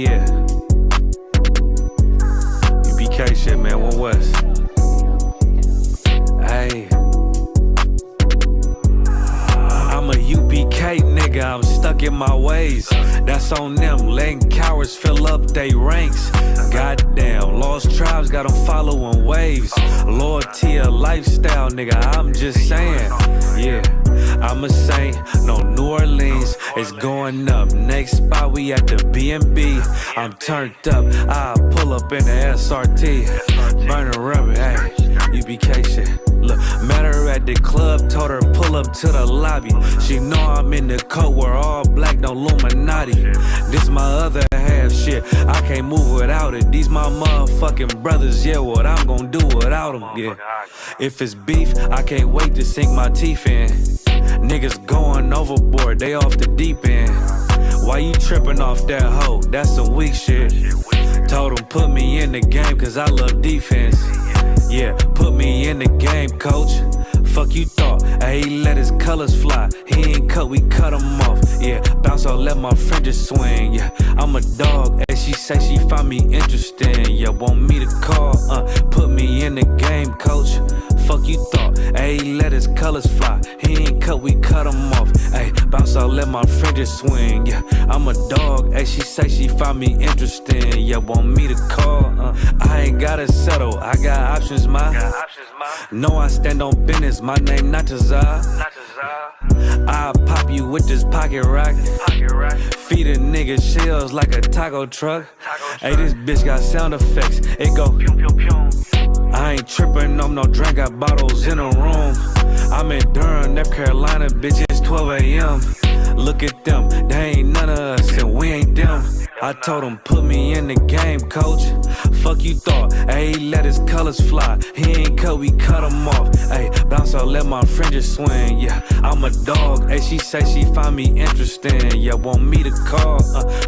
yeah. UBK shit, man, One West. Hey. I'm a UBK nigga, I'm stuck in my ways. That's on them, letting cowards fill up they ranks. Goddamn, lost tribes got them following waves. Loyalty a lifestyle, nigga, I'm just saying. Yeah, I'm a saint, no New Orleans, it's going up. Next spot, we at the B&B. I'm turned up, I pull up in the SRT. Burning rubber, hey, UBK shit. Look, met her at the club, told her pull up to the lobby. She know I'm in the coat, we're all black, no Illuminati. This my other half shit, I can't move without it. These my motherfucking brothers, yeah, what I'm gonna do without them, yeah. If it's beef, I can't wait to sink my teeth in. Niggas going overboard, they off the deep end. Why you tripping off that hoe? That's some weak shit. Told him put me in the game cause I love defense. Yeah, put me in the game, coach. Fuck you thought, he let his colors fly. He ain't cut, we cut him off. Yeah, bounce out, let my fringes swing. Yeah, I'm a dog, and she say she find me interesting. Yeah, want me to call, put me in the game, coach. Fuck you thought, he let his colors fly. He ain't cut, we cut him off. Ay, bounce out, let my fringes swing. Yeah, I'm a dog, and she say she find me interesting. Yeah, want me to call, I ain't gotta settle, I got options, ma. No, I stand on business, my name not Tazaryach. I'll pop you with this pocket rock. Feed a nigga shells like a taco truck. Hey, this bitch got sound effects, it go pew pew pew. I ain't tripping on no drink, got bottles in a room. I'm in Durham, North Carolina, bitch, it's 12 a.m. Look at them, they ain't none of us and we ain't them. I told him put me in the game, coach. Fuck you thought, he let his colors fly. He ain't cut, we cut him off. Ay, bounce out, let my fringes swing. Yeah, I'm a dog, she say she find me interesting. Yeah, want me to call,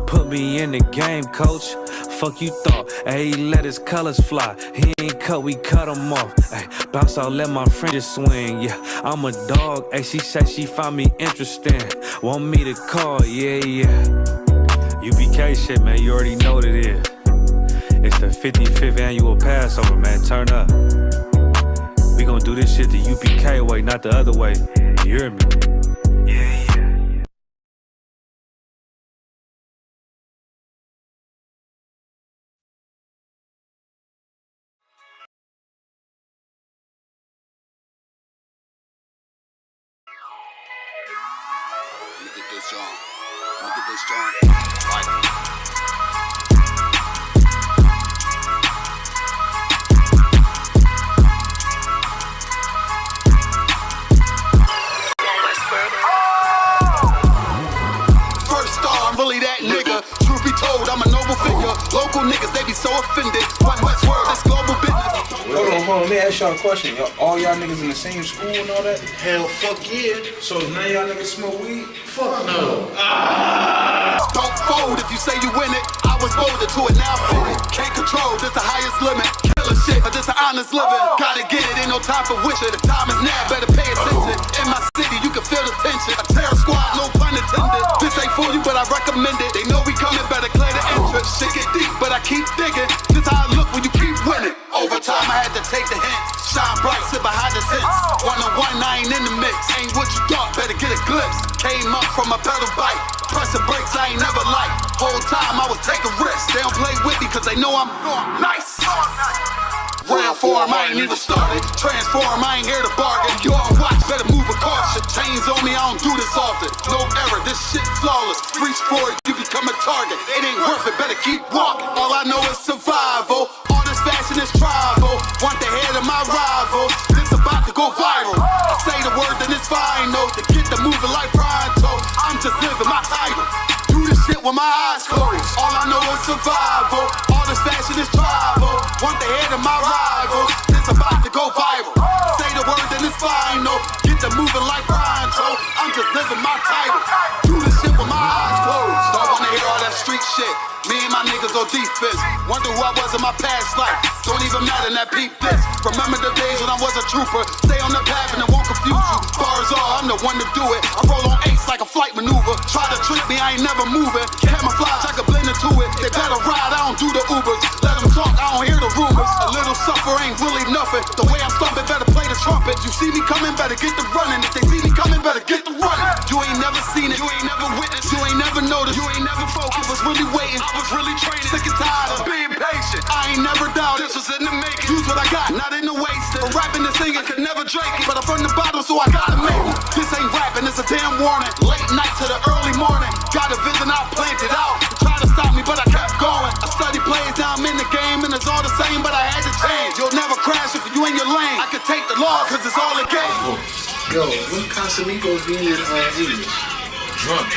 put me in the game, coach. Fuck you thought, he let his colors fly. He ain't cut, we cut him off. Ay, bounce out, let my fringes swing. Yeah, I'm a dog, she say she find me interesting. Want me to call, yeah. UBK shit, man, you already know what it is. It's the 55th annual Passover, man, turn up. We gon' do this shit the UBK way, not the other way. You hear me? Yeah. Look at this, John. Look at this, John. I'm a noble figure. Local niggas, they be so offended. One West world, this global business. Hold on, let me ask y'all a question. All y'all niggas in the same school and all that? Hell, fuck yeah. So none of y'all niggas smoke weed? Fuck no. Don't fold if you say you win it. I was molded to it, now fit it. Can't control, this the highest limit. Killer shit, but this an honest living. Gotta get it, ain't no time for wishing. The time is now, better pay attention. In my city, you can feel the tension. A terror squad, no pun intended. This ain't for you, but I recommend it. They know we coming, better clear the entrance. Shit get deep, but I keep digging. This how I look when you keep winning. Over time, I had to take the hint. Shine bright, sit behind the tents. One-on-one, I ain't in the mix. Ain't what you thought, better get a glimpse. Came up from a pedal bike. Pressing brakes, I ain't never liked. Whole time, I was taking risks. They don't play with me, cause they know I'm nice. Round form, I ain't even started. Transform, I ain't here to bargain. You on watch, better move with caution. Chains on me, I don't do this often. No error, this shit flawless. Reach for it, you become a target. It ain't worth it, better keep walking. All I know is survival. All this fashion is tribal. Want the head of my rival. This about to go viral. I say the word, then it's final. To get the moving like pronto. I'm just living my title. Do this shit with my eyes closed. All I know is survival. All this fashion is tribal. Want the head of my rival. It's about to go viral. Say the word, then it's final. Get the moving like pronto. I'm just living my title. Do this shit with my eyes closed. Don't wanna hear all that street shit. Me and my niggas on defense. Wonder who I was in my past life. Don't even matter, that peep this. Remember the days when I was a trooper. Stay on the path and it won't confuse you. Bars all, I'm the one to do it. I roll on ace like a flight maneuver. Try to trick me, I ain't never moving. Camouflage, I can blend into it. They better ride, I don't do the Ubers. Let them talk, I don't hear the rumors. A little suffer ain't really nothing. The way I'm stomping, better play the trumpet. You see me coming, better get the running. If they see me coming, better get the running. You ain't never seen it, you ain't never witnessed, you ain't never noticed, you ain't never focused. I was really waiting, I was really training. Sick and tired of being patient. I ain't never doubted, this was in the making. Use what I got, not in the wasted. But rapping and singing could never drink it. But I'm from the bottom, so I gotta make it. This ain't rapping, it's a damn warning. Late night to the early morning. Got a vision, I planned it out. They tried to stop me, but I kept going. I study plays, now I'm in the game, and it's all the same, but I had to change. You'll never crash if you in your lane. I could take the loss, cause it's all a game. Yo, when Casamigos being in English? Drunk.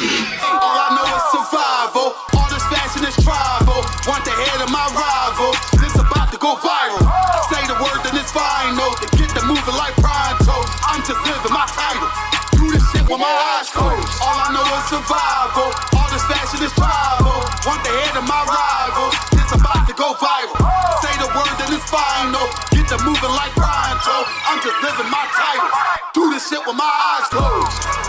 All I know is survival. All this fashion is tribal. Want the head of my rival. This about to go viral. I say the word, then it's final. To get the moving like pronto. I'm just living my title. Do this shit with my eyes closed. All I know is survival. All this fashion is tribal. Want the head of my rival. This about to go viral. Say the word, then it's final. Get the moving like pronto. I'm just living my title. Do this shit with my eyes closed.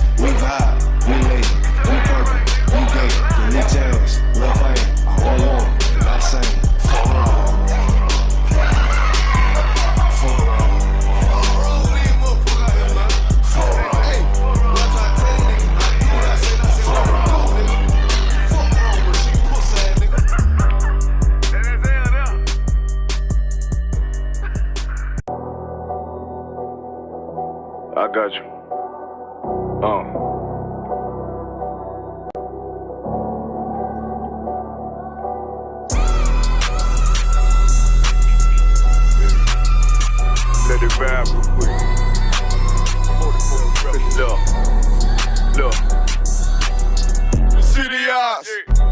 We vibe, we lay, we purple, we gay, we jazz, love fame. got you. Let it ride real quick. Look. City eyes.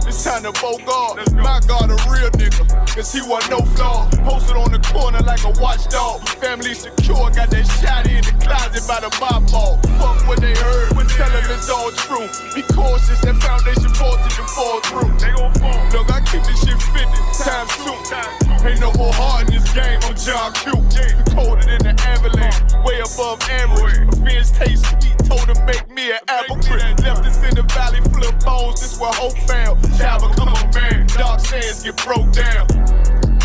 It's time to Bogart. My God, a real nigga, cause he wasn't no flaw. Posted on the corner like a watchdog. Family secure, got that shotty in the closet by the mob ball. Fuck what they heard, tell them it's all true. Be cautious, that foundation falls if you fall through. They gon' fall. Look, I keep this shit 50 times 2. Ain't no more heart in this game, I'm John Q. Colder than the avalanche, way above average. My friends taste sweet, told them make me an apple tree. Left us in the valley full of bones, this where hope failed. Child become a man, dark sands get broke down.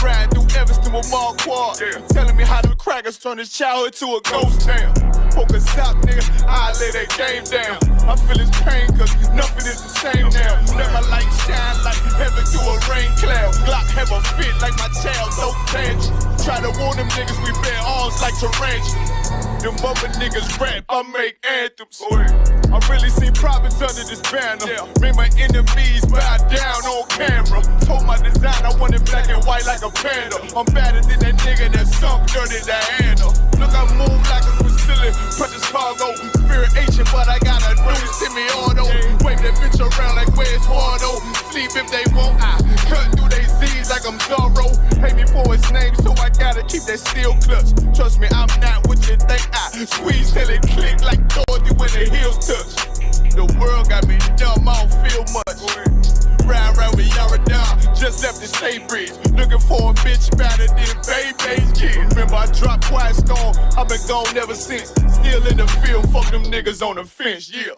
Riding through Evanston with Marquardt, telling me how the crackers turn his childhood to a ghost town. Focus out, nigga, I lay that game down. I feel his pain, cause nothing is the same now. Let my light shine like heaven through a rain cloud. Glock have a fit like my child, no tangent. Try to warn them niggas, we bear arms like tarantulas. Them other niggas rap, I make anthems. I really seen prophets under this banner. Made my enemies bow down on camera. Told my design I wanted black and white like a panda. I'm better than that nigga that sunk dirty Diana. Look, I move like a Brazilian, precious cargo. Spirit ancient, but I got a new semi-auto. Wave that bitch around like where's Waldo. Sleep if they won't, I cut through they Z's like I'm Zorro. Pay me for his name, so I gotta keep that steel clutch. Trust me, I'm not what you think. I squeeze till it click like Dorothy when the heels touch. The world got me dumb, I don't feel much. Ride around with Yaradon, just left the state bridge. Looking for a bitch better than Baby's kid. Remember I dropped Quiet Storm, I've been gone ever since. Still in the field, fuck them niggas on the fence, yeah.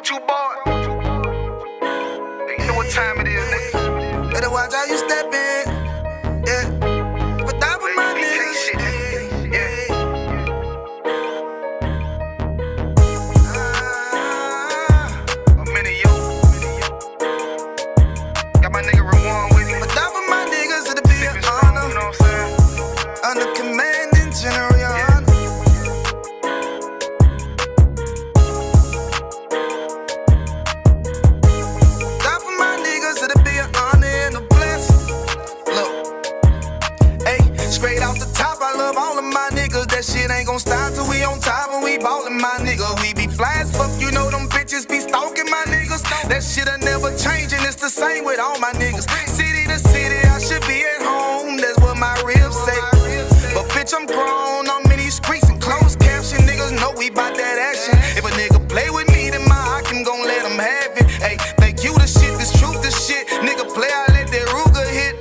You boy, you know what time it is, nigga. Better watch how you step in, yeah. But that was my niggas, yeah. I'm in you. Got my nigga Rewan with me. But that was my niggas, it'll be an honor. You know what I'm saying? Under commanding general, your honor. That shit ain't gon' stop till we on top and we ballin', my nigga. We be fly as fuck, you know them bitches be stalking my niggas. That shit'll never change and it's the same with all my niggas. City to city, I should be at home, that's what my ribs say. But bitch, I'm grown, I'm in these streets and closed caption. Niggas know we bout that action. If a nigga play with me, then my hockin' gon' let him have it. Hey, thank you the shit, this truth, this shit. Nigga play, I let that Ruger hit.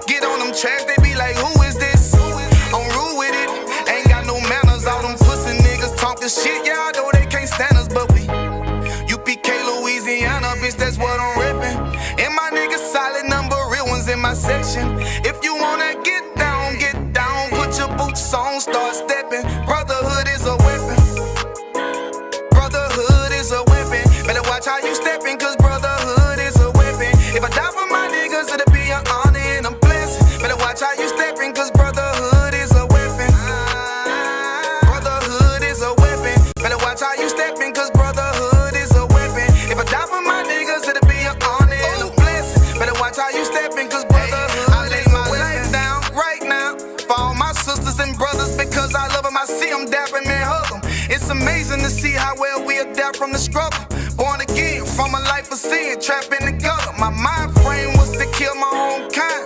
Get on them tracks, they be like, who is this? I'm rude with it. Ain't got no manners, all them pussy niggas talkin' shit. Y'all know they can't stand us, but we UPK, Louisiana, bitch, that's what I'm reppin'. And my niggas solid number, real ones in my section. If you wanna get down, put your boots on, start steppin'. Brotherhood is a weapon. Brotherhood is a weapon. Better watch how you steppin', cause brotherhood is a weapon. If I die for my niggas, it'll be an honor and a blessing. Better watch how you steppin', cause brotherhood is a weapon. Brotherhood is a weapon. Better watch how you steppin', cause brotherhood is a weapon. If I die for my niggas, it'll be an honor and a blessing. Better watch how you steppin', cause brotherhood I lay my life down right now for all my sisters and brothers, because I love them, I see them, dap them and hug them. It's amazing to see how well we adapt from the struggle. Born again from a life of sin, trapped in the gutter. My mind frame was to kill my own kind.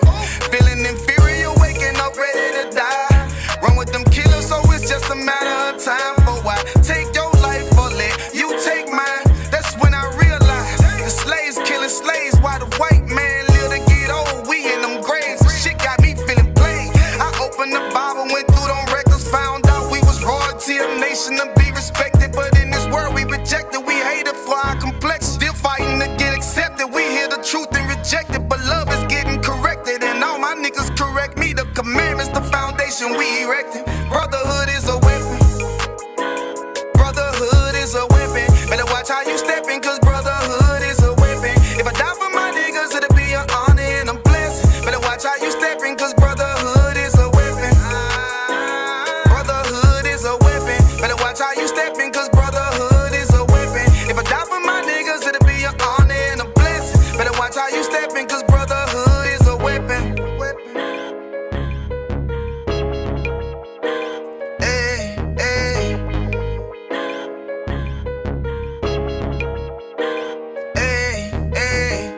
Feeling inferior, waking up ready to die. Run with them killers, so it's just a matter of time. For why take your life or let you take mine? That's when I realized the slaves killing slaves while the white man live to get old. We in them graves, and shit got me feeling plain. I opened the Bible, went through them records, found out we was royalty, a nation to be respected. But in this world we rejected, we hated for our complexion. foundation we erecting. Brotherhood is a weapon. Brotherhood is a weapon. Better watch how you stepping, cause brotherhood is a weapon. If I die for my niggas, it'll be an honor and a blessing. Better watch how you stepping, cause brotherhood is a weapon. Brotherhood is a weapon. Better watch how you stepping, cause brotherhood is a weapon. If I die for my niggas, it'll be an honor and a blessing. Better watch how you stepping, cause brotherhood is a weapon. Hey, hey. Hey, hey.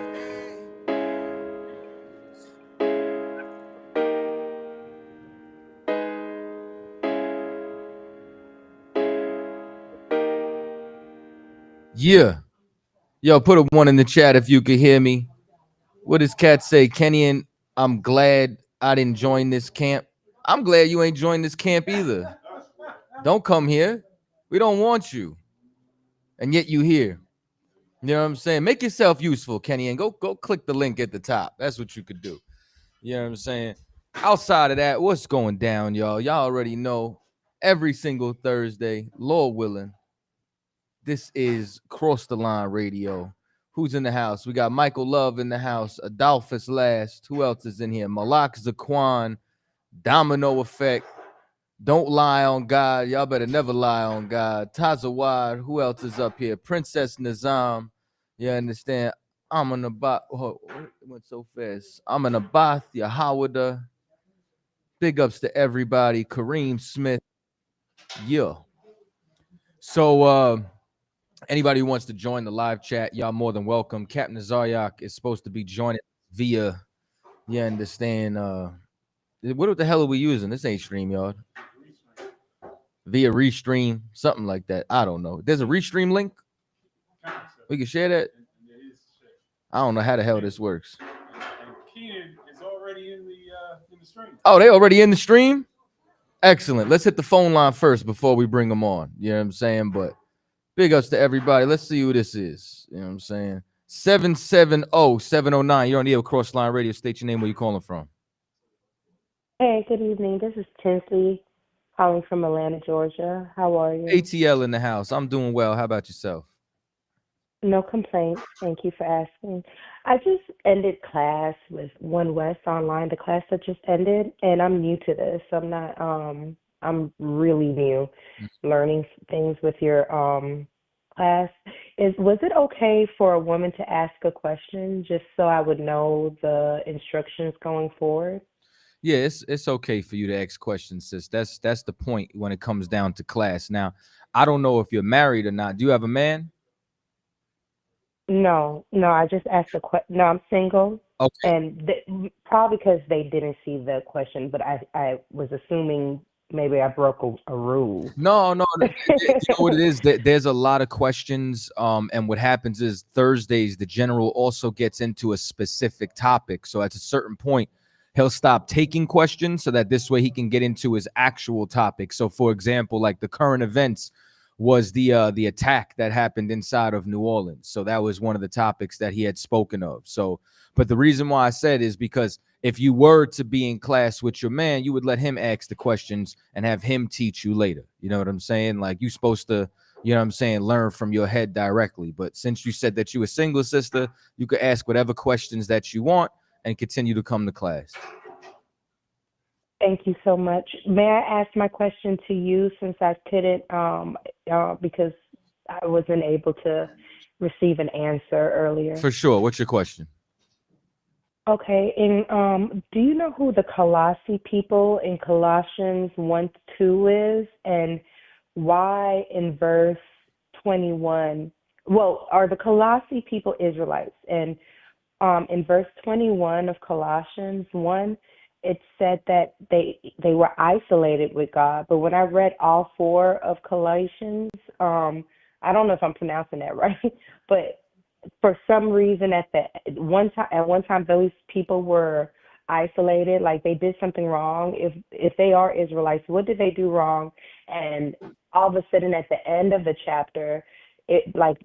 Yeah. Yo, put a 1 in the chat if you could hear me. What does Cat say? Kenyan, I'm glad I didn't join this camp. I'm glad you ain't joined this camp either. Don't come here. We don't want you. And yet you here. You know what I'm saying? Make yourself useful, Kenyan. Go click the link at the top. That's what you could do. You know what I'm saying? Outside of that, what's going down, y'all? Y'all already know every single Thursday, Lord willing, this is Cross the Line Radio. Who's in the house? We got Michael Love in the house, Adolphus Last. Who else is in here? Malak Zaquan, Domino Effect. Don't lie on God. Y'all better never lie on God. Tazaryach. Who else is up here? Princess Nizam. You understand? I'm an Abath. Oh, it went so fast. I'm an Abath. Yahawada. Big ups to everybody. Kareem Smith. Yeah. So, anybody who wants to join the live chat, y'all more than welcome. Captain Tazaryach is supposed to be joining via, you understand, what the hell are we using? This ain't StreamYard. Via Restream, something like that. I don't know. There's a Restream link. We can share that. I don't know how the hell this works. Keenan is already in the stream. Oh, they already in the stream? Excellent. Let's hit the phone line first before we bring them on. You know what I'm saying? But big ups to everybody. Let's see who this is. You know what I'm saying? 770-709. You're on the Cross Line Radio. State your name. Where you calling from? Hey, good evening. This is Tinsley calling from Atlanta, Georgia. How are you? ATL in the house. I'm doing well. How about yourself? No complaints. Thank you for asking. I just ended class with One West online, the class that just ended, and I'm new to this. I'm really new learning things with your class. Was it okay for a woman to ask a question just so I would know the instructions going forward? Yeah, it's okay for you to ask questions, sis. That's the point when it comes down to class. Now, I don't know if you're married or not. Do you have a man? No, I just asked a question. No, I'm single. Okay. And probably because they didn't see the question, but I was assuming maybe I broke a rule. No. You know what it is? There's a lot of questions. And what happens is Thursdays, the general also gets into a specific topic. So at a certain point, he'll stop taking questions so that this way he can get into his actual topic. So, for example, like the current events was the attack that happened inside of New Orleans. So that was one of the topics that he had spoken of. So, but the reason why I said is because if you were to be in class with your man, you would let him ask the questions and have him teach you later. You know what I'm saying? Like you're supposed to, you know what I'm saying, learn from your head directly. But since you said that you were single, sister, you could ask whatever questions that you want and continue to come to class. Thank you so much. May I ask my question to you since I couldn't, because I wasn't able to receive an answer earlier? For sure. What's your question? Okay. And do you know who the Colossi people in Colossians 1:2 is, and why in verse 21? Well, are the Colossi people Israelites? And in verse 21 of Colossians 1, it said that they were isolated with God. But when I read all 4 of Colossians, I don't know if I'm pronouncing that right, but for some reason at one time those people were isolated, like they did something wrong. If they are Israelites, what did they do wrong? And all of a sudden at the end of the chapter, it like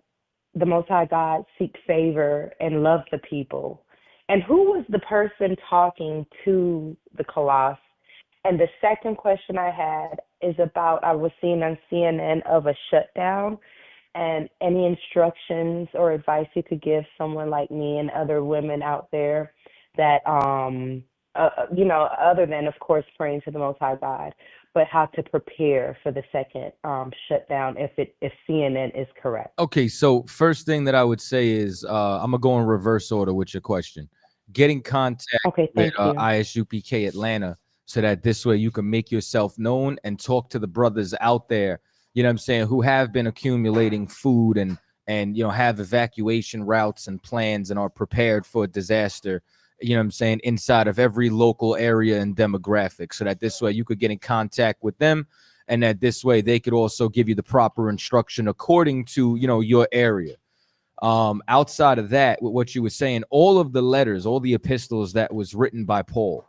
the Most High God seek favor and love the people. And who was the person talking to the Colossus? And the second question I had is about, I was seeing on CNN of a shutdown, and any instructions or advice you could give someone like me and other women out there that, other than, of course, praying to the Most High God, but how to prepare for the second shutdown if CNN is correct. Okay, so first thing that I would say is I'm gonna go in reverse order with your question. Get in contact with ISUPK Atlanta so that this way you can make yourself known and talk to the brothers out there, you know what I'm saying, who have been accumulating food and have evacuation routes and plans and are prepared for a disaster, you know what I'm saying, inside of every local area and demographic, so that this way you could get in contact with them, and that this way they could also give you the proper instruction according to, your area. Outside of that, with what you were saying, all of the letters, all the epistles that was written by Paul.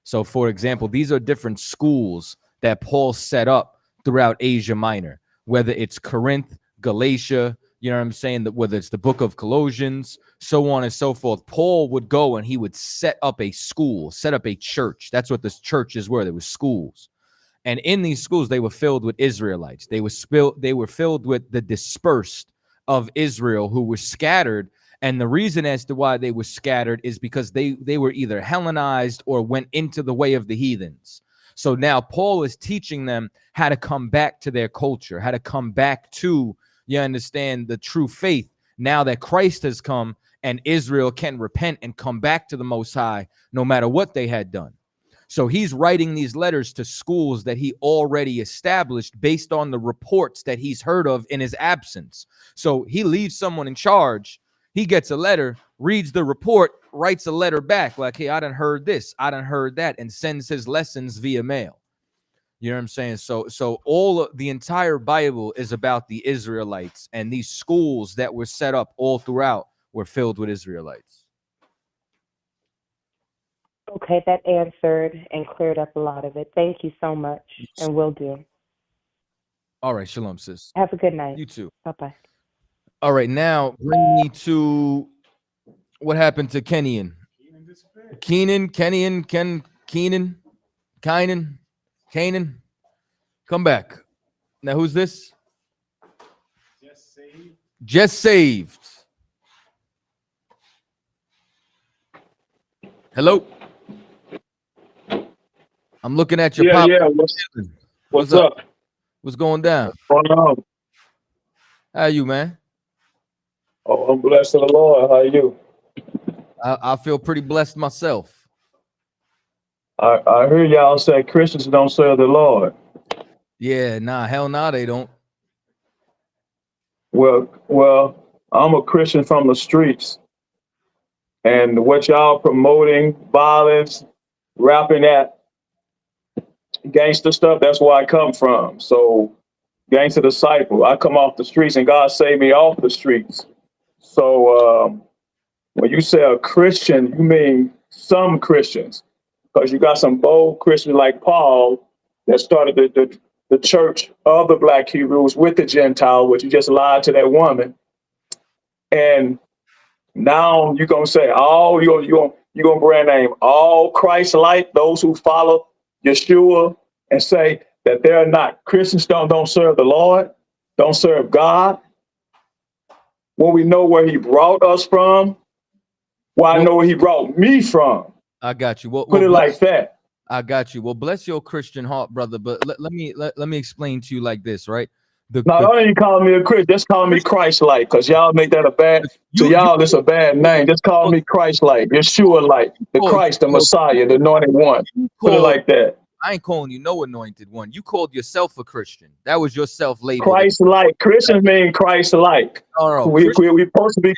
So, for example, these are different schools that Paul set up throughout Asia Minor, whether it's Corinth, Galatia, you know what I'm saying, whether it's the book of Colossians, so on and so forth. Paul would go and he would set up a school, set up a church. That's what the churches were. There were schools. And in these schools, they were filled with Israelites. They were filled with the dispersed of Israel who were scattered. And the reason as to why they were scattered is because they were either Hellenized or went into the way of the heathens. So now Paul is teaching them how to come back to their culture, how to come back to, you understand, the true faith, now that Christ has come and Israel can repent and come back to the Most High no matter what they had done. So he's writing these letters to schools that he already established based on the reports that he's heard of in his absence. So he leaves someone in charge. He gets a letter, reads the report, writes a letter back like, hey, I done heard this, I done heard that, and sends his lessons via mail. You know what I'm saying? So all of the entire Bible is about the Israelites, and these schools that were set up all throughout were filled with Israelites. Okay, that answered and cleared up a lot of it. Thank you so much, and will do. All right, shalom, sis. Have a good night. You too. Bye-bye. All right, now bring me to what happened to Kenyan. Canaan. Come back. Now, who's this? Just saved. Hello. I'm looking at your pop. Yeah. What's up? What's going down? What's going on? How are you, man? Oh, I'm blessed to the Lord. How are you? I feel pretty blessed myself. I hear y'all say Christians don't serve the Lord. Yeah, hell nah, they don't. Well, I'm a Christian from the streets. And what y'all promoting, violence, rapping at gangster stuff, that's where I come from. So, gangster disciple, I come off the streets and God saved me off the streets. So, when you say a Christian, you mean some Christians, because you got some bold Christians like Paul that started the church of the Black Hebrews with the Gentile, which you just lied to that woman. And now you're going to say, you're going to brand name all Christ-like, those who follow Yeshua, and say that they're not Christians, don't serve the Lord, don't serve God. When we know where he brought us from, I know where he brought me from. I got you. Put it like that. I got you. Well, bless your Christian heart, brother. But let me explain to you like this, right? Don't even call me a Christian. Just call me Christ-like, because y'all make that a bad. It's a bad name. Just call me Christ-like, Yeshua-like, the Christ, the Messiah, the anointed one. Put it like that. I ain't calling you no anointed one. You called yourself a Christian. That was your self-label. Christ-like. Christians mean Christ-like. No. We supposed to be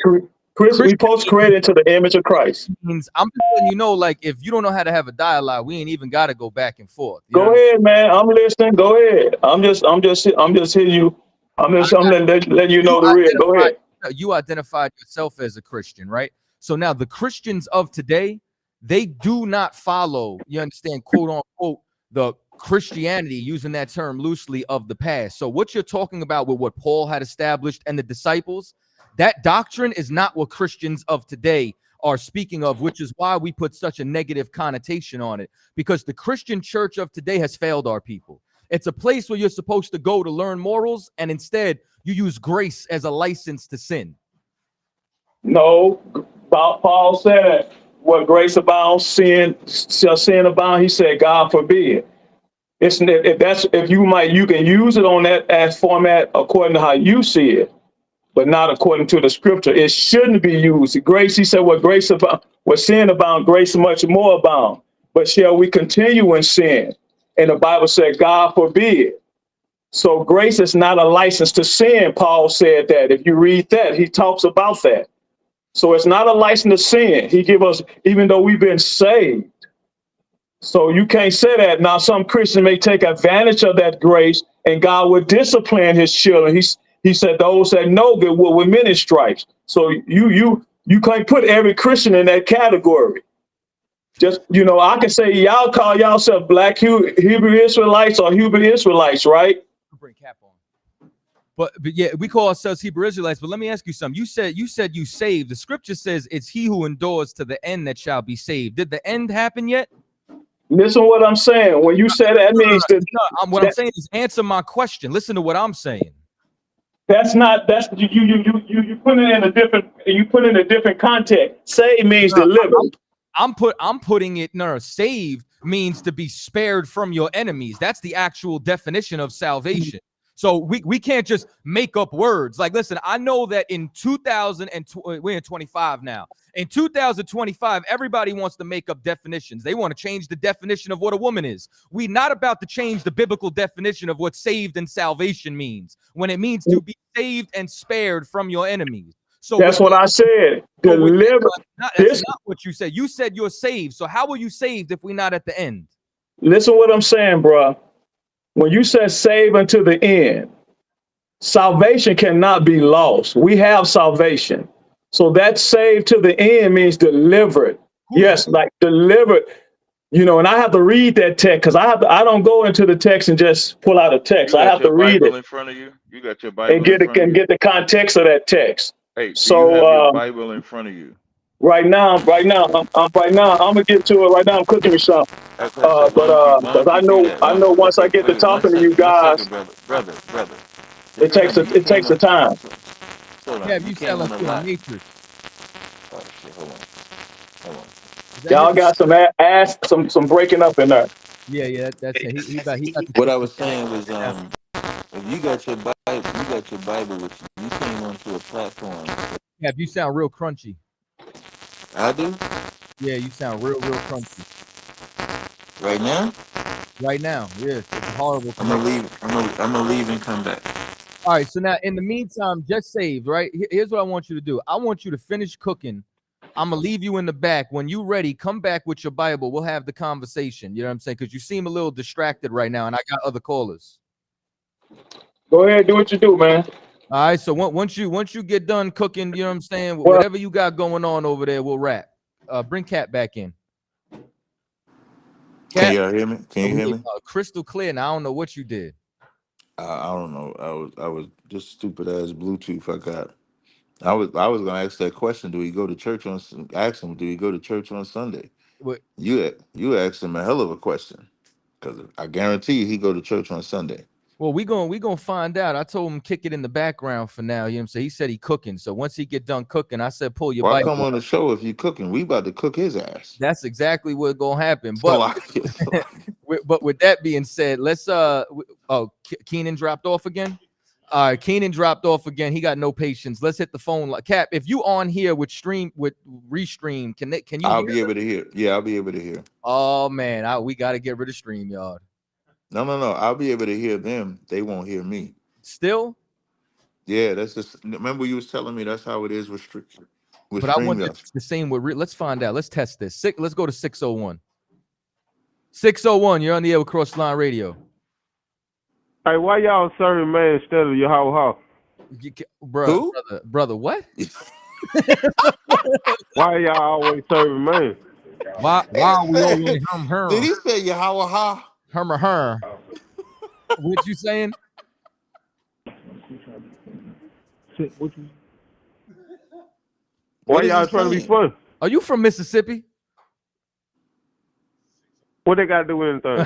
Christian. We supposed to create into the image of Christ. I'm just letting you know, like, if you don't know how to have a dialogue, we ain't even got to go back and forth. Go ahead, man. I'm listening. Go ahead. I'm just hitting you. I'm letting you know the real. Go ahead. You identified yourself as a Christian, right? So now the Christians of today, they do not follow, you understand, quote unquote, the Christianity, using that term loosely, of the past. So what you're talking about with what Paul had established and the disciples, that doctrine is not what Christians of today are speaking of, which is why we put such a negative connotation on it, because the Christian church of today has failed our people. It's a place where you're supposed to go to learn morals, and instead you use grace as a license to sin. No, Paul said, "What grace abounds, sin shall sin abound." He said, "God forbid." It's if you can use it on that as format according to how you see it, but not according to the scripture. It shouldn't be used. Grace, he said, what sin abound, grace much more abound. But shall we continue in sin? And the Bible said, God forbid. So grace is not a license to sin. Paul said that. If you read that, he talks about that. So it's not a license to sin. He give us, even though we've been saved. So you can't say that. Now, some Christians may take advantage of that grace, and God would discipline his children. He said, those that know good will with many stripes. So you can't put every Christian in that category. Just, I can say y'all call yourself Black Hebrew Israelites or Hebrew Israelites, right? Bring cap on. But yeah, we call ourselves Hebrew Israelites. But let me ask you something. You said you saved. The scripture says it's he who endures to the end that shall be saved. Did the end happen yet? Listen to what I'm saying. When you say that means that what I'm saying is answer my question. Listen to what I'm saying. That's you put it in a different context. Save means deliver. I'm putting it. No, saved means to be spared from your enemies. That's the actual definition of salvation. So we can't just make up words. Like, listen, I know that in we're in 25 now. In 2025, everybody wants to make up definitions. They want to change the definition of what a woman is. We're not about to change the biblical definition of what saved and salvation means, when it means to be saved and spared from your enemies. So that's what I said. Deliver. That's not what you said. You said you're saved. So how are you saved if we're not at the end? Listen what I'm saying, bro. When you said save unto the end, salvation cannot be lost. We have salvation. So that saved to the end means delivered. Yes, like delivered. And I have to read that text because I don't go into the text and just pull out a text. I have to read it in front of you. You got your Bible and get the context of that text. Hey, so you have your Bible in front of you. Right now, I'm gonna get to it. Right now, I'm cooking me something. Because I know once I get to talking to you guys, brother, it takes the time. Yeah, you sound like you're a matrix. Hold on. Y'all got some breaking up in there. Yeah, that's it. He about what I was saying was, if you got your Bible with you, you came onto a platform. Yeah, you sound real crunchy. I do? Yeah, you sound real crunchy. Right now? Right now, yeah. It's horrible. I'm gonna leave and come back. All right, so now in the meantime, just saved, right? Here's what I want you to do. I want you to finish cooking. I'm gonna leave you in the back. When you're ready, come back with your Bible. We'll have the conversation. You know what I'm saying? Because you seem a little distracted right now, and I got other callers. Go ahead, do what you do, man. All right, so once you get done cooking, you know what I'm saying? Whatever you got going on over there, we'll wrap. Bring Cat back in. Cat, can you hear me? Can you hear me? Crystal clear. Now I don't know what you did. I don't know. I was just stupid ass Bluetooth I got. I was gonna ask that question. Do we go to church on? Ask him. Do we go to church on Sunday? What? You asked him a hell of a question, because I guarantee you he go to church on Sunday. Well, we gonna find out. I told him kick it in the background for now. You know what I'm saying? He said he cooking. So once he get done cooking, I said pull your Bible. Why come on the show if you cooking? We about to cook his ass. That's exactly what's gonna happen. But with that being said, let's Keenan dropped off again. All right, Keenan dropped off again. He got no patience. Let's hit the phone. Cap, if you on here with Restream, can you? I'll be able to hear. Yeah, I'll be able to hear. Oh man, we got to get rid of StreamYard. No. I'll be able to hear them. They won't hear me. Still? Yeah, that's just. Remember, you was telling me that's how it is with StreamYard. But I want the same with. Let's find out. Let's test this. Let's go to 601. 601. You're on the air with Crossline Radio. Hey, why y'all serving man instead of Yahweh? Brother, what? Why y'all always serving man? Why are we always her? Did he say Yahweh? Her. What you saying? Why y'all trying to be fun? Are you from Mississippi? What they got to do with anything?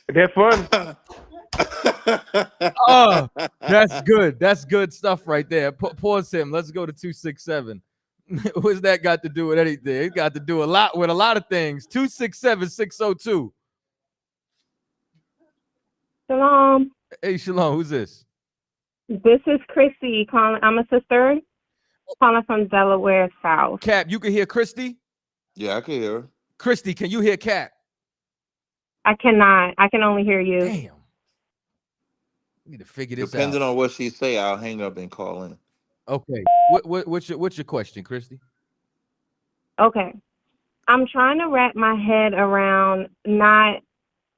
That funny? Oh, that's good. That's good stuff right there. Pause him. Let's go to 267. What's that got to do with anything? It got to do a lot with a lot of things. 267-602. Shalom. Hey, Shalom. Who's this? This is Christy calling. I'm a sister calling from Delaware South. Cap, you can hear Christy? Yeah, I can hear her. Christy, can you hear Cap? I cannot. I can only hear you. Damn. We need to figure this Depending out. on what she say, I'll hang up and call in. Okay. What's your question, Christy? Okay. I'm trying to wrap my head around not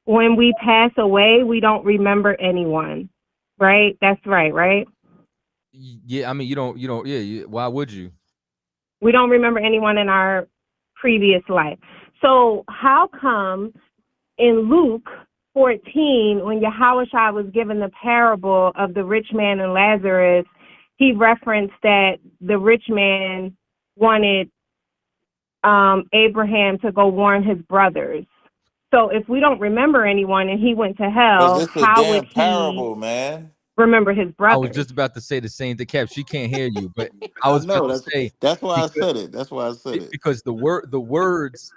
when we pass away, we don't remember anyone. Right? That's right? Yeah, I mean, you don't, why would you? We don't remember anyone in our previous life. So how come in Luke 14, when Yahushua was given the parable of the rich man and Lazarus, he referenced that the rich man wanted Abraham to go warn his brothers. So if we don't remember anyone and he went to hell, This is a how damn would he parable, man. remember his brothers? I was just about to say the same thing, Cap. She can't hear you, but I I was know about to say that's why I because, said it. That's why I said it. because the words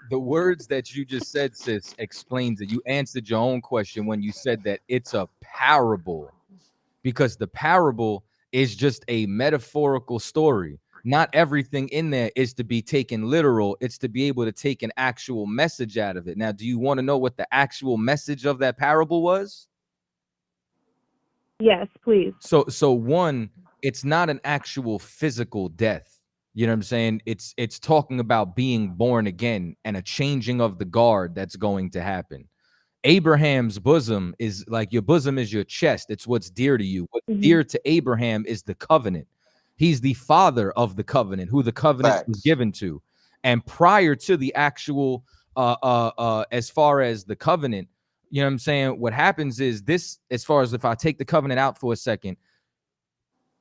that you just said, sis, explains it. You answered your own question when you said that it's a parable, because the parable is just a metaphorical story. Not everything in there is to be taken literal. It's to be able to take an actual message out of it. Now, do you want to know what the actual message of that parable was? Yes, please. So one, it's not an actual physical death. You know what I'm saying? It's talking about being born again and a changing of the guard that's going to happen. Abraham's bosom is like, your bosom is your chest. It's what's dear to you. What's dear to Abraham is the covenant. He's the father of the covenant, who the covenant was given to. And prior to the actual, as far as the covenant, you know what I'm saying? What happens is this, as far as if I take the covenant out for a second,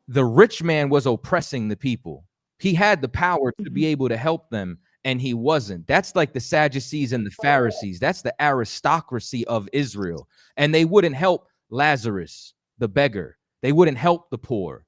the rich man was oppressing the people. He had the power to be able to help them, and he wasn't. That's like the Sadducees and the Pharisees. That's the aristocracy of Israel. And they wouldn't help Lazarus, the beggar. They wouldn't help the poor.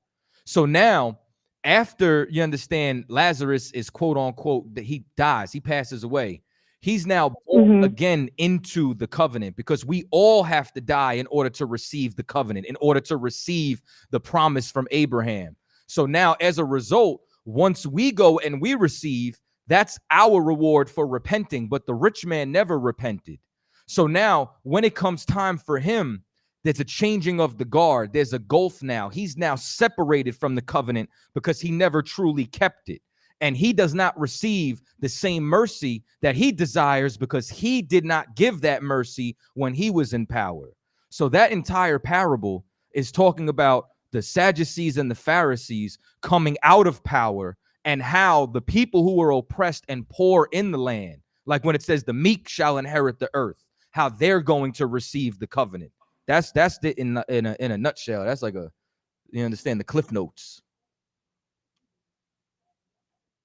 So now, after, you understand, Lazarus is quote unquote that he dies, he passes away. He's now born again into the covenant, because we all have to die in order to receive the covenant, in order to receive the promise from Abraham. So now, as a result, once we go and we receive, that's our reward for repenting. But the rich man never repented. So now, when it comes time for him, there's a changing of the guard. There's a gulf now. He's now separated from the covenant because he never truly kept it. And he does not receive the same mercy that he desires because he did not give that mercy when he was in power. So that entire parable is talking about the Sadducees and the Pharisees coming out of power, and how the people who were oppressed and poor in the land, like when it says the meek shall inherit the earth, how they're going to receive the covenant. That's the in a nutshell. That's like a, you understand, the cliff notes.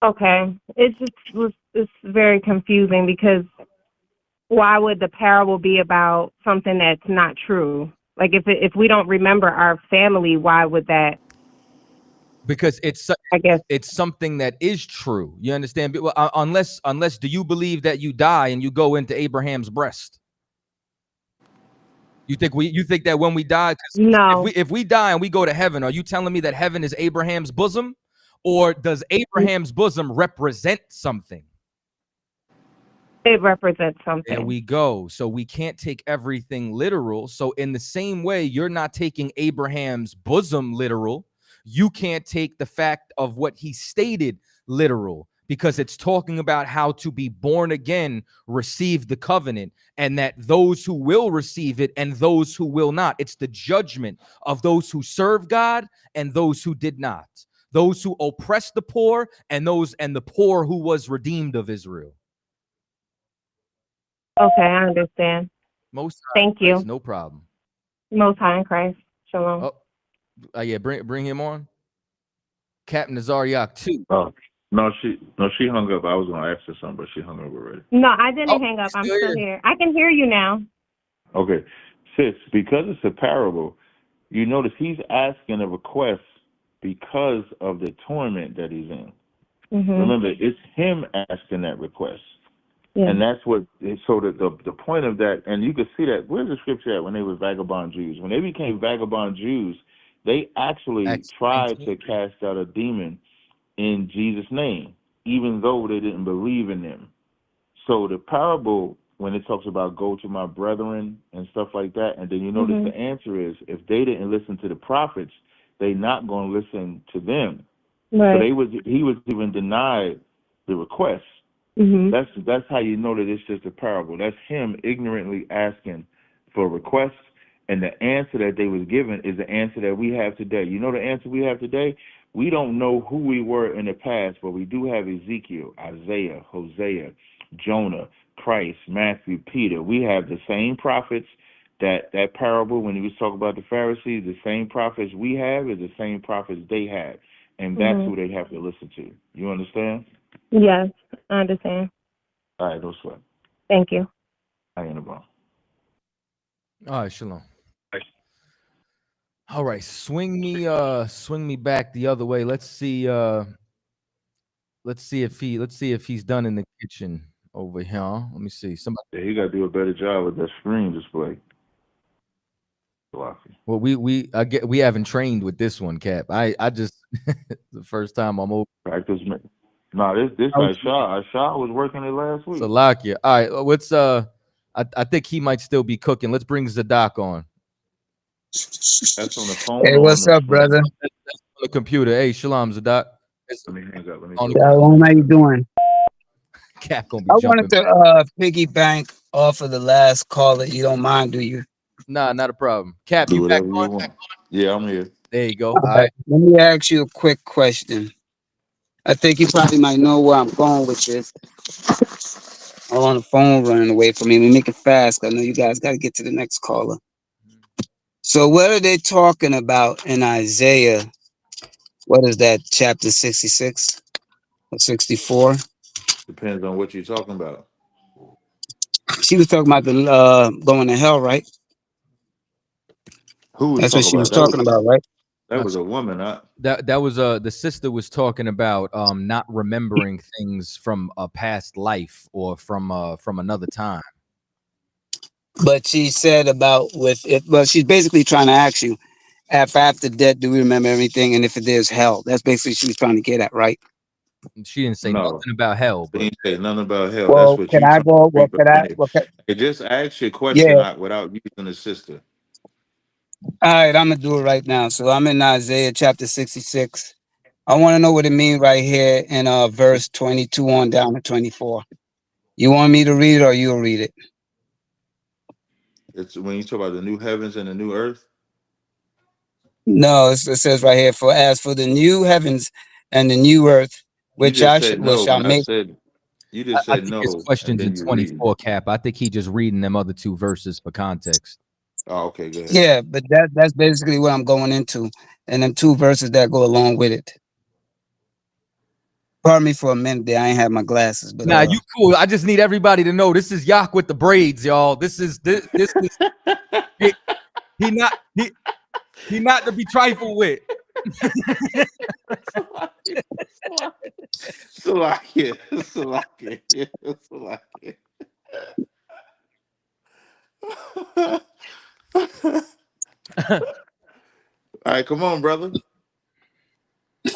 Okay. It's very confusing, because why would the parable be about something that's not true? Like if we don't remember our family, why would that? Because it's, I guess, it's something that is true. You understand? Unless do you believe that you die and you go into Abraham's breast? You think that when we die, no. If we die and we go to heaven, are you telling me that heaven is Abraham's bosom, or does Abraham's bosom represent something? It represents something. There we go. So we can't take everything literal. So in the same way, you're not taking Abraham's bosom literal. You can't take the fact of what he stated literal, because it's talking about how to be born again, receive the covenant, and that those who will receive it and those who will not. It's the judgment of those who serve God and those who did not. Those who oppress the poor and the poor who was redeemed of Israel. Okay, I understand. Thank you. No problem. Most High in Christ. Shalom. Yeah, bring him on. Captain Tazaryach 2. Oh, no, she hung up. I was gonna ask her something, but she hung up already. No, I didn't Oh, hang up. I'm still still here. here. I can hear you now. Okay, sis, because it's a parable, you notice he's asking a request because of the torment that he's in. Remember, it's him asking that request. Yeah. And that's what, so the point of that, and you can see that, where's the scripture at when they were vagabond Jews? When they became vagabond Jews, they actually Acts tried 19. to cast out a demon in Jesus' name, even though they didn't believe in him. So the parable, when it talks about go to my brethren and stuff like that, and then you notice the answer is, if they didn't listen to the prophets, they not going to listen to them. Right. So he was even denied the request. That's how you know that it's just a parable. That's him ignorantly asking for a request, and the answer that they was given is the answer that we have today. You know the answer we have today? We don't know who we were in the past, but we do have Ezekiel, Isaiah, Hosea, Jonah, Christ, Matthew, Peter. We have the same prophets. That parable, when he was talking about the Pharisees, the same prophets we have is the same prophets they had. And that's who they have to listen to. You understand? Yes, I understand. All right, no sweat. Thank you. I ain't about. All right, shalom. All right, swing me back the other way. Let's see if he's done in the kitchen over here. Let me see. Somebody. Yeah, he got to do a better job with that screen display. Well, we haven't trained with this one, Cap. I just the first time I'm over. Practice. No, this night Shaw was working it last week. Salakia. All right, what's I think he might still be cooking. Let's bring Zadok on. That's on the phone. Hey, what's up, brother? That's on the computer. Hey, shalom, Zadok. Let me hang up. How you doing? Cap gonna be I jumping. wanted to piggyback off of the last caller. You don't mind, do you? Nah, not a problem. Cap, Do you back whatever you want. Yeah, I'm here. There you go. All right. Let me ask you a quick question. I think you probably might know where I'm going with this. I'm on the phone running away from me. We make it fast. I know you guys got to get to the next caller. So what are they talking about in Isaiah? What is that, chapter 66 or 64? Depends on what you're talking about. She was talking about the going to hell, right? Who was That's what talking she was about? talking about, right? That was a woman, huh? That was the sister was talking about not remembering things from a past life or from another time. But she said about with it. Well, she's basically trying to ask you, after death, do we remember everything? And if there's hell, that's basically what she was trying to get at, right? She didn't say nothing about hell. She didn't say nothing about hell. Well, That's what can you I trying go? to Well, creep up in it. Well, Hey, just ask your question out without using the sister. All right, I'm gonna do it right now. So I'm in Isaiah chapter 66. I want to know what it means right here in verse 22 on down to 24. You want me to read it or you'll read it? It's when you talk about the new heavens and the new earth. No, it says right here, for as for the new heavens and the new earth, which You I just said no shall when I make. said. You I just said think no, his and question's then in you read. 24, Cap. I think he just reading them other two verses for context. Oh, okay, go ahead. Yeah, but that's basically what I'm going into, and them two verses that go along with it. Pardon me for a minute there. I ain't have my glasses, but Nah, you cool. I just need everybody to know this is Yak with the braids, y'all. This is he not to be trifled with. Salakia. All right, come on, brother.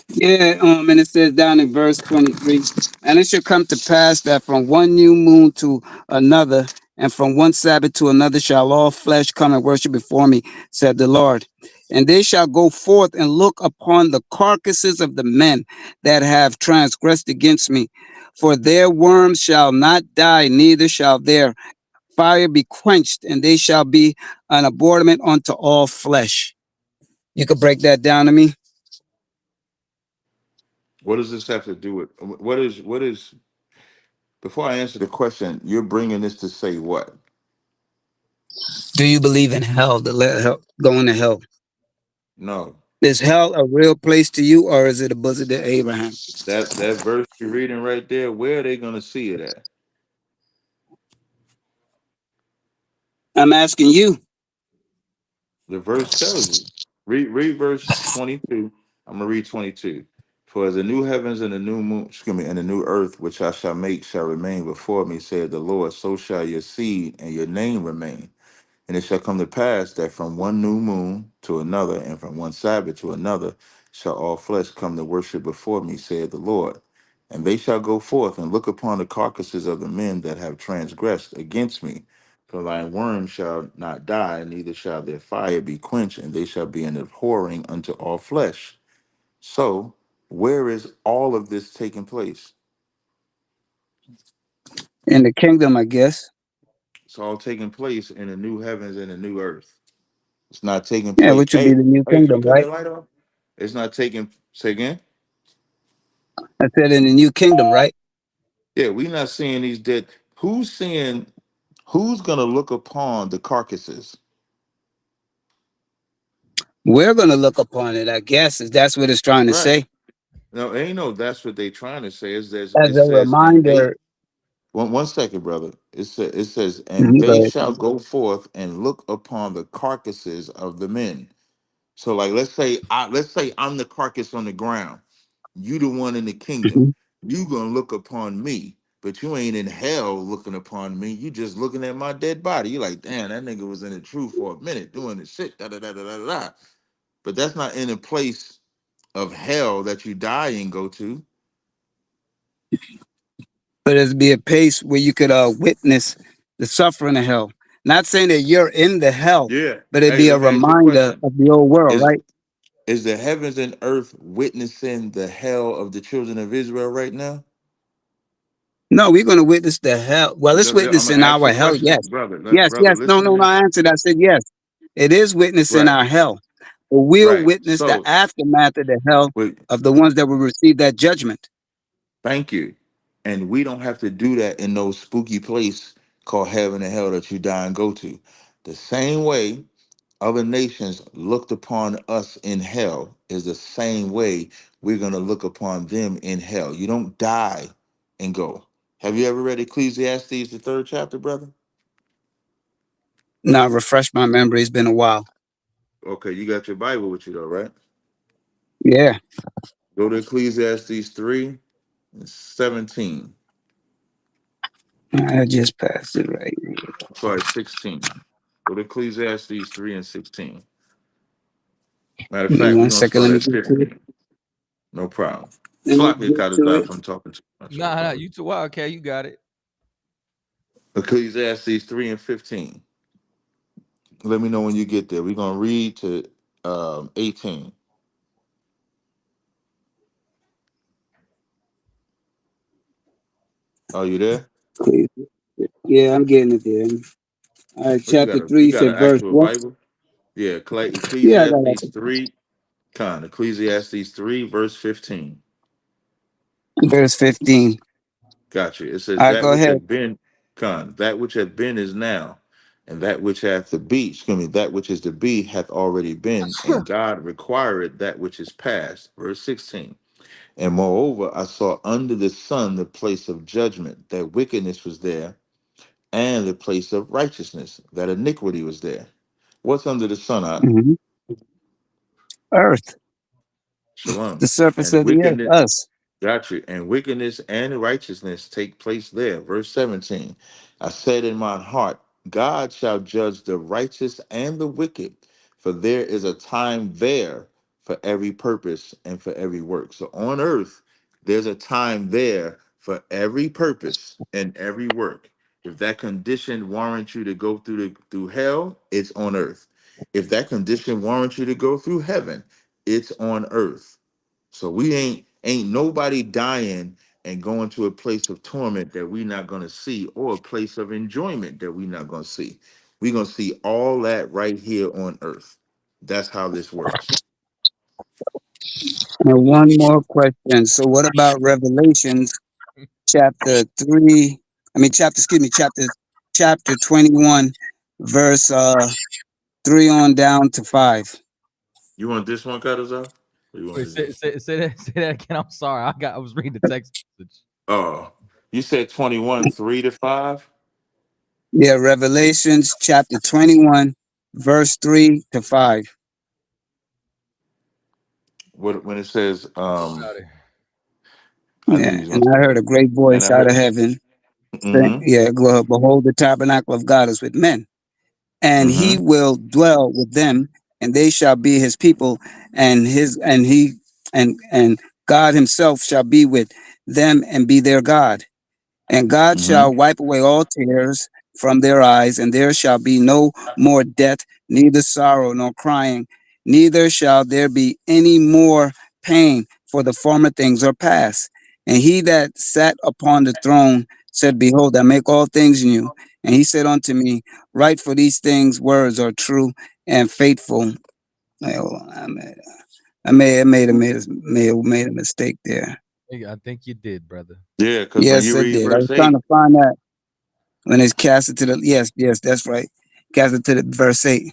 yeah, and it says down in verse 23, and it shall come to pass that from one new moon to another, and from one Sabbath to another, shall all flesh come and worship before me, said the Lord. And they shall go forth and look upon the carcasses of the men that have transgressed against me. For their worms shall not die, neither shall their fire be quenched, and they shall be an abhorrment unto all flesh. You could break that down to me? What does this have to do with what is before I answer the question, you're bringing this to say what? Do you believe in hell, going to hell? No. Is hell a real place to you, or is it a bosom to Abraham? That verse you're reading right there, where are they gonna see it at? I'm asking you. The verse tells you. Read verse 22. I'm gonna read 22. For as the new heavens and the new moon, excuse me, and the new earth which I shall make shall remain before me, said the Lord, so shall your seed and your name remain. And it shall come to pass that from one new moon to another, and from one Sabbath to another, shall all flesh come to worship before me, saith the Lord. And they shall go forth and look upon the carcasses of the men that have transgressed against me. For thy worm shall not die, neither shall their fire be quenched, and they shall be an abhorring unto all flesh. So, where is all of this taking place? In the kingdom, I guess. It's all taking place in the new heavens and the new earth. It's not taking Yeah, place. which would be Hey, the new hey, can you kingdom, cut right? that light off? It's not taking. Say again. I said in the new kingdom, right? Yeah, we not seeing these dead. Who's seeing? Who's gonna look upon the carcasses? We're going to look upon it, I guess, if that's what it's trying to Right. say. No, ain't no. That's what they trying to say. Is there's As it a says, and they reminder. one second, brother. It says, and Mhm, go they ahead. shall go forth and look upon the carcasses of the men. So, like, let's say I'm the carcass on the ground. You the one in the kingdom. Mhm. You gonna look upon me, but you ain't in hell looking upon me. You just looking at my dead body. You like, damn, that nigga was in the truth for a minute doing this shit. Da da da da da da. But that's not in a place of hell that you die and go to. But it'd be a place where you could witness the suffering of hell. Not saying that you're in the hell, Yeah. but it'd Hey, be a let me ask you a reminder question. of the old world, Is right? is the heavens and earth witnessing the hell of the children of Israel right now? No, we're going to witness the hell. Well, it's I'm gonna witnessing ask you our a hell, question, yes. brother. Yes, Brother, yes. No, listen to no, no. me. I answered. I said yes. It is witnessing Right, our hell. But we'll right. witness the So, aftermath of the hell wait, of the ones that will receive that judgment. thank you. And we don't have to do that in no spooky place called heaven and hell that you die and go to. The same way other nations looked upon us in hell is the same way we're going to look upon them in hell. You don't die and go. Have you ever read Ecclesiastes, the third chapter, brother? Now, refresh my memory. It's been a while. Okay, you got your Bible with you, though, right? Yeah, Go to Ecclesiastes 3 and 17. I just passed it right. Sorry, 16. Go to Ecclesiastes 3 and 16. Matter of Give me fact, we're one going to second. start Let me at get to it. 15. No problem. Let me Sloppy get got to to die it. from talking too much. Nah, nah, you too wild, okay? You got it. Ecclesiastes 3 and 15. Let me know when you get there. We're going to read to 18. Are you there? Please. Yeah, I'm getting it there. All right, Oh, you chapter got a 3, you you got said an verse actual 1. Bible? Yeah, Yeah, I got it. Ecclesiastes 3. Ecclesiastes 3, verse 15. Verse 15. Gotcha. It All says right, that go which ahead. had been that which had been is now, and that which hath to be, excuse me, that which is to be hath already been, and God required that which is past. Verse 16. And moreover, I saw under the sun the place of judgment, that wickedness was there, and the place of righteousness, that iniquity was there. What's under the sun? Mhm. Earth, Shalom. the surface And of the earth, wickedness, us. got you. And wickedness and righteousness take place there. Verse 17. I said in my heart, God shall judge the righteous and the wicked, for there is a time there for every purpose and for every work. So on earth, there's a time there for every purpose and every work. If that condition warrants you to go through hell, it's on earth. If that condition warrants you to go through heaven, it's on earth. So we ain't nobody dying and going to a place of torment that we're not gonna see, or a place of enjoyment that we're not gonna see. We're gonna see all that right here on earth. That's how this works. And one more question. So what about Revelations chapter 3? I mean, chapter 21, verse 3 on down to 5. You want this one, CHAATAZA? Wait, say that again. I'm sorry. I was reading the text message. Oh, you said 21, 3-5? Yeah, Revelations chapter 21, verse 3 to 5. When it says, About it. I knew Yeah, he was and gonna I say heard a that. great And voice I out heard, of heaven. mm-hmm, Yeah, go ahead. Behold, the tabernacle of God is with men, and he mm-hmm, will dwell with them, and they shall be his people, and and God himself shall be with them and be their God. And God mm-hmm. shall wipe away all tears from their eyes, and there shall be no more death, neither sorrow nor crying, neither shall there be any more pain, for the former things are past. And he that sat upon the throne said, Behold, I make all things new. And he said unto me, Write, for these things words are true and faithful. Hold on, I made a mistake there. I think you did, brother. Yeah, because when Yes, you I read did. I verse was trying 8, to find that. When it's casted to the yes, that's right. Casted to the verse 8.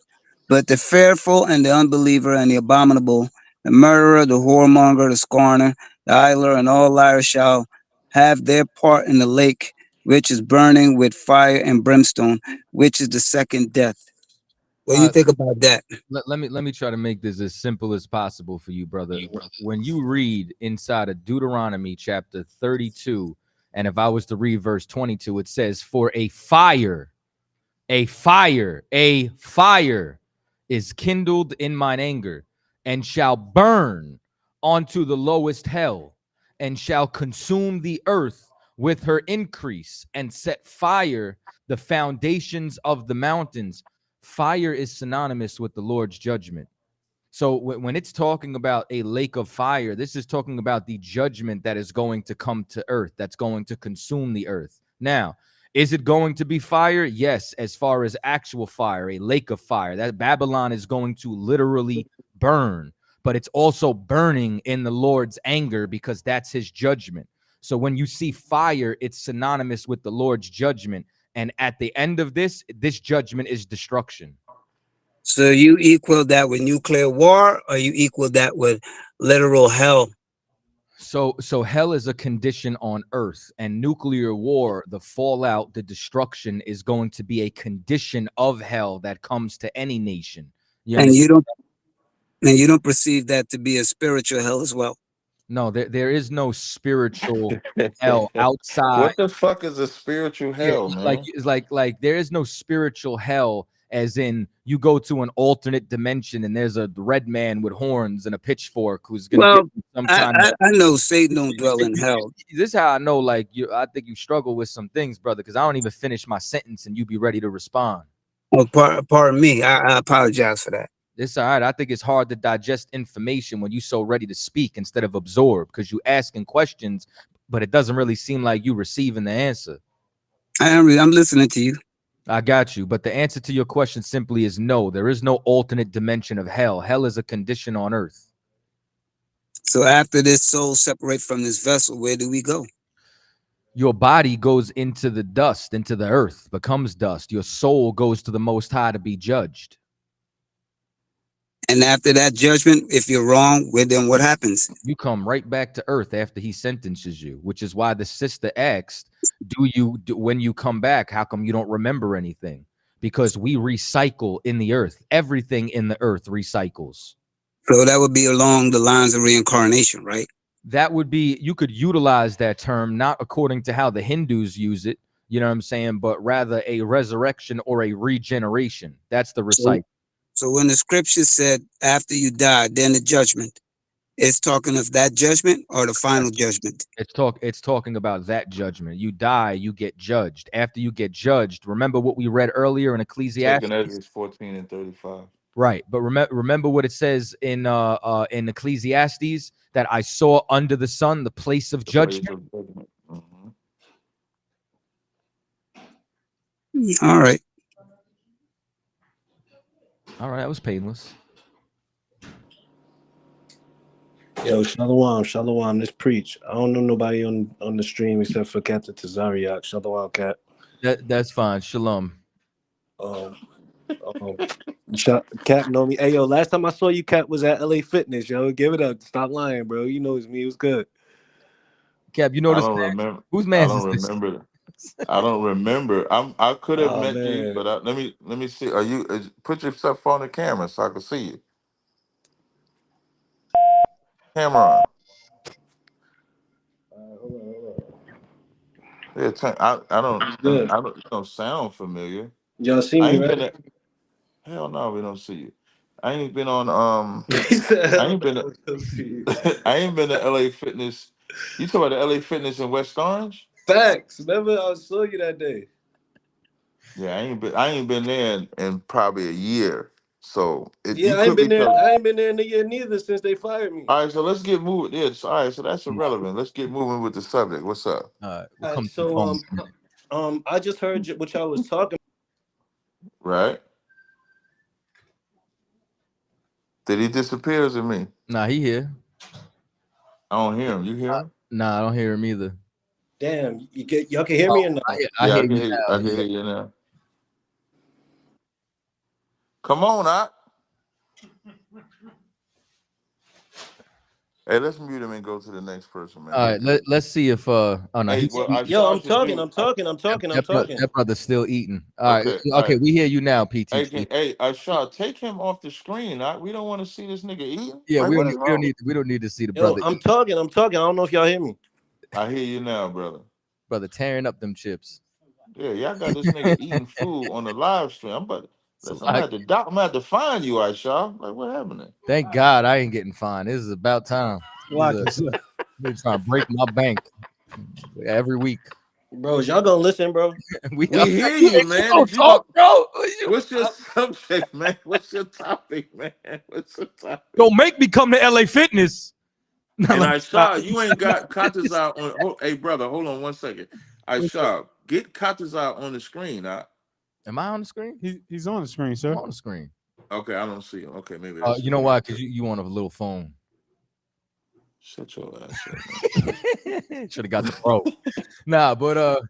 But the fearful and the unbeliever and the abominable, the murderer, the whoremonger, the scorner, the idler, and all liars shall have their part in the lake, which is burning with fire and brimstone, which is the second death. What do you think about that? Let me try to make this as simple as possible for you, brother. When you read inside of Deuteronomy chapter 32, and if I was to read verse 22, it says, For a fire is kindled in mine anger, and shall burn onto the lowest hell, and shall consume the earth with her increase, and set fire the foundations of the mountains. Fire is synonymous with the Lord's judgment. So when it's talking about a lake of fire, this is talking about the judgment that is going to come to earth, that's going to consume the earth. Now, is it going to be fire? Yes, as far as actual fire, a lake of fire. That Babylon is going to literally burn, but it's also burning in the Lord's anger because that's his judgment. So when you see fire, it's synonymous with the Lord's judgment. And at the end of this judgment is destruction. So you equal that with nuclear war, or you equal that with literal hell? So hell is a condition on earth, and nuclear war, the fallout, the destruction is going to be a condition of hell that comes to any nation. And you don't perceive that to be a spiritual hell as well? No, there is no spiritual hell outside. what the fuck is a spiritual hell, man? It's like there is no spiritual hell, as in you go to an alternate dimension and there's a red man with horns and a pitchfork who's gonna Well, give you some kind of. I know Satan don't dwell in hell. This is how I know, like, I think you struggle with some things, brother, because I don't even finish my sentence and you be ready to respond. Oh, pardon me. I apologize for that. It's all right. I think it's hard to digest information when you're so ready to speak instead of absorb, because you asking questions, but it doesn't really seem like you receiving the answer. I'm listening to you. I got you. But the answer to your question simply is no. There is no alternate dimension of hell. Hell is a condition on earth. So after this soul separates from this vessel, where do we go? Your body goes into the dust, into the earth, becomes dust. Your soul goes to the Most High to be judged. And after that judgment, if you're wrong, well, then what happens? You come right back to earth after he sentences you, which is why the sister asked, when you come back, how come you don't remember anything? Because we recycle in the earth. Everything in the earth recycles. So that would be along the lines of reincarnation, right? That would be, you could utilize that term, not according to how the Hindus use it, you know what I'm saying, but rather a resurrection or a regeneration. That's the recycle. So when the scripture said after you die, then the judgment, it's talking of that judgment or the final judgment? It's talking about that judgment. You die, you get judged. After you get judged, remember what we read earlier in Ecclesiastes? 14 and 35. Right, but remember what it says in Ecclesiastes, that I saw under the sun the place of judgment. Mm-hmm. All right. All right, that was painless. Yo, Shalom, let's preach. I don't know nobody on the stream except for Captain Tazaryach. Shalom, Cat. That's fine. Shalom. Cap know me. Hey, yo, last time I saw you, Cap was at LA Fitness, yo. Give it up. Stop lying, bro. You know it's me. It was good. Cap, you know I this don't man? remember. Whose I man's don't is this? remember. I don't remember. I could have Oh met you, man. but let me see. Are you put yourself on the camera so I can see you? Camera on. Hold on. Yeah, I don't. Good. I don't. You don't sound familiar. Y'all see I me, ain't been. right? Hell no, we don't see you. I ain't been on. He said, I hell ain't been. no, we don't see you. I ain't been to LA Fitness. You talking about the LA Fitness in West Orange? Facts. Remember I saw you that day. Yeah, I ain't been. I ain't been there in probably a year. So Yeah, you could be. I ain't been there in a year neither since they fired me. All right, so let's get moving. Yeah, all right, so that's irrelevant. Let's get moving with the subject. What's up? All right, we'll All right, come to the phone. so I just heard what y'all was talking. Right? Did he disappear? Or is it me? Nah, he here. I don't hear him. You hear him? Nah, I don't hear him either. Damn, y'all can hear me or not? I Yeah, hear I can you hear you. now. I can hear you now. Come on, Doc. Hey, let's mute him and go to the next person, man. All right, let's see if oh no, Hey, he's well, I Yo, I'm charged the talking. dude. that brother's still eating. All right, Okay, all okay, right. we hear you now, Hey, PTG. Ashar, take him off the screen. We don't want to see this nigga eating. Yeah, Like, what is wrong? we don't need to see the Yo, brother. I'm talking. I don't know if y'all hear me. I hear you now, brother. Brother tearing up them chips. Yeah, y'all got this nigga eating food on the live stream. I'm gonna have to find you, Aisha. Like, what happened? Thank God I ain't getting fined. This is about time. Watch They're yourself. trying to break my bank every week. Bro, y'all gonna listen, bro? We hear you, man. Don't talk, bro. What's your subject, man? What's your topic, man? What's your topic? Don't make me come to LA Fitness. And I saw you ain't got CHAATAZA on. Hey, brother, hold on 1 second. I saw get CHAATAZA on the screen. Am I on the screen? He's on the screen, sir. I'm on the screen. Okay, I don't see him. Okay, maybe that's You know why? Because you on a little phone. Shut your ass up, man. Should have got the pro. Nah, but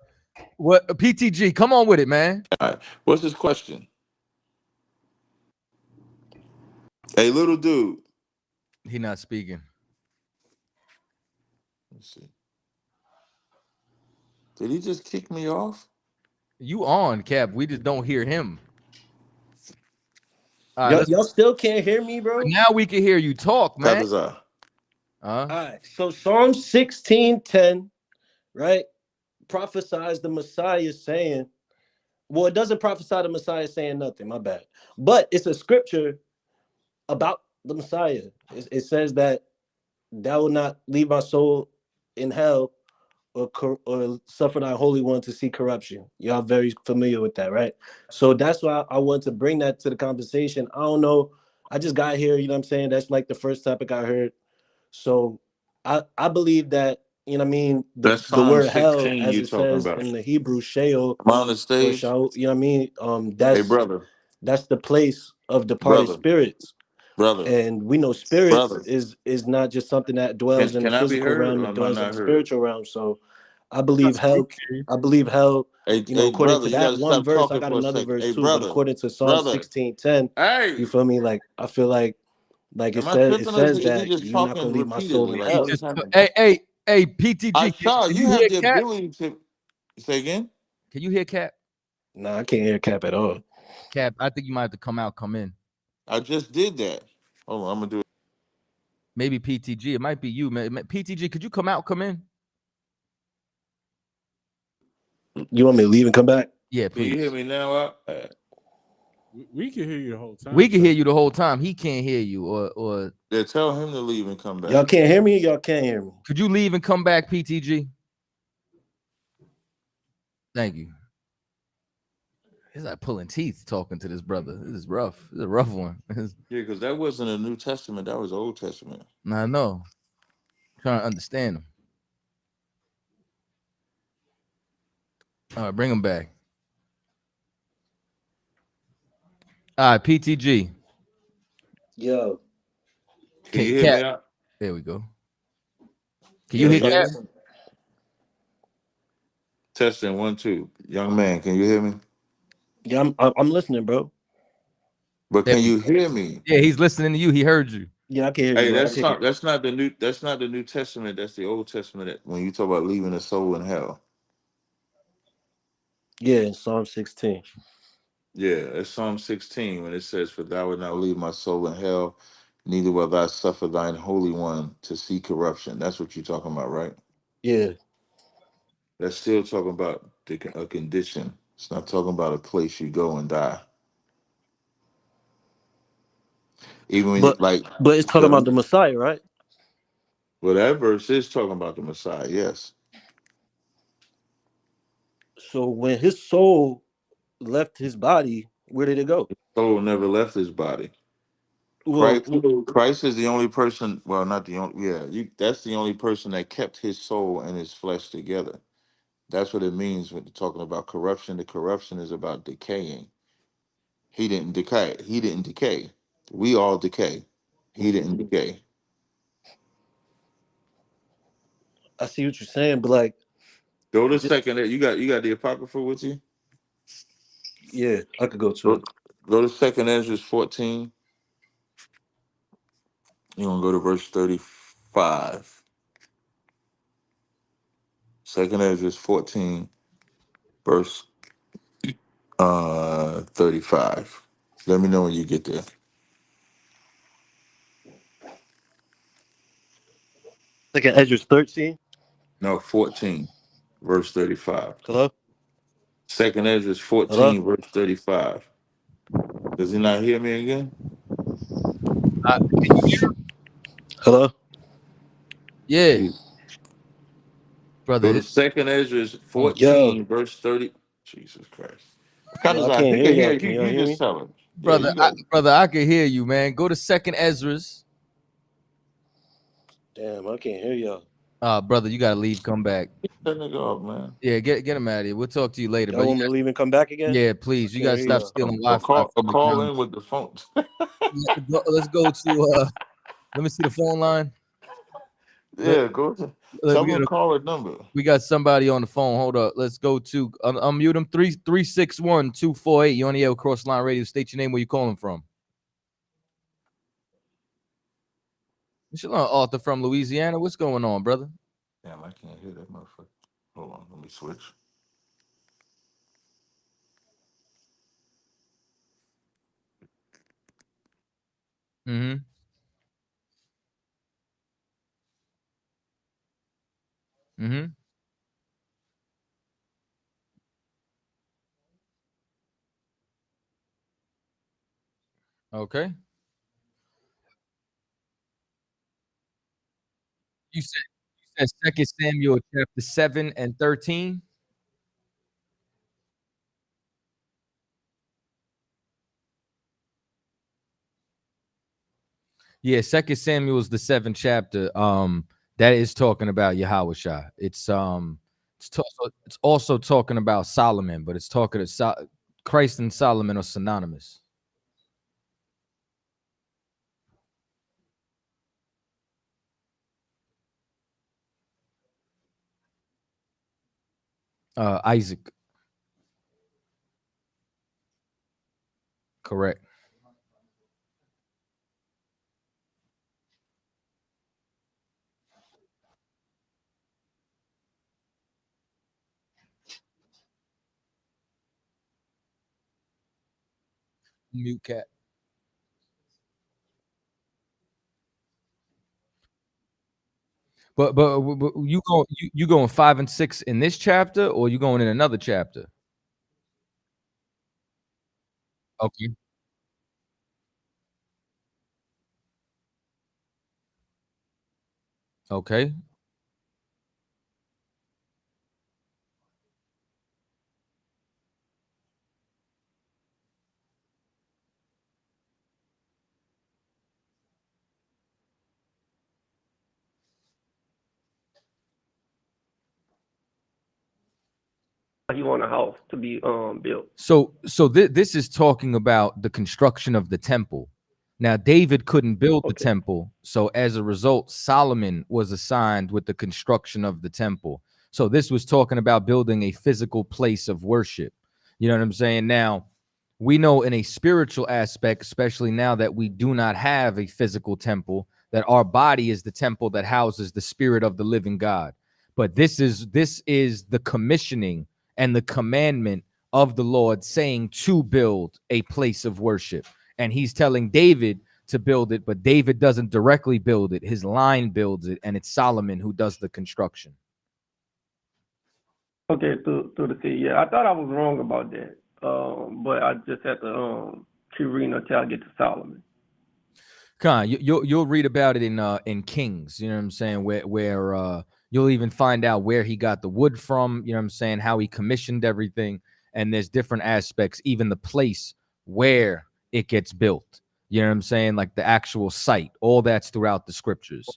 what PTG? Come on with it, man. All right. What's his question? Hey, little dude. He not speaking. Let's see. Did he just kick me off? You on, Cap? We just don't hear him. All right, Y'all still can't hear me, bro? Now we can hear you talk, man. CHAATAZA. All right. So Psalm 16:10, right? Prophesies the Messiah saying, well, it doesn't prophesy the Messiah saying nothing, my bad. But it's a scripture about the Messiah. It says that thou will not leave my soul in hell or suffer thy Holy One to see corruption. Y'all very familiar with that, right? So that's why I want to bring that to the conversation. I don't know. I just got here, you know what I'm saying? That's like the first topic I heard. So I believe that, you know what I mean, That's the Psalm word hell, 16 as you it talking says about. in the Hebrew, Sheol, Am I on the or stage? Shao, you know what I mean? Hey, brother. That's the place of departed spirits. Brother. And we know spirits is not just something that dwells in the Can I be physical heard realm, or it am I dwells in not the heard? spiritual realm. So I believe hell, Hey, you know, according brother, to you that gotta one stop verse, I talking got for a another second. verse Hey, too, but brother. according to Psalm 16:10, Hey, you feel me? Like I feel like it am I says tripping or is he that just you're not gonna talking leave my soul repeatedly? in Like, hell. what is happening? Hey, PTG. I saw can you you have hear the Cap? ability to say again. Can you hear Cap? Nah, I can't hear Cap at all. Cap, I think you might have to come out, come in. I just did that. Hold on, I'm gonna do it. Maybe PTG. It might be you, man. PTG, could you come out, come in? You want me to leave and come back? Yeah, Can you please. hear me now? We can hear you the whole time. We can hear you the whole time. He can't hear you, or Yeah, tell him to leave and come back. Y'all can't hear me. Y'all can't hear me. Could you leave and come back, PTG? Thank you. He's like pulling teeth talking to this brother. This is rough. This is a rough one. Yeah, because that wasn't a New Testament. That was Old Testament. I know. Trying to understand him. All right, bring him back. All right, PTG. Yo. Can you hear me out? There we go. Can you hear Cap? Testing 1 2. Young man, can you hear me? Yeah, I'm listening, bro. But can you hear me? Yeah, he's listening to you. He heard you. Yeah, I can hear Hey, you, bro. that's not the New Testament. That's the Old Testament. When you talk about leaving a soul in hell. Yeah, in Psalm 16. Yeah, it's Psalm 16 when it says, "For thou wilt not leave my soul in hell, neither will thou suffer thine holy one to see corruption." That's what you're talking about, right? Yeah. That's still talking about a condition. It's not talking about a place you go and die. Even when But like it's talking about the Messiah, right? well, that verse is talking about the Messiah. Yes. So when his soul left his body, where did it go? Soul never left his body. Well, Christ is the only person. Well, not the only. Yeah, that's the only person that kept his soul and his flesh together. That's what it means when talking about corruption. The corruption is about decaying. He didn't decay. He didn't decay. We all decay. He didn't decay. I see what you're saying, but like, Go to second. You got the Apocrypha with you. Yeah, I could go to it. Go to Second Ezra 14. You're gonna go to verse 35. Second Ezra 14, verse 35. Let me know when you get there. Second Ezra 13. No, 14, verse 35. Hello? Second Ezra Hello? 14, verse 35. Does he not hear me again? Hello? Yeah. Brother. Go to Second Ezra 14, verse 30. Jesus Christ. Yeah, I CHAATAZA, can't he hear can y'all. hear Can you. y'all You hear just me? tell him. Yeah, Brother, you got brother, I can hear you, man. Go to Second Ezra's. Damn, I can't hear y'all. Brother, you gotta leave. Come back. Get that nigga off, man. Yeah, get him out of here. We'll talk to you later. Y'all But want me to leave and come back again? yeah, please. You Can't gotta hear stop y'all. stealing Or Wi-Fi from the call ground. in with the phone. Let's go to let me see the phone line. Yeah, go to. Tell him to call a number. We got somebody on the phone. Hold up. Let's go to unmute him. 361-248. You on the air with Crossline Radio. State your name, where you calling from. Shalom, Arthur from Louisiana. What's going on, brother? Damn, I can't hear that motherfucker. Hold on, let me switch. Mm-hmm. Mm-hmm. Okay. You said 2 Samuel chapter 7 and 13. Yeah, 2 Samuel is the 7th chapter. That is talking about Yahushua. It's also talking about Solomon, but it's talking to Christ and Solomon are synonymous. Isaac. Correct. Mute cat. But you going 5 and 6 in this chapter, or you going in another chapter? Okay. Okay. He want a house to be built. So this is talking about the construction of the temple. Now David couldn't build the temple, so as a result, Solomon was assigned with the construction of the temple. So this was talking about building a physical place of worship. You know what I'm saying? Now, We know in a spiritual aspect, especially now that we do not have a physical temple, that our body is the temple that houses the spirit of the living God. But this is the commissioning and the commandment of the Lord saying to build a place of worship. And he's telling David to build it, but David doesn't directly build it. His line builds it, and it's Solomon who does the construction. Okay, through the sea. Yeah, I thought I was wrong about that. But I just had to keep reading until I get to Solomon. Con, you'll read about it in Kings. You know what I'm saying? Where you'll even find out where he got the wood from. You know what I'm saying? How he commissioned everything, and there's different aspects, even the place where it gets built. You know what I'm saying? Like the actual site. All that's throughout the scriptures.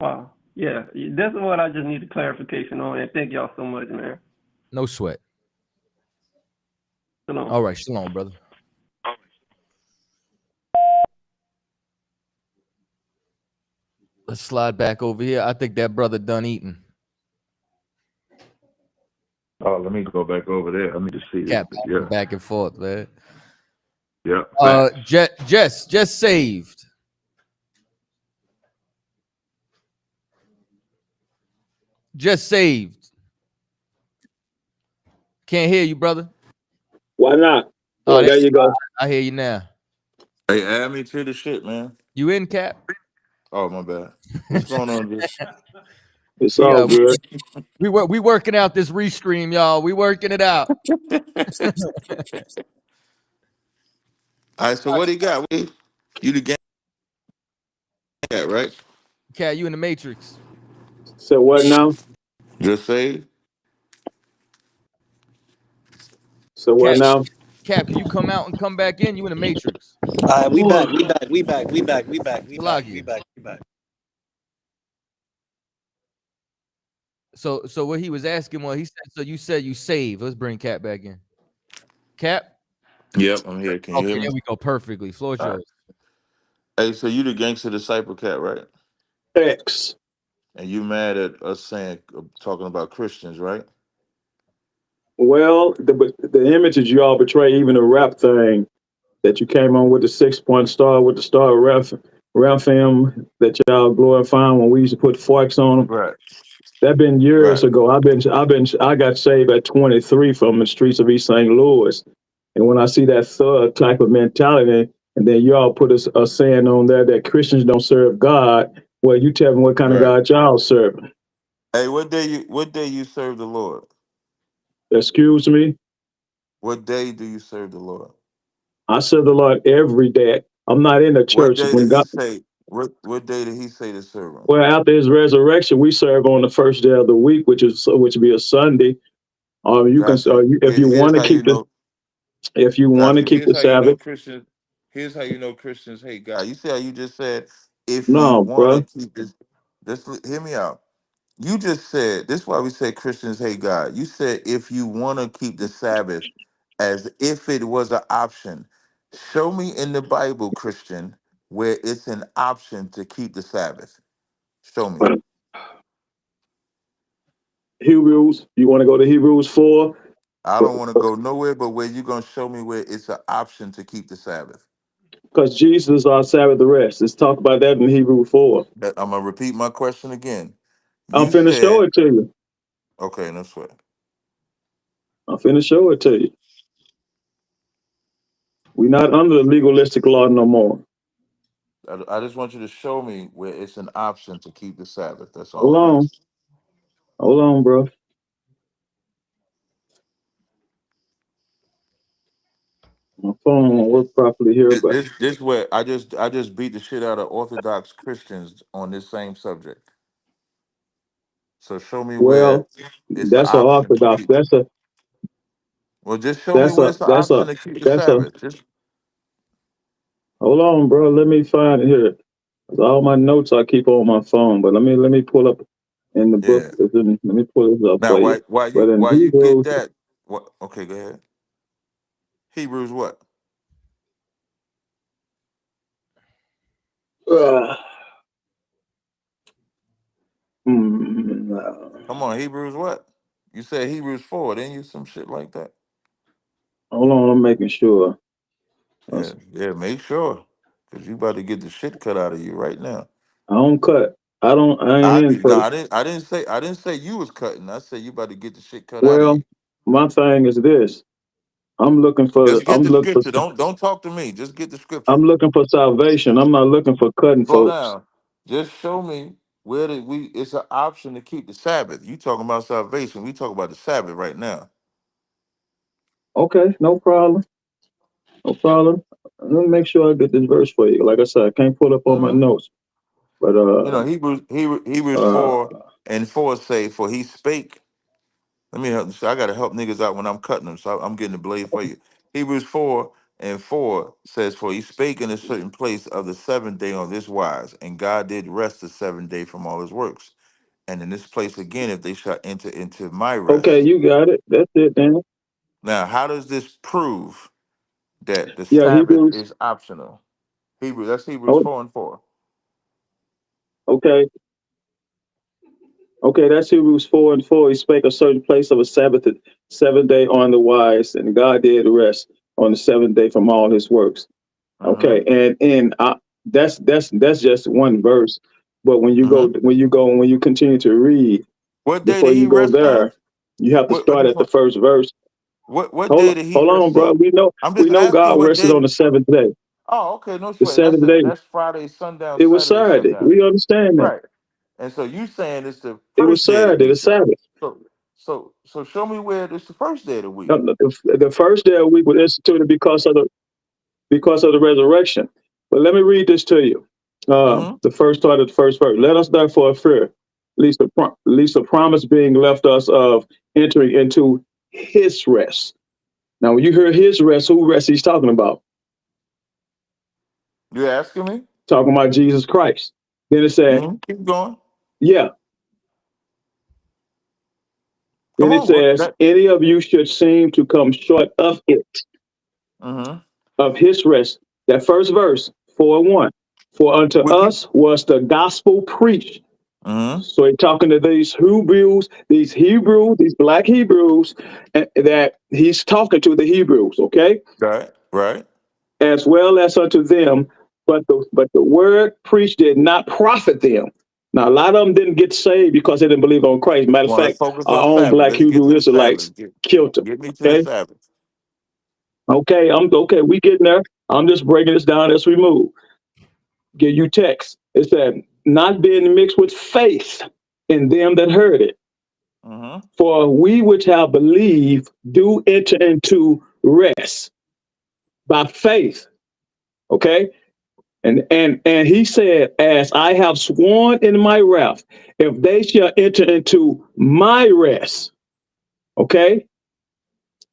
Wow. Yeah, that's what I just needed clarification on. And thank y'all so much, man. No sweat. Shalom. All right, shalom, brother. Let's slide back over here. I think that brother done eating. Oh, let me go back over there. Let me just see this. Yeah. Back and forth, man. Yeah. Just saved. Just saved. Can't hear you, brother. Why not? Oh, there you go. I hear you now. Hey, add me to the shit, man. You in, Cap? Oh, my bad. What's going on, dude? It's all good. We working out this restream, y'all. We working it out. All right, so what he got? You the game cat, right? Cat, you in the Matrix. So what now? Just saved? So what now? Cap, can you come out and come back in? You in the Matrix. All right, we back. So what he was asking was, he said, so you said you saved. Let's bring Cap back in. Cap? Yep, I'm here. Can you hear Okay, me? there we go. Perfectly. Floor's yours. Hey, so you the gangster disciple cat, right? X. And you mad at us talking about Christians, right? Well, the images you all betray, even the rap thing that you came on with the 6-point star with the star ref film that y'all glorifying when we used to put forks on them. Right. That been years Right. ago. I got saved at 23 from the streets of East St. Louis. And when I see that thug type of mentality, and then y'all put a saying on there that Christians don't serve God, well, you tell me what kind of God y'all serving. Hey, what day you serve the Lord? Excuse me? What day do you serve the Lord? I serve the Lord every day. I'm not in the What church. day When did he God, say? What day did he say to serve him? well, after his resurrection, we serve on the first day of the week, which would be a Sunday. You Gotcha. can, if you Here's want to how you keep the, know. if you want to Gotcha. keep Here's the how you know Sabbath. Christians. Here's how you know Christians hate God. You see how you just said, if you No, want to bro. keep this. Hear me out. You just said this is why we say Christians hate God. You said if you want to keep the Sabbath as if it was an option. Show me in the Bible, Christian, where it's an option to keep the Sabbath. Show me. Hebrews. You want to go to Hebrews 4? I don't want to go nowhere but where you're going to show me where it's an option to keep the Sabbath. Because Jesus is our Sabbath rest. Let's talk about that in Hebrews 4. I'm going to repeat my question again. I'm You finna show said, it to you. okay, no sweat. I'm finna show it to you. We're not under the legalistic law no more. I just want you to show me where it's an option to keep the Sabbath. That's all Hold I'm on. asking. Hold on, bro. My phone won't work properly here, but This where I just beat the shit out of Orthodox Christians on this same subject. So show me where well, it's an that's a option to orthodox. keep. Well, just show me That's where a it's an that's a option to keep the that's a Sabbath. Just hold on, bro. Let me find it here. 'Cause all my notes I keep on my phone, but let me pull up in the book. yeah. Let me pull this up Now, for you. But in why you get Hebrews, that? What? Okay, go ahead. Hebrews what? uh, Come on, Hebrews what? You said Hebrews 4, didn't you? Some shit like that. Hold on, I'm making sure. Yeah, make sure. Because you about to get the shit cut out of you right now. I don't cut. I ain't I in no, for. I didn't say you was cutting. I said you about to get the shit cut out of Well, you. my thing is this. I'm looking for. Just get the scripture. Don't talk to me. Just get the I'm scripture. looking for salvation. I'm not looking for cutting Slow folks. down. Just show me where did we it's an option to keep the Sabbath. You talking about salvation. We talk about the Sabbath right now. Okay, no problem. No problem. Let me make sure I get this verse for you. Like I said, I can't pull up on my Mm-hmm. notes, but You know, Hebrews uh, 4:4 say, for he spake. Let me help. So I gotta help niggas out when I'm cutting them. So I'm getting the blade for you. Hebrews 4:4 says, for he spake in a certain place of the seventh day on this wise, and God did rest the seventh day from all his works. And in this place again, if they shall enter into my okay, rest. you got it. That's it, then. Now, how does this prove that the Yeah, Sabbath Hebrews. is optional? That's Hebrews Oh, 4:4. okay. Okay, that's Hebrews 4:4. He spake a certain place of a Sabbath, 7th day on the wise, and God did rest on the 7th day from all his works. Mm-hmm. Okay, and that's just one verse. But when Mm-hmm. when you continue to read, What day before did you he go rest on? there, you have to What start this at the one? first verse. What day did he Hold on, rest bro. on? We know I'm we just know asking God what rested day. on the 7th day. Oh, okay, no The sweat. That's seventh day, that's Friday sundown, it was Saturday Saturday. sundown. We understand that. Right. And so you saying it's the It was first day of the Saturday, the week though. Sabbath. So show me where it's the first day of the week. The first day of the week was instituted because of the resurrection. But let me read this to you. Mm-hmm. The first part of the first verse. Let us therefore fear, least the promise being left us of entering into his rest. Now, when you hear his rest, who rest he's talking about? You asking me? Talking about Jesus Christ. Then it said, Mm-hmm. Keep going. yeah. Come Then it on, what says, that any of you should seem to come short of it, mm-hmm. of his rest. That first verse, 4:1. For unto What you us was the gospel preached. mm-hmm. So he's talking to these black Hebrews, that he's talking to the Hebrews, okay? Right. As well as unto them, but the word preached did not profit them. Now, a lot of them didn't get saved because they didn't believe on Christ. Matter of Well, let's fact, focus our on own Sabbath. black Let's get Hebrew to the Israelites Sabbath. killed them. Get me to the Okay, Sabbath. okay, I'm okay. We getting there. I'm just breaking this down as we move. Give you text. It said, not being mixed with faith in them that heard it. Mm-hmm. For we which have believed do enter into rest by faith. Okay. And he said, as I have sworn in my wrath, if they shall enter into my rest, okay,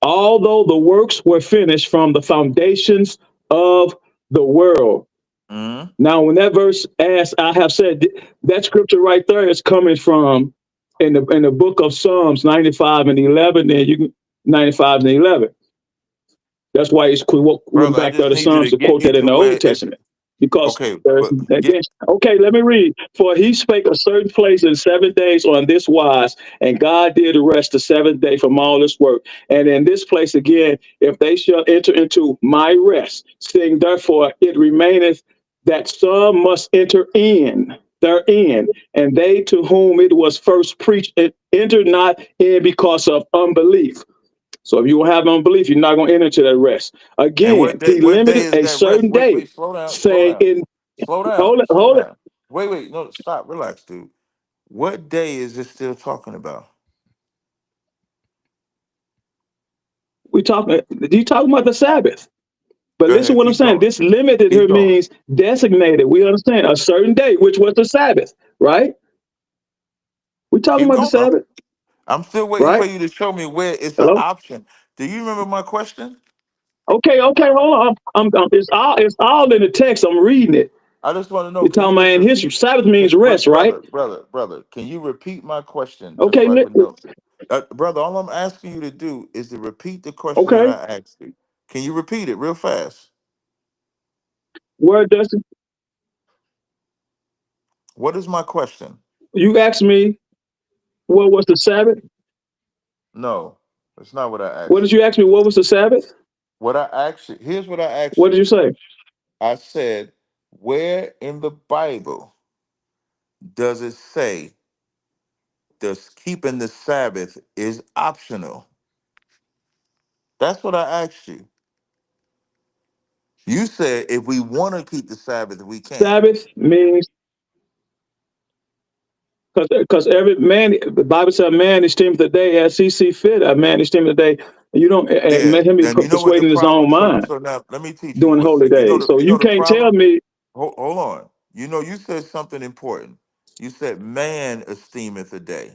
although the works were finished from the foundations of the world. Mm-hmm. Now, when that verse, as I have said, that scripture right there is coming from in the book of Psalms 95:11, and you can 95:11. That's why he's went Brother, I back to just the need you Psalms to to get quote me that in to the where Old it's Testament. Because okay, there's but again, okay, let me read. For he spake a certain place in 7 days on this wise, and God did rest the 7th day from all his work. And in this place again, if they shall enter into my rest, saying therefore it remaineth that some must enter in therein, and they to whom it was first preached enter not in because of unbelief. So if you will have unbelief, you're not going to enter into that rest. and Again, he what day limited is a that rest? certain Wait, day, slow saying down. in Slow down. hold it, Slow hold it. down. Wait, no, stop, relax, dude. What day is this still talking about? You talking about the Sabbath. But Go listen ahead, what I'm keep saying. going. This limited Keep here going. means designated. We understand a certain day, which was the Sabbath, right? We talking Keep about the going. Sabbath, I'm still waiting for right? you to show me where it's an Hello? option. Do you remember my question? Okay, hold on. It's all in the text. I'm reading it. I just want to know, You're can talking you about just in history. repeat? Sabbath means rest, right? Brother, can you repeat my question just Okay, so I can know? Brother, all I'm asking you to do is to repeat the question that okay. I asked you. Can you repeat it real fast? Where does it, What is my question? you asked me what was the Sabbath? No, that's not what I What asked did you. you ask me? What was the Sabbath? What I actually here's what I asked What did you. you say? I said, where in the Bible does it say this keeping the Sabbath is optional? That's what I asked you. You said if we want to keep the Sabbath, we can. Sabbath means because every man, the Bible says, man esteemeth the day as he see fit. A man esteemeth the day. You don't, and Yeah, let him be and you know what the persuading his problem? own So mind so now let me teach you doing for a holy second. days. So You you know the can't tell problem. me, Hold on. You know you said something important. You said man esteemeth a day.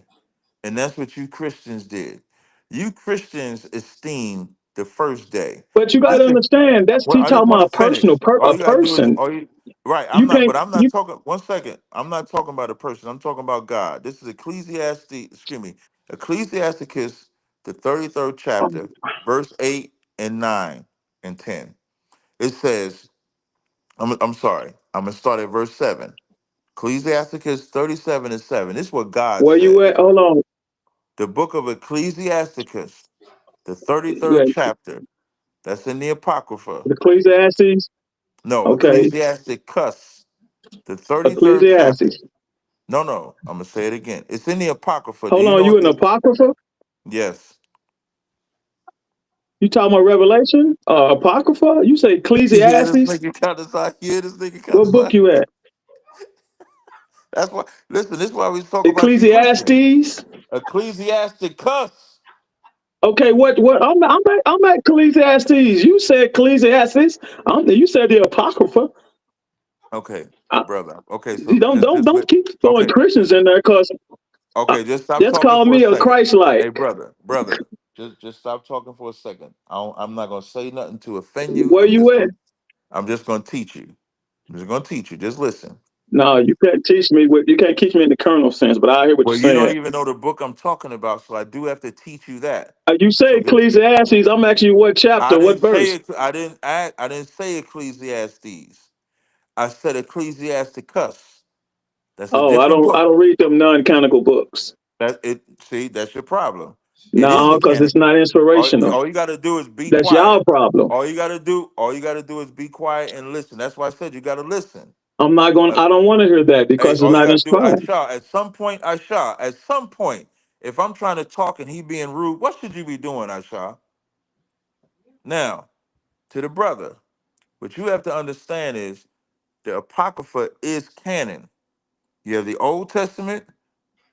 And that's what you Christians did. You Christians esteem the first day. but you got to Listen, understand that's well, he I just talking want about to finish. All a you gotta do is person. all you right. You can't. But I'm not You talking 1 second. I'm not talking about a person. I'm talking about God. This is Ecclesiastes, excuse me, Ecclesiasticus, the 33rd chapter, verse 8 and 9 and 10. It says, I'm sorry, I'm gonna start at verse 7. Ecclesiasticus 37 and 7. This is what God where you says. at? Hold on. The book of Ecclesiasticus, the Yeah, 33rd chapter, that's in the Apocrypha. Ecclesiastes. No, Okay, Ecclesiasticus, the 33rd chapter. Ecclesiastes. No, I'm going to say it again. It's in the Apocrypha. Do Hold you on, know you what in the. Apocrypha? Yes. You talking about Revelation? Apocrypha? You say Yeah, this Ecclesiastes? nigga kind of side. Yeah, this nigga kind What of book side. you at? That's why. Listen, this is why we talk about you Christians. Ecclesiastes. Ecclesiasticus. Okay, what? I'm at Ecclesiastes. You said Ecclesiastes. You said the Apocrypha. Okay, Uh, brother. Okay, you so just don't keep throwing okay. Christians in there because Just stop that's talking called for a me a second. Christ-like. Hey, brother, just stop talking for a second. I'm not gonna say nothing to offend you. Where you at? I'm just gonna teach you. I'm just gonna teach you. Just listen. No, you can't teach me. You can't teach me in the kernel sense. But I hear what Well, you're you don't saying. even know the book I'm talking about, so I do have to teach you that. You say So just Ecclesiastes. I'm asking you what I chapter, what didn't say verse. it. I didn't say Ecclesiastes. I said Ecclesiasticus. That's a Oh, different I book. don't read them non-canonical books. That it. See, that's your problem. It is No, the because it's canon. not inspirational. All you got to do is be That's quiet. y'all problem. All you got to do is be quiet and listen. That's why I said you got to listen. I'm not going. Uh, I don't want to hear that hey, because it's all you not got to do, inspired. At some point, if I'm trying to talk and he being rude, what should you be doing, Aisha? Now, to the brother, what you have to understand is the Apocrypha is canon. You have the Old Testament,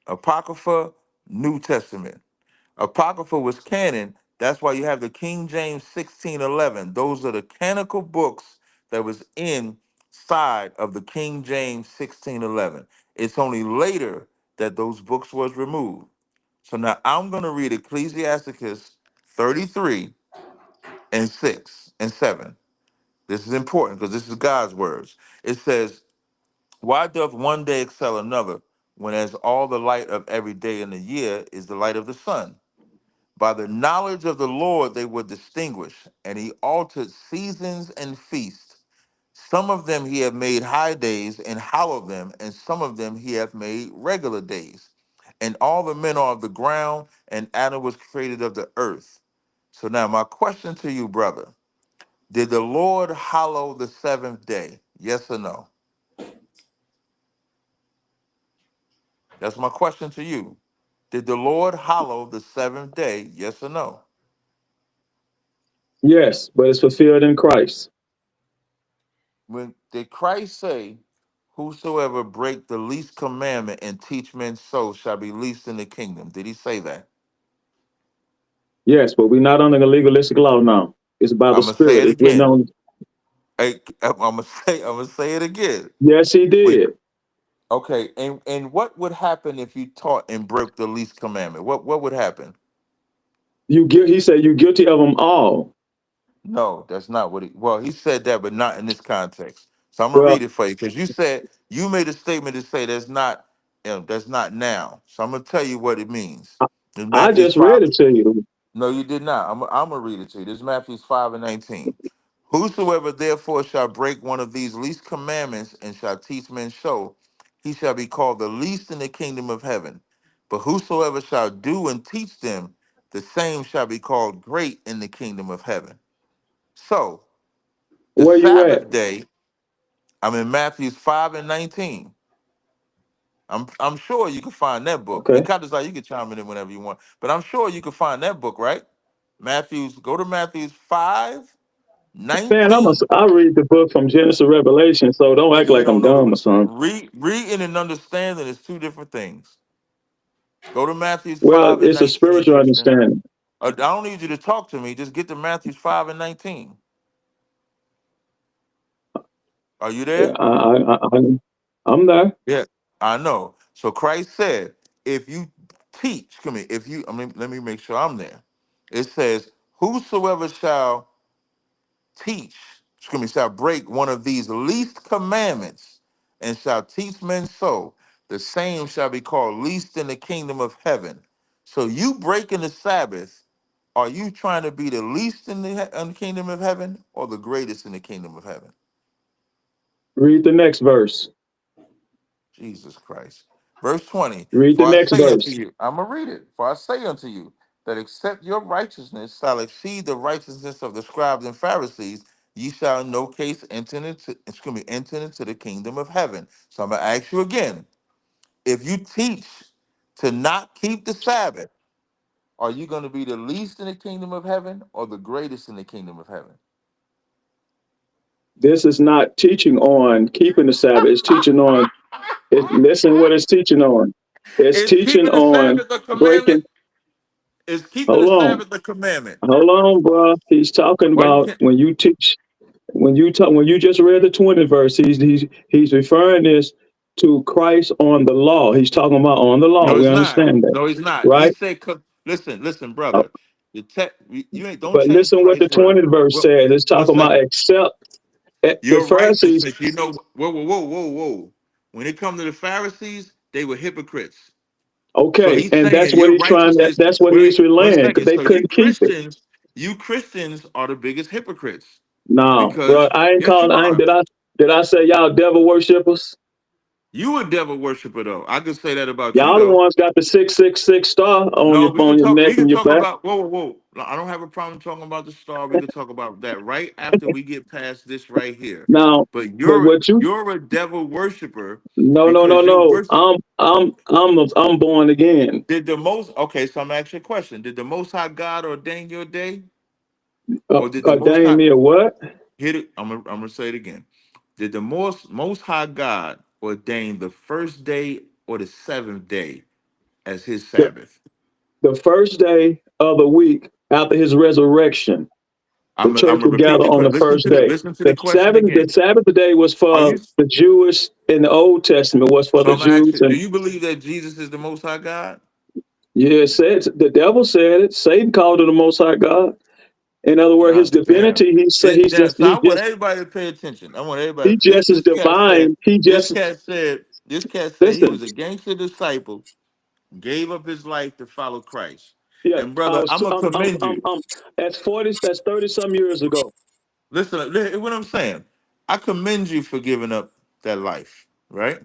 Apocrypha, New Testament. Apocrypha was canon. That's why you have the King James 1611. Those are the canonical books that was inside of the King James 1611. It's only later that those books was removed. So now I'm going to read Ecclesiasticus 33 and 6 and 7. This is important because this is God's words. It says, why doth one day excel another, when as all the light of every day in the year is the light of the sun? By the knowledge of the Lord they were distinguished, and he altered seasons and feasts. Some of them he hath made high days, and hallowed them, and some of them he hath made regular days. And all the men are of the ground, and Adam was created of the earth. So now my question to you, brother, did the Lord hallow the seventh day? Yes or no? That's my question to you. Did the Lord hallow the seventh day? Yes or no? Yes, but it's fulfilled in Christ. When did Christ say, whosoever break the least commandment and teach men so shall be least in the kingdom? Did he say that? Yes, but we're not under the legalistic law now. It's about the I'm gonna say Spirit. it It's written again. on. I'm gonna say it again. Yes, he We, did. okay, and what would happen if you taught and broke the least commandment? What would happen? He said you guilty of them all. No, that's not what he. Well, he said that, but not in this context. So I'm gonna Well, read it for you because you said you made a statement to say that's not now. So I'm gonna tell you what it means. In I Matthew just read 5. it to you. No, you did not. I'm gonna read it to you. This is Matthew 5 and 19. Whosoever therefore shall break one of these least commandments and shall teach men so, he shall be called the least in the kingdom of heaven. But whosoever shall do and teach them, the same shall be called great in the kingdom of heaven. So the Where you at? Sabbath day, I'm in Matthew 5:19. I'm sure you can find that book. Okay. And Tazaryach, you can chime in whenever you want, but I'm sure you can find that book, right? Go to Matthew 5, Man, 19. I read the book from Genesis to Revelation, so don't act You like I'm don't know dumb or something. reading and understanding is two different things. Go to Matthew Well, 5 and it's a 19, spiritual Christian. understanding. I don't need you to talk to me. Just get to Matthew 5 and 19. Are you Yeah, there? I'm there. Yeah, I know. So Christ said, if you teach, come here, if you, I mean, let me make sure I'm there. It says, whosoever shall teach, excuse me, shall break one of these least commandments and shall teach men so, the same shall be called least in the kingdom of heaven. So you breaking the Sabbath, are you trying to be the least in in the kingdom of heaven or the greatest in the kingdom of heaven? Read the next verse. Jesus Christ. Verse 20, Read the for I next say unto verse. you, I'm going to read it. For I say unto you, that except your righteousness shall exceed the righteousness of the scribes and Pharisees, ye shall in no case enter into the kingdom of heaven. So I'm going to ask you again, if you teach to not keep the Sabbath, are you going to be the least in the kingdom of heaven or the greatest in the kingdom of heaven? This is not teaching on keeping the Sabbath. It's teaching on listen what it's teaching on. It's Is teaching keeping the on Sabbath a breaking. commandment? Is keeping the Hold on. Sabbath a commandment? Hold on, bro. He's talking Well, you about can't. when you teach, when you just read the 20th verse, he's referring this to Christ on the law. He's talking about on the law. No, We he's not. understand that, No, he's not. He right? said, listen, Uh, brother. The text, you ain't don't But change listen what the Christ's words. 20th verse Well, says. It's one talking about second. except the Your Pharisees. righteousness, whoa. When it comes to the Pharisees, they were hypocrites. So Okay, he's and that's saying what your he's trying. righteousness. That's what he's Wait, one relaying because second. they So couldn't keep it. You Christians are the biggest hypocrites No, bro. because I ain't yes, calling. you I ain't. are. Did I say y'all devil worshippers? You a devil worshiper though. I could say that about you Y'all the though. ones got the 666 star No, on your we neck can and your talk back. about whoa. No, I don't have a problem talking about the star. We can talk about that right after we get past this right here. Now, But but what you? you're a devil worshiper No, because you no. worship I'm born again. did the most okay, so I'm asking a question. Did the most high God ordain your day? Or did the most Ordain high me a what? hit it? I'm gonna say it again. Did the most high God ordain the first day or the seventh day as his The, Sabbath? the first day of the week after his resurrection, the I'm church gonna would repeat gather the on question. the first day. Listen to the question The again. Sabbath day was Are for you the Jewish in the Old Testament was for so the I'm gonna ask Jews. you, do And you believe that Jesus is the most high God? yeah, it said the devil said it. Satan called it the Most High God. In other words, his God damn. divinity. He said So I want everybody to pay attention. I want everybody. he just is This cat said. divine. He This just cat said. This cat said he listen. was a gangster disciple, gave up his life to follow Christ. Yeah, And brother, I'm gonna commend you. that's 40. That's 30 some years ago. Listen, what I'm saying. I commend you for giving up that life, right?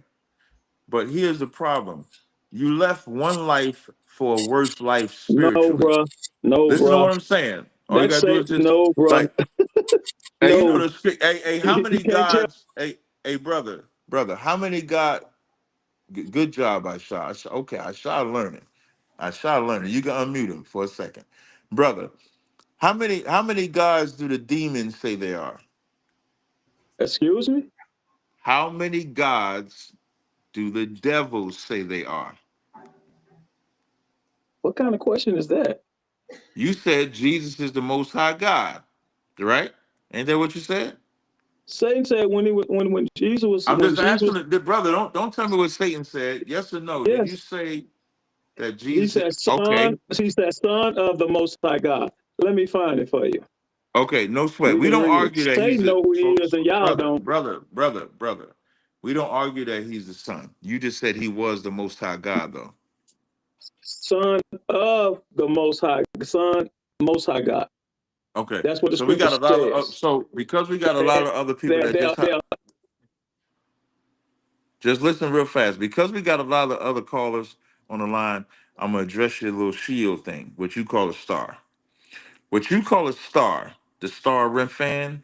But here's the problem: you left one life for a worse life No, spiritually. bruh. No, Listen to bruh. what I'm saying. All you That's gotta do say is just no, bruh. like, hey, you know No. the script. Hey, how You many can't tell. gods? Hey, brother, how many God? Good job, I shot. Okay, I shot learning. I shot learning. You can unmute him for a second, brother. How many gods do the demons say they are? Excuse me. How many gods do the devils say they are? What kind of question is that? You said Jesus is the most high God, right? Ain't that what you said? Satan said when he was when Jesus was I'm when just Jesus. asking the brother. Don't tell me what Satan said. Yes or no? Did you Yes, say that he Jesus? said son. Okay, He said son of the Most High God. Let me find it for you. okay, no sweat. We We can don't read it. argue that he's Satan the know who he is, and y'all brother, don't. brother. We don't argue that he's the son. You just said he was the most high God, though. Son of the Most High, son Most High God. Okay, That's what the so we scripture got a lot of says. so because we got a lot of other people that just listen real fast. Because we got a lot of other callers on the line, I'm gonna address your little shield thing, what you call a star. What you call a star the star of Remphan,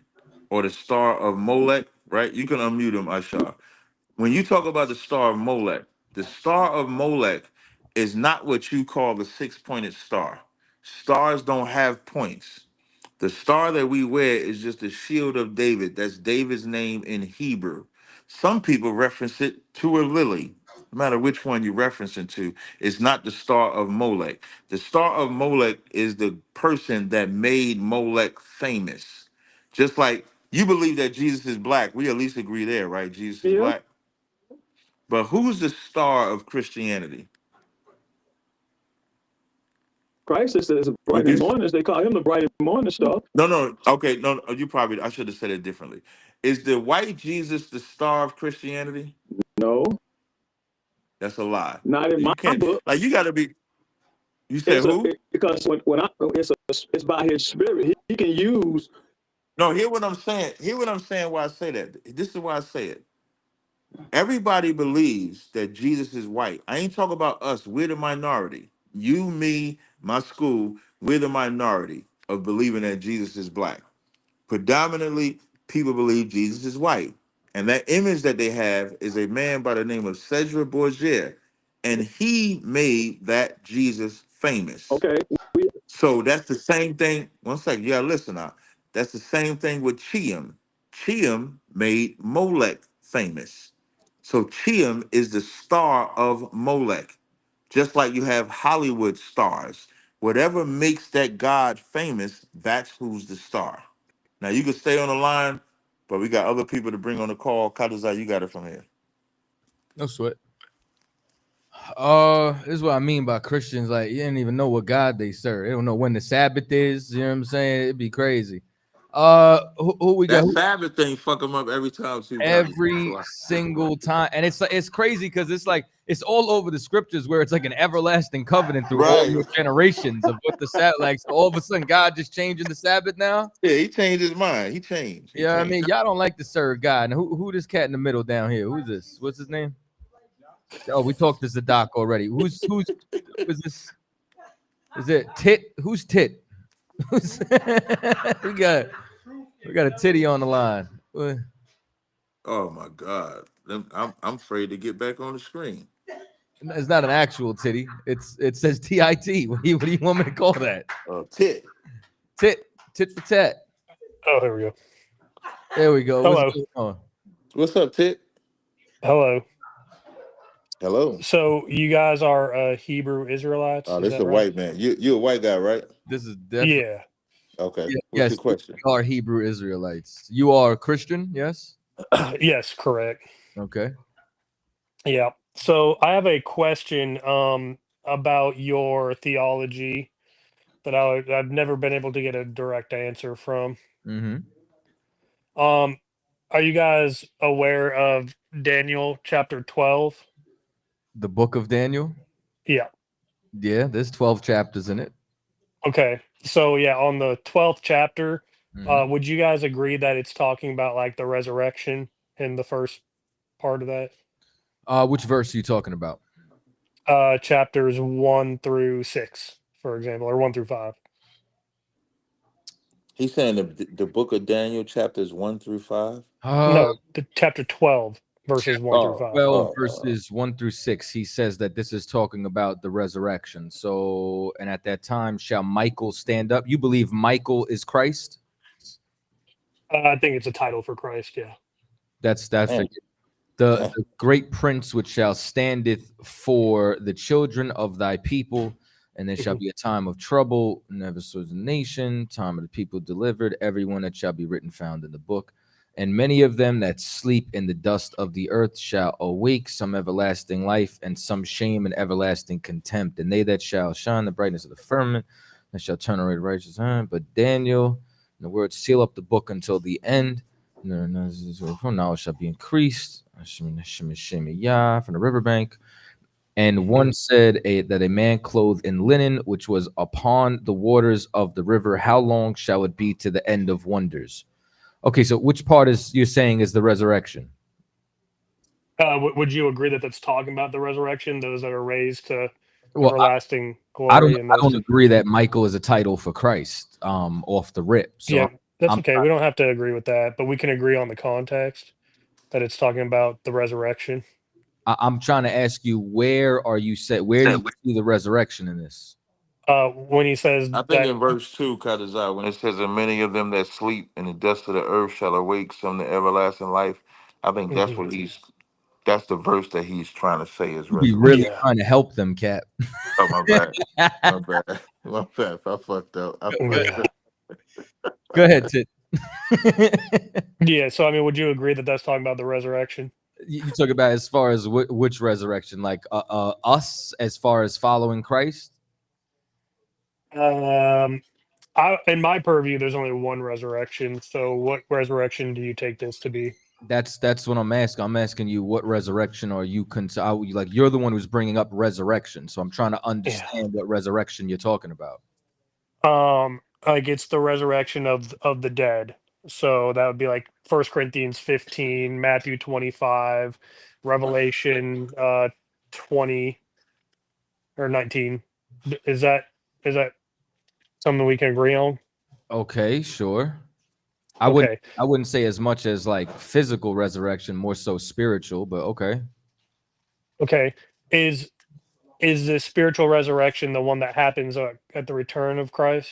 or the star of Molech, right? You can unmute him, Ashar. When you talk about the star of Molech, the star of Molech is not what you call the six-pointed star. Stars don't have points. The star that we wear is just the shield of David. That's David's name in Hebrew. Some people reference it to a lily. No matter which one you reference it to, it's not the star of Molech. The star of Molech is the person that made Molech famous. Just like you believe that Jesus is black, we at least agree there, right? Jesus is Yeah. black. But who's the star of Christianity? Christ is the We bright and do. morning. They call him the bright and morning star. No. Okay, no. You probably. I should have said it differently. Is the white Jesus the star of Christianity? No, That's a lie. not in You my can't. book. Like you got to be. You said who? Because it's by his spirit. He can use. No. Hear what I'm saying. Hear what I'm saying. Why I say that. This is why I say it. Everybody believes that Jesus is white. I ain't talking about us. We're the minority. You, me, my school. We're the minority of believing that Jesus is black. Predominantly, people believe Jesus is white. And that image that they have is a man by the name of Cedric Borgia. And he made that Jesus famous. Okay. So that's the same thing. One second, you gotta listen now. That's the same thing with Chiam. Chiam made Molech famous. So Chiam is the star of Molech. Just like you have Hollywood stars. Whatever makes that God famous, that's who's the star. Now you can stay on the line, but we got other people to bring on the call. CHAATAZA, you got it from here. No sweat. This is what I mean by Christians. Like, you didn't even know what God they serve. They don't know when the Sabbath is. You know what I'm saying? It'd be crazy. Who we got? That Sabbath thing fuck them up every time too. Every single time, and it's crazy because it's like it's all over the scriptures where it's like an everlasting covenant through all your generations of what the Sabbath. Like, so all of a sudden, God just changing the Sabbath now. Yeah, he changed his mind. He changed. Yeah, I mean, y'all don't like to serve God. And who this cat in the middle down here? Who's this? What's his name? Oh, we talked to Zadok already. Who's is this? Is it Tit? Who's Tit? we got a titty on the line. Oh my God, I'm afraid to get back on the screen. It's not an actual titty. It says TIT. What do you want me to call that? Tit for tat. Oh, here we go. There we go. Hello. What's going on? What's up, Tit? Hello. Hello. So you guys are Hebrew Israelites? Oh, is this that is a right? white man. You a white guy, right? This is definitely. Yeah. Okay. What's Yes, your question? we are Hebrew Israelites. You are a Christian, yes? Yes, correct. Okay. Yeah. So I have a question about your theology that I've never been able to get a direct answer from. Mm-hmm. Are you guys aware of Daniel chapter 12? The book of Daniel? Yeah. Yeah, there's 12 chapters in it. Okay. So yeah, on the 12th chapter, would you guys agree that it's talking about like the resurrection in the first part of that? Which verse are you talking about? Chapters 1 through 6, for example, or 1 through 5. He's saying the book of Daniel, chapters 1 through 5. No, the chapter 12, verses 1 through 5. 12 verses 1 through 6. He says that this is talking about the resurrection. So, and at that time, shall Michael stand up? You believe Michael is Christ? I think it's a title for Christ. Yeah. That's the great prince which shall standeth for the children of thy people, and there shall be a time of trouble, never so the nation, time of the people delivered, everyone that shall be written found in the book. And many of them that sleep in the dust of the earth shall awake, some everlasting life, and some shame and everlasting contempt. And they that shall shine the brightness of the firmament, that shall turn away the righteous hand. But Daniel, in the word, seal up the book until the end. Knowledge shall be increased. From the riverbank. And one said that a man clothed in linen, which was upon the waters of the river, how long shall it be to the end of wonders? Okay, so which part is you're saying is the resurrection? Would you agree that that's talking about the resurrection, those that are raised to everlasting glory? I don't agree that Michael is a title for Christ off the rip. So yeah. That's okay. We don't have to agree with that, but we can agree on the context that it's talking about the resurrection. I'm trying to ask you, where are you set? Where do you see the resurrection in this? When he says I think that in verse 2, CHAATAZA, when it says, and many of them that sleep in the dust of the earth shall awake, some to everlasting life. I think that's Mhm. what that's the verse that he's trying to say is You be really resurrection. trying to help them, Cap. Oh, my bad. My bad. My bad. I fucked up. Yeah. Go ahead, Tit. Yeah, so I mean, would you agree that that's talking about the resurrection? You talk about as far as which resurrection, like us as far as following Christ? In my purview, there's only one resurrection. So, what resurrection do you take this to be? That's what I'm asking. I'm asking you, what resurrection are you like? You're the one who's bringing up resurrection, so I'm trying to understand what resurrection you're talking about. Like it's the resurrection of the dead. So that would be like 1 Corinthians 15, Matthew 25, Revelation 20 or 19. Is that something we can agree on? Okay, sure. Okay. I wouldn't say as much as like physical resurrection, more so spiritual, but okay. Okay. Is the spiritual resurrection the one that happens at the return of Christ?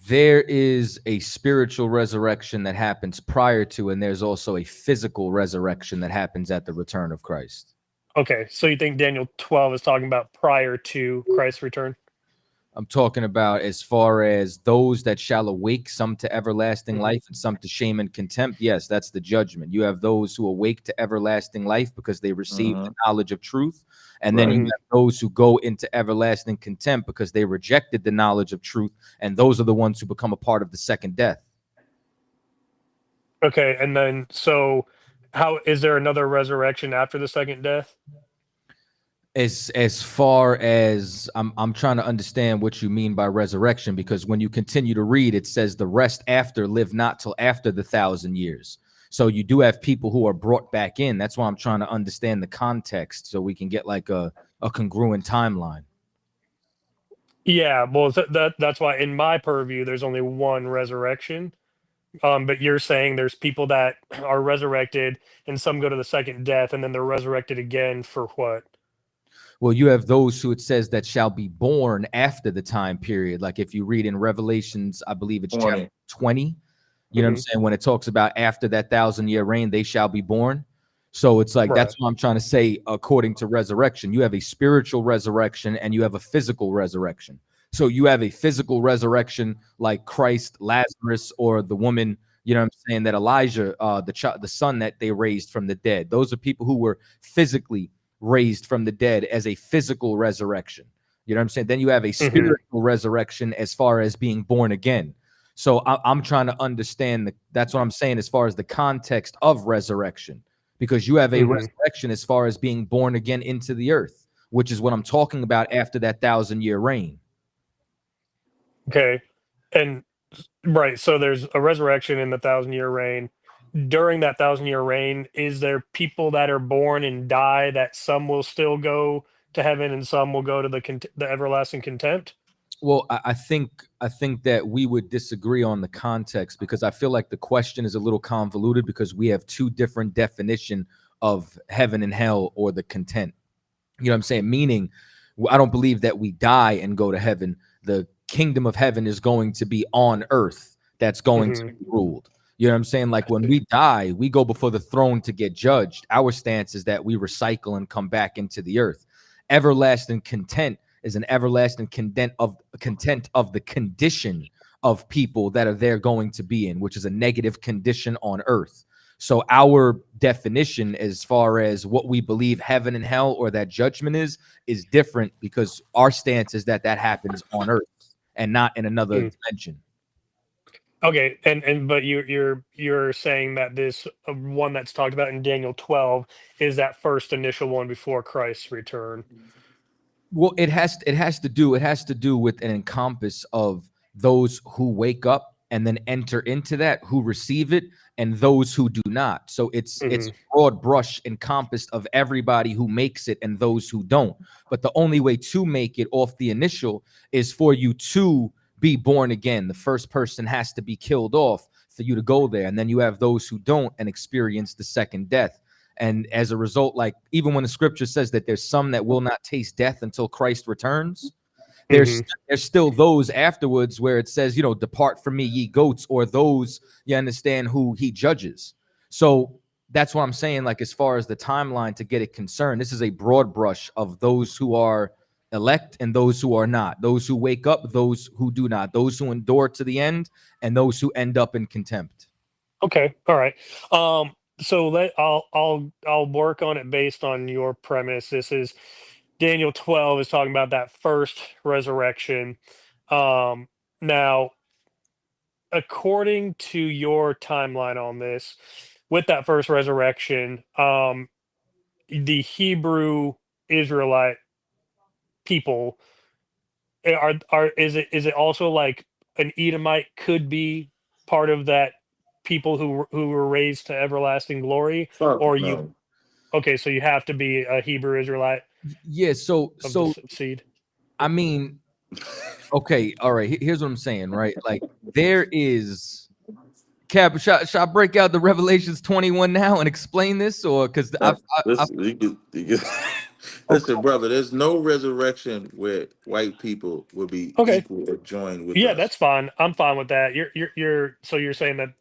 There is a spiritual resurrection that happens prior to, and there's also a physical resurrection that happens at the return of Christ. Okay, so you think Daniel 12 is talking about prior to Christ's return? I'm talking about as far as those that shall awake, some to everlasting life and some to shame and contempt. Yes, that's the judgment. You have those who awake to everlasting life because they receive the knowledge of truth. And then you have those who go into everlasting contempt because they rejected the knowledge of truth. And those are the ones who become a part of the second death. Okay, and then so how is there another resurrection after the second death? As far as I'm trying to understand what you mean by resurrection, because when you continue to read, it says the rest after live not till after the 1,000 years. So you do have people who are brought back in. That's why I'm trying to understand the context so we can get like a congruent timeline. Yeah, well, that's why in my purview there's only one resurrection. But you're saying there's people that are resurrected and some go to the second death and then they're resurrected again for what? Well, you have those who it says that shall be born after the time period. Like if you read in Revelations, I believe it's chapter 20, you know what I'm saying? When it talks about after that 1,000-year reign, they shall be born. So it's like, that's what I'm trying to say. According to resurrection, you have a spiritual resurrection and you have a physical resurrection. So you have a physical resurrection like Christ, Lazarus, or the woman, you know what I'm saying, that Elijah, the son that they raised from the dead. Those are people who were physically raised from the dead as a physical resurrection. You know what I'm saying? Then you have a spiritual resurrection as far as being born again. So I'm trying to understand that's what I'm saying as far as the context of resurrection, because you have a resurrection as far as being born again into the earth, which is what I'm talking about after that 1,000-year reign. Okay. And right, so there's a resurrection in the 1,000-year reign. During that 1,000-year reign, is there people that are born and die that some will still go to heaven and some will go to the everlasting contempt? Well, I think that we would disagree on the context, because I feel like the question is a little convoluted because we have two different definitions of heaven and hell, or the content. You know what I'm saying? Meaning, I don't believe that we die and go to heaven. The kingdom of heaven is going to be on earth. That's going to be ruled. You know what I'm saying? Like when we die, we go before the throne to get judged. Our stance is that we recycle and come back into the earth. Everlasting content is an everlasting content of the condition of people that are there going to be in, which is a negative condition on earth. So our definition as far as what we believe heaven and hell or that judgment is different, because our stance is that happens on earth and not in another dimension. Okay, but you're saying that this one that's talked about in Daniel 12 is that first initial one before Christ's return. Well, it has to do with an encompass of those who wake up and then enter into that, who receive it, and those who do not. So it's broad brush encompassed of everybody who makes it and those who don't. But the only way to make it off the initial is for you to be born again. The first person has to be killed off for you to go there. And then you have those who don't and experience the second death. And as a result, like even when the scripture says that there's some that will not taste death until Christ returns, there's still those afterwards where it says, you know, depart from me, ye goats, or those, you understand, who he judges. So that's what I'm saying. Like, as far as the timeline to get it concerned, this is a broad brush of those who are elect and those who are not, those who wake up, those who do not, those who endure to the end, and those who end up in contempt. Okay. All right. So I'll work on it based on your premise. This is Daniel 12 is talking about that first resurrection. Now, according to your timeline on this, with that first resurrection, the Hebrew Israelite people is it also like an Edomite could be part of that people who were raised to everlasting glory, or you? No. Okay, so you have to be a Hebrew Israelite. Yeah. So seed. I mean, okay, all right. Here's what I'm saying, right? Like, there is. Cap, should I break out the Revelations 21 now and explain this, or because Listen, brother, there's no resurrection where white people will be Okay. equal or joined with Yeah, us. that's fine. I'm fine with that. So you're saying that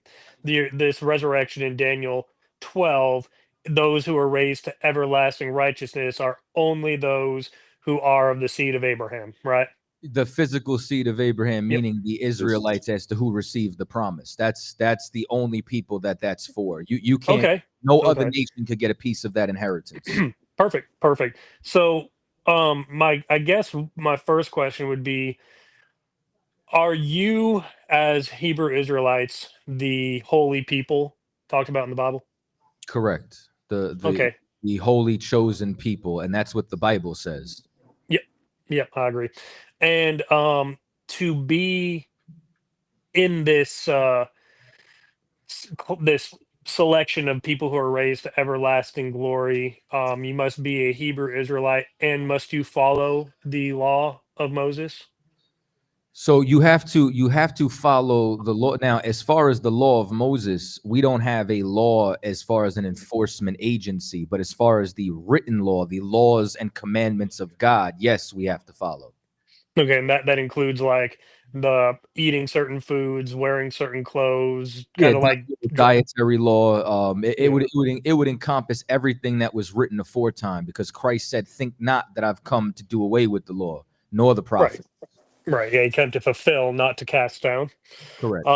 this resurrection in Daniel 12, those who are raised to everlasting righteousness are only those who are of the seed of Abraham, right? the physical seed of Abraham, Yep. meaning the Israelites, as to who received the promise. That's the only people that's for. You can't. Okay. No other Okay. nation could get a piece of that inheritance. Perfect. So, I guess my first question would be, are you, as Hebrew Israelites, the holy people talked about in the Bible? Correct. Okay. The holy chosen people, and that's what the Bible says. Yep, I agree. And to be in this this selection of people who are raised to everlasting glory, you must be a Hebrew Israelite, and must you follow the law of Moses? So you have to follow the law. Now, as far as the law of Moses, we don't have a law as far as an enforcement agency, but as far as the written law, the laws and commandments of God, yes, we have to follow. Okay, and that includes like the eating certain foods, wearing certain clothes, Yeah, kind of like dietary law. It Yeah. would encompass everything that was written aforetime, because Christ said, "Think not that I've come to do away with the law, nor the prophet." Right. Yeah, he came to fulfill, not to cast down. Correct.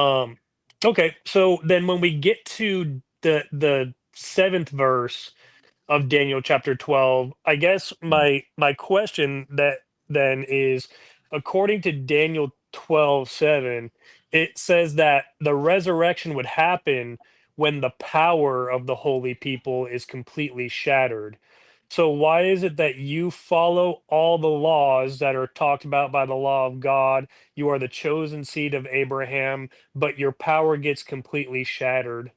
Okay, so then when we get to the seventh verse of Daniel chapter 12, I guess my question that then is, according to Daniel 12:7, it says that the resurrection would happen when the power of the holy people is completely shattered. So why is it that you follow all the laws that are talked about by the law of God? You are the chosen seed of Abraham, but your power gets completely shattered.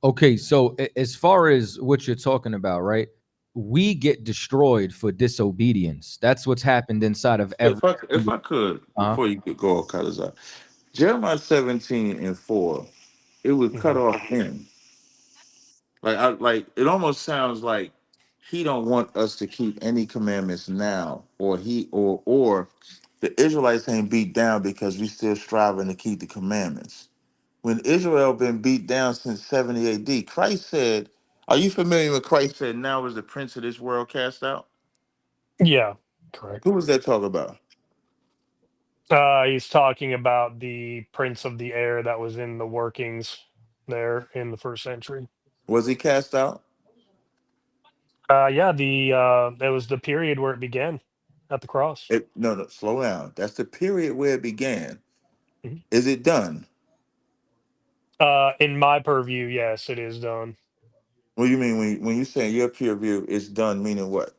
Okay, so as far as what you're talking about, right? We get destroyed for disobedience. That's what's happened inside of every. If I could, before you could go, CHAATAZA, Jeremiah 17:4, it would cut off him. Like it almost sounds like he don't want us to keep any commandments now, or or the Israelites ain't beat down because we still striving to keep the commandments. When Israel been beat down since 70 AD, Christ said, are you familiar with Christ said, now is the prince of this world cast out? Yeah, correct. Who was that talking about? He's talking about the prince of the air that was in the workings there in the first century. Was he cast out? Yeah, that was the period where it began at the cross. No, slow down. That's the period where it began. Mhm. Is it done? In my purview, yes, it is done. What do you mean when you say your peer review it's done, meaning what?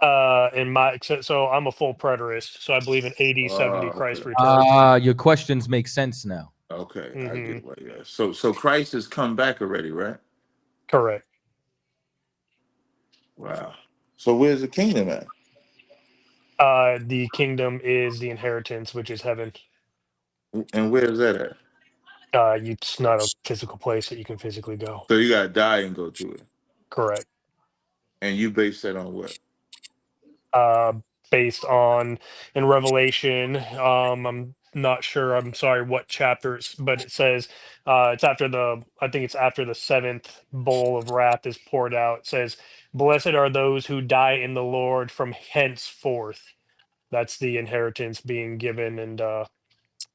So I'm a full preterist, so I believe in AD 70 Christ Okay. returned. Your questions make sense now. Okay, I Mm-hmm. get what. Yeah. So Christ has come back already, right? Correct. Wow. So where's the kingdom at? The kingdom is the inheritance, which is heaven. And where is that at? It's not a physical place that you can physically go. So you gotta die and go to it. Correct. And you base that on what? uh, Based on in Revelation. I'm not sure. I'm sorry what chapters, but it says it's after the. I think it's after the seventh bowl of wrath is poured out. It says, "Blessed are those who die in the Lord from henceforth." That's the inheritance being given and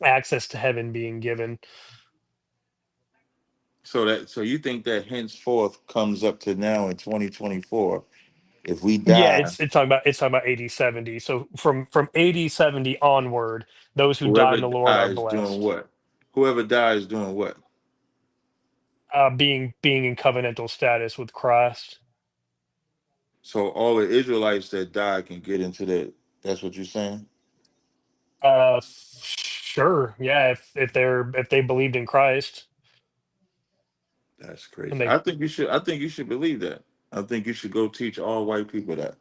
access to heaven being given. So you think that henceforth comes up to now in 2024? If we Yeah, die, it's talking about AD 70. So from AD 70 onward, those who die whoever in the Lord are dies doing blessed. what? Whoever dies doing what? Being in covenantal status with Christ. So all the Israelites that die can get into that. That's what you're saying? Sure, yeah. If they believed in Christ That's and crazy. they, I think you should believe that. I think you should go teach all white people that.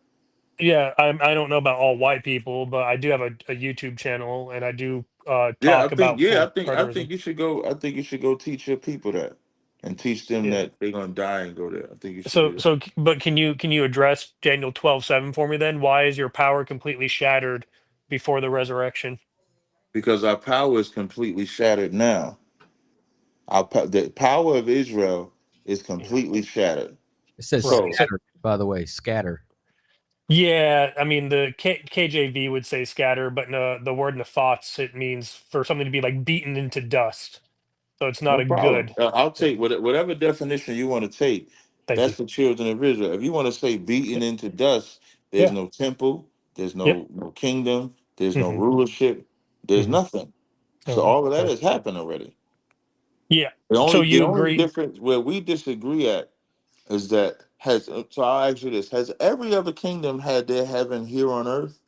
yeah. I don't know about all white people, but I do have a YouTube channel and I do Yeah, talk about full I preterism. think you should go. I think you should go teach your people that, and teach them Yeah. that they're gonna die and go there. I think you should So do that so, but can you address Daniel 12:7 for me then? Why is your power completely shattered before the resurrection? because our power is completely shattered now. The power of Israel is Yeah. completely shattered. It says Right. So So scatter, by the way, scatter. yeah, I mean the KJV would say scatter, but no, the word thoughts it means for something to be like beaten into dust. So it's not no a problem. good. I'll Yeah. take whatever definition you want to take. Thank you. That's the children of Israel. If you want to say beaten Yep. into dust, there's Yeah. no temple, there's Yep. no kingdom, there's no Hmm. rulership, there's Hmm. nothing. So Okay. all of that Yeah. has happened already. Yeah. So The you only agree? difference where we disagree at is that has so I'll ask you this: has every other kingdom had their heaven here on earth?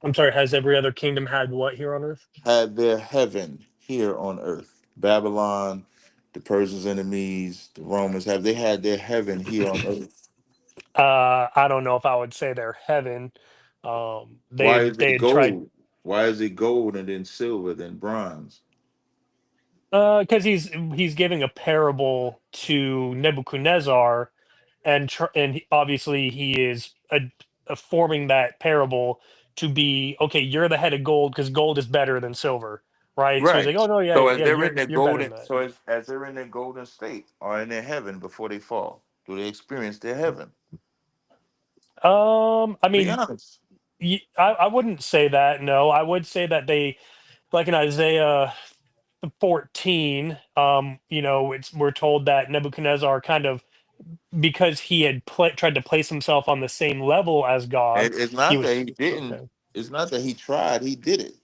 I'm sorry. Has every other kingdom had what here on earth? Had their heaven here on earth? Babylon, the Persians and the Medes, the Romans have they had their heaven here on earth? I don't know if I would say they're heaven. Why They is they it had tried. gold? Why is it gold and then silver, then bronze? Because he's giving a parable to Nebuchadnezzar, and obviously he is forming that parable to be okay. You're the head of gold because gold is better than silver, right? So he's Right. like, oh no, yeah, So as yeah, they're in their you're better than golden, that. so as they're in their golden state or in their heaven before they fall, do they experience their heaven? I Be mean, honest. I wouldn't say that. No, I would say that they, like in Isaiah 14, it's we're told that Nebuchadnezzar kind of because he had tried to place himself on the same level as God, It's he not that he was didn't. okay It's not that he tried. He did it.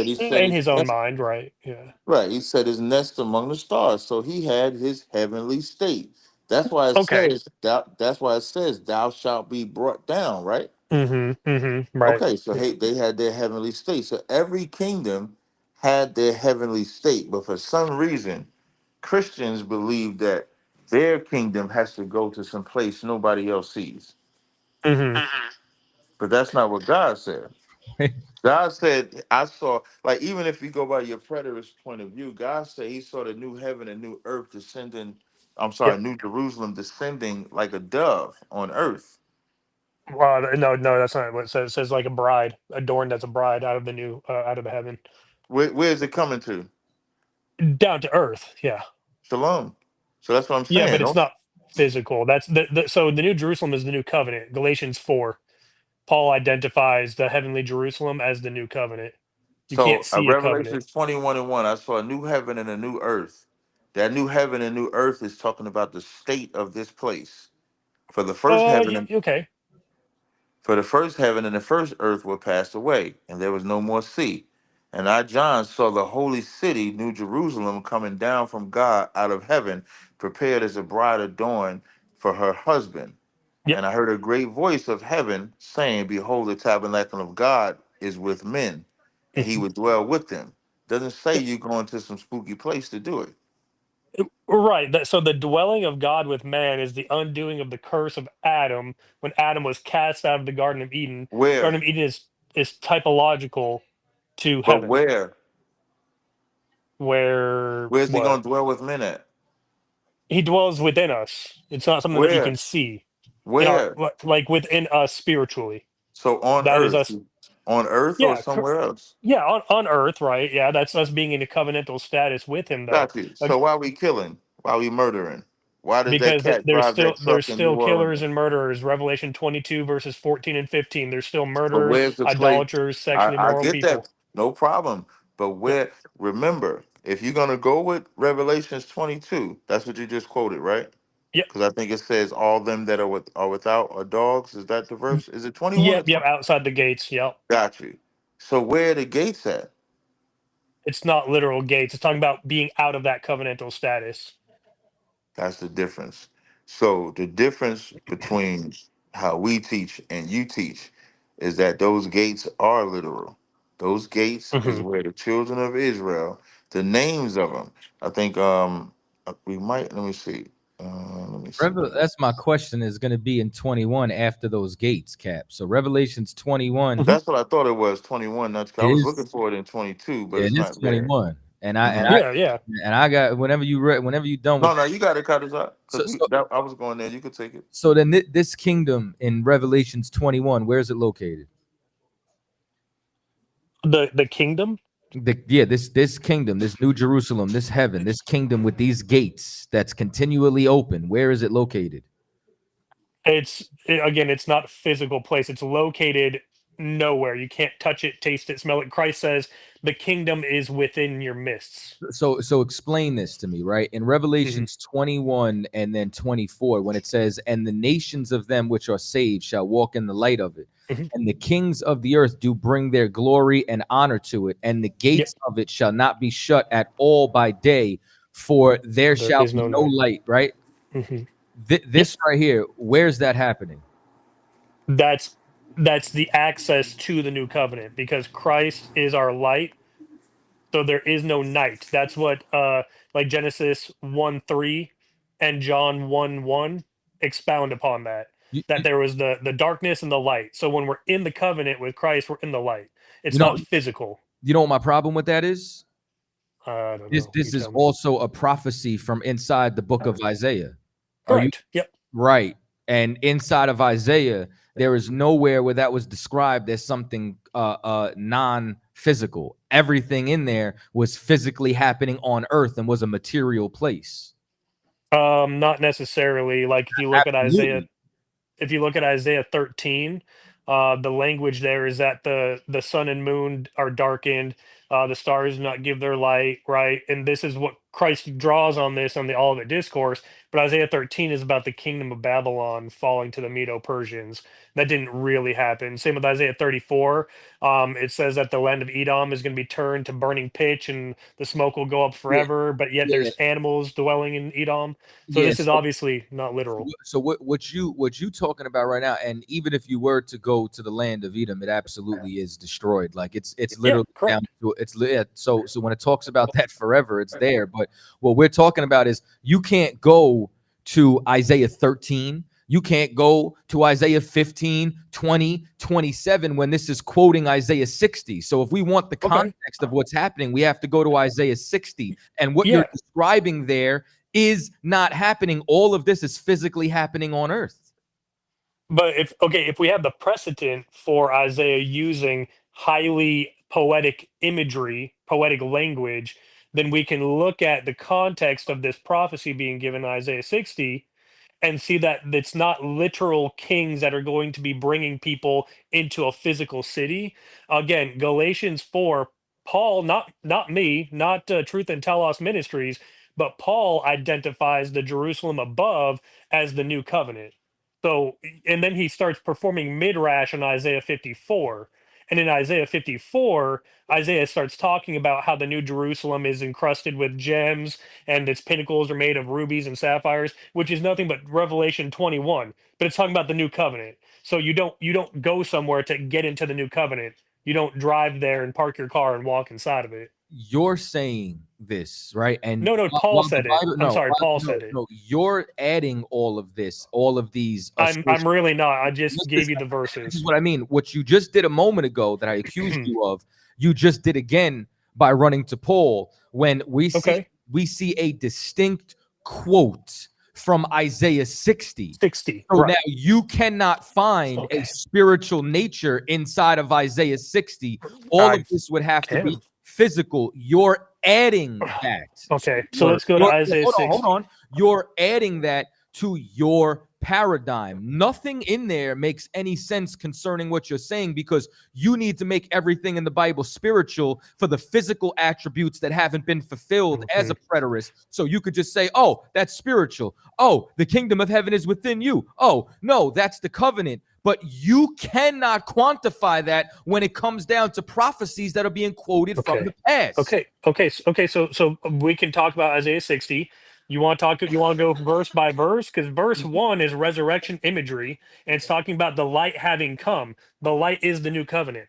He said in his his own nest, mind, right? Yeah. right. He said his nest among the stars. So he had his heavenly state. That's why it Okay. says that's why it says thou shalt be brought down, right? Mm-hmm. Mm-hmm. Right. Okay, so Yeah. they had their heavenly state. So every kingdom had their heavenly state, but for some reason, Christians believe that their kingdom has to go to some place nobody else sees. Mm-hmm. But that's not what God said. God said, I saw, like, even if you go by your preterist point of view, God said he saw the new heaven and new earth descending, I'm sorry, Yep. New Jerusalem descending like a dove on earth. No, no, that's not what it says. It says like a bride, adorned as a bride out of the out of the heaven, Where is it coming to? down to earth. Yeah. Shalom. So that's what I'm Yeah, saying. but it's Don't, not physical. That's so the New Jerusalem is the new covenant. Galatians 4. Paul identifies the heavenly Jerusalem as the new covenant. You can't so see a Revelation covenant. 21 and 1, I saw a new heaven and a new earth. That new heaven and new earth is talking about the state of this place. For the first heaven and Okay. For the first heaven and the first earth were passed away, and there was no more sea. And I, John, saw the holy city, New Jerusalem, coming down from God out of heaven, prepared as a bride adorned for her husband. Yep. And I heard a great voice of heaven saying, Behold, the tabernacle of God is with men, and he Mhm. would dwell with them. Doesn't say Yep. you're going to some spooky place to do it. Right. So the dwelling of God with man is the undoing of the curse of Adam when Adam was cast out of the Garden of Eden. Where? Garden of Eden is typological to But heaven, where? where Where's he what gonna dwell with men at? he dwells within us. It's not something that you Where? can see in our Where? like within us spiritually. So on That is earth. us. On earth or Yeah, somewhere else? yeah, on Earth, right? Yeah, that's us being in a covenantal status with Him, though. Got you. Like, So why we killing? Why we murdering? Why did that because cat drive that there's truck in still New killers Orleans? and murderers. Revelation 22 verses 14 and 15. There's still But murderers, where's the place? idolaters, I, sexually I immoral get that, people. no problem. But Yep. where? Remember, if you're gonna go with Revelations 22, that's what you just quoted, right? Yep. Because I think it says all them that are without are dogs. Is that the verse? Is it 21 or Yep. Yep. 20? Outside the gates. Yep. Got you. So where are the gates at? It's not literal gates. It's talking about being out of that covenantal status. That's the difference. So the difference between how we teach and you teach is that those gates are literal. Those gates is Hmm. where the children of Israel, the names of them. I think we might. Let me see. Let me see. That's my question is going to be in 21 after those gates, Cap. So Revelations 21 Hmm. That's what I thought it was. 21. That's I was looking is for it in 22, but yeah, it's it is not there. 21. And I and hmm I Yeah. Yeah. and I got whenever you done with No, no, you got it, Tazaryach, so because so I was going there. You could take it. so then this kingdom in Revelations 21, where is it located? The kingdom. This kingdom, this new Jerusalem, this heaven, this kingdom with these gates that's continually open. Where is it located? Again, it's not a physical place. It's located nowhere. You can't touch it, taste it, smell it. Christ says the kingdom is within your midst. So explain this to me, right? In Hmm. Revelations 21 and then 24, when it says, and the nations of them which are saved shall walk in the light of it, Hmm. and the kings of the earth do bring their glory and honor to it, and the Yep. gates of it shall not be shut at all by day, for there There shall is be no no night. light, right? Hmm. Yep. This right here, where's that happening? That's the access to the new covenant because Christ is our light, so there is no night. That's what like Genesis 1:3 and John 1:1 expound upon that. You, That you, there was the darkness and the light. So when we're in the covenant with Christ, we're in the light. you It's know, not physical. you know what my problem with that is? I don't This know. You this is tell me. also a prophecy from inside the book of Isaiah. Are you Correct. Yep. right? And inside of Isaiah, there is nowhere where that was described as something non-physical. Everything in there was physically happening on earth and was a material place. Not necessarily. Like Absolutely. if you look at Isaiah 13, the language there is that the sun and moon are darkened, the stars do not give their light, right? And this is what Christ draws on this on the Olivet Discourse. But Isaiah 13 is about the kingdom of Babylon falling to the Medo-Persians. That didn't really happen. Same with Isaiah 34. It says that the land of Edom is going to be turned to burning pitch and the smoke will go up Yeah, forever, but yet yeah, there's animals dwelling in Edom. So yeah. this is obviously not literal. So what you talking about right now? And even if you were to go to the land of Edom, it absolutely is destroyed. Like it's Yeah, literally down correct. to yeah, so when it talks about that forever, it's there. But what we're talking about is you can't go to Isaiah 13. You can't go to Isaiah 15, 20, 27 when this is quoting Isaiah 60. So if we want the Okay. context of what's happening, we have to go to Isaiah 60. And what you're Yeah, describing there is not happening. All of this is physically happening on earth. but if we have the precedent for Isaiah using highly poetic imagery, poetic language, then we can look at the context of this prophecy being given in Isaiah 60 and see that it's not literal kings that are going to be bringing people into a physical city. Again, Galatians 4, Paul, not me, not Truth and Telos Ministries, but Paul identifies the Jerusalem above as the new covenant. So, and then he starts performing midrash in Isaiah 54. And in Isaiah 54, Isaiah starts talking about how the new Jerusalem is encrusted with gems and its pinnacles are made of rubies and sapphires, which is nothing but Revelation 21. But it's talking about the new covenant. So you don't go somewhere to get into the new covenant. You don't drive there and park your car and walk inside of it. you're saying this, right? And No, Paul while the said it. Bible, I'm no, sorry, Paul no, said it. no, you're adding all of this, all of these. I'm really not. I just gave you the This is verses. what I mean. What you just did a moment ago that I accused you of, you just did again by running to Paul when we see a distinct quote from Isaiah 60. 60. So Right. now you cannot find a spiritual nature inside of Isaiah 60. All of this would have to be physical. You're adding that. Okay, so let's go to Isaiah 60. Hold on. You're adding that to your paradigm. Nothing in there makes any sense concerning what you're saying because you need to make everything in the Bible spiritual for the physical attributes that haven't been fulfilled as a preterist. So you could just say, oh, that's spiritual. Oh, the kingdom of heaven is within you. Oh, no, that's the covenant. But you cannot quantify that when it comes down to prophecies that are being quoted from the past. So we can talk about Isaiah 60. You want to go verse by verse? Because verse 1 is resurrection imagery, and it's talking about the light having come. The light is the new covenant.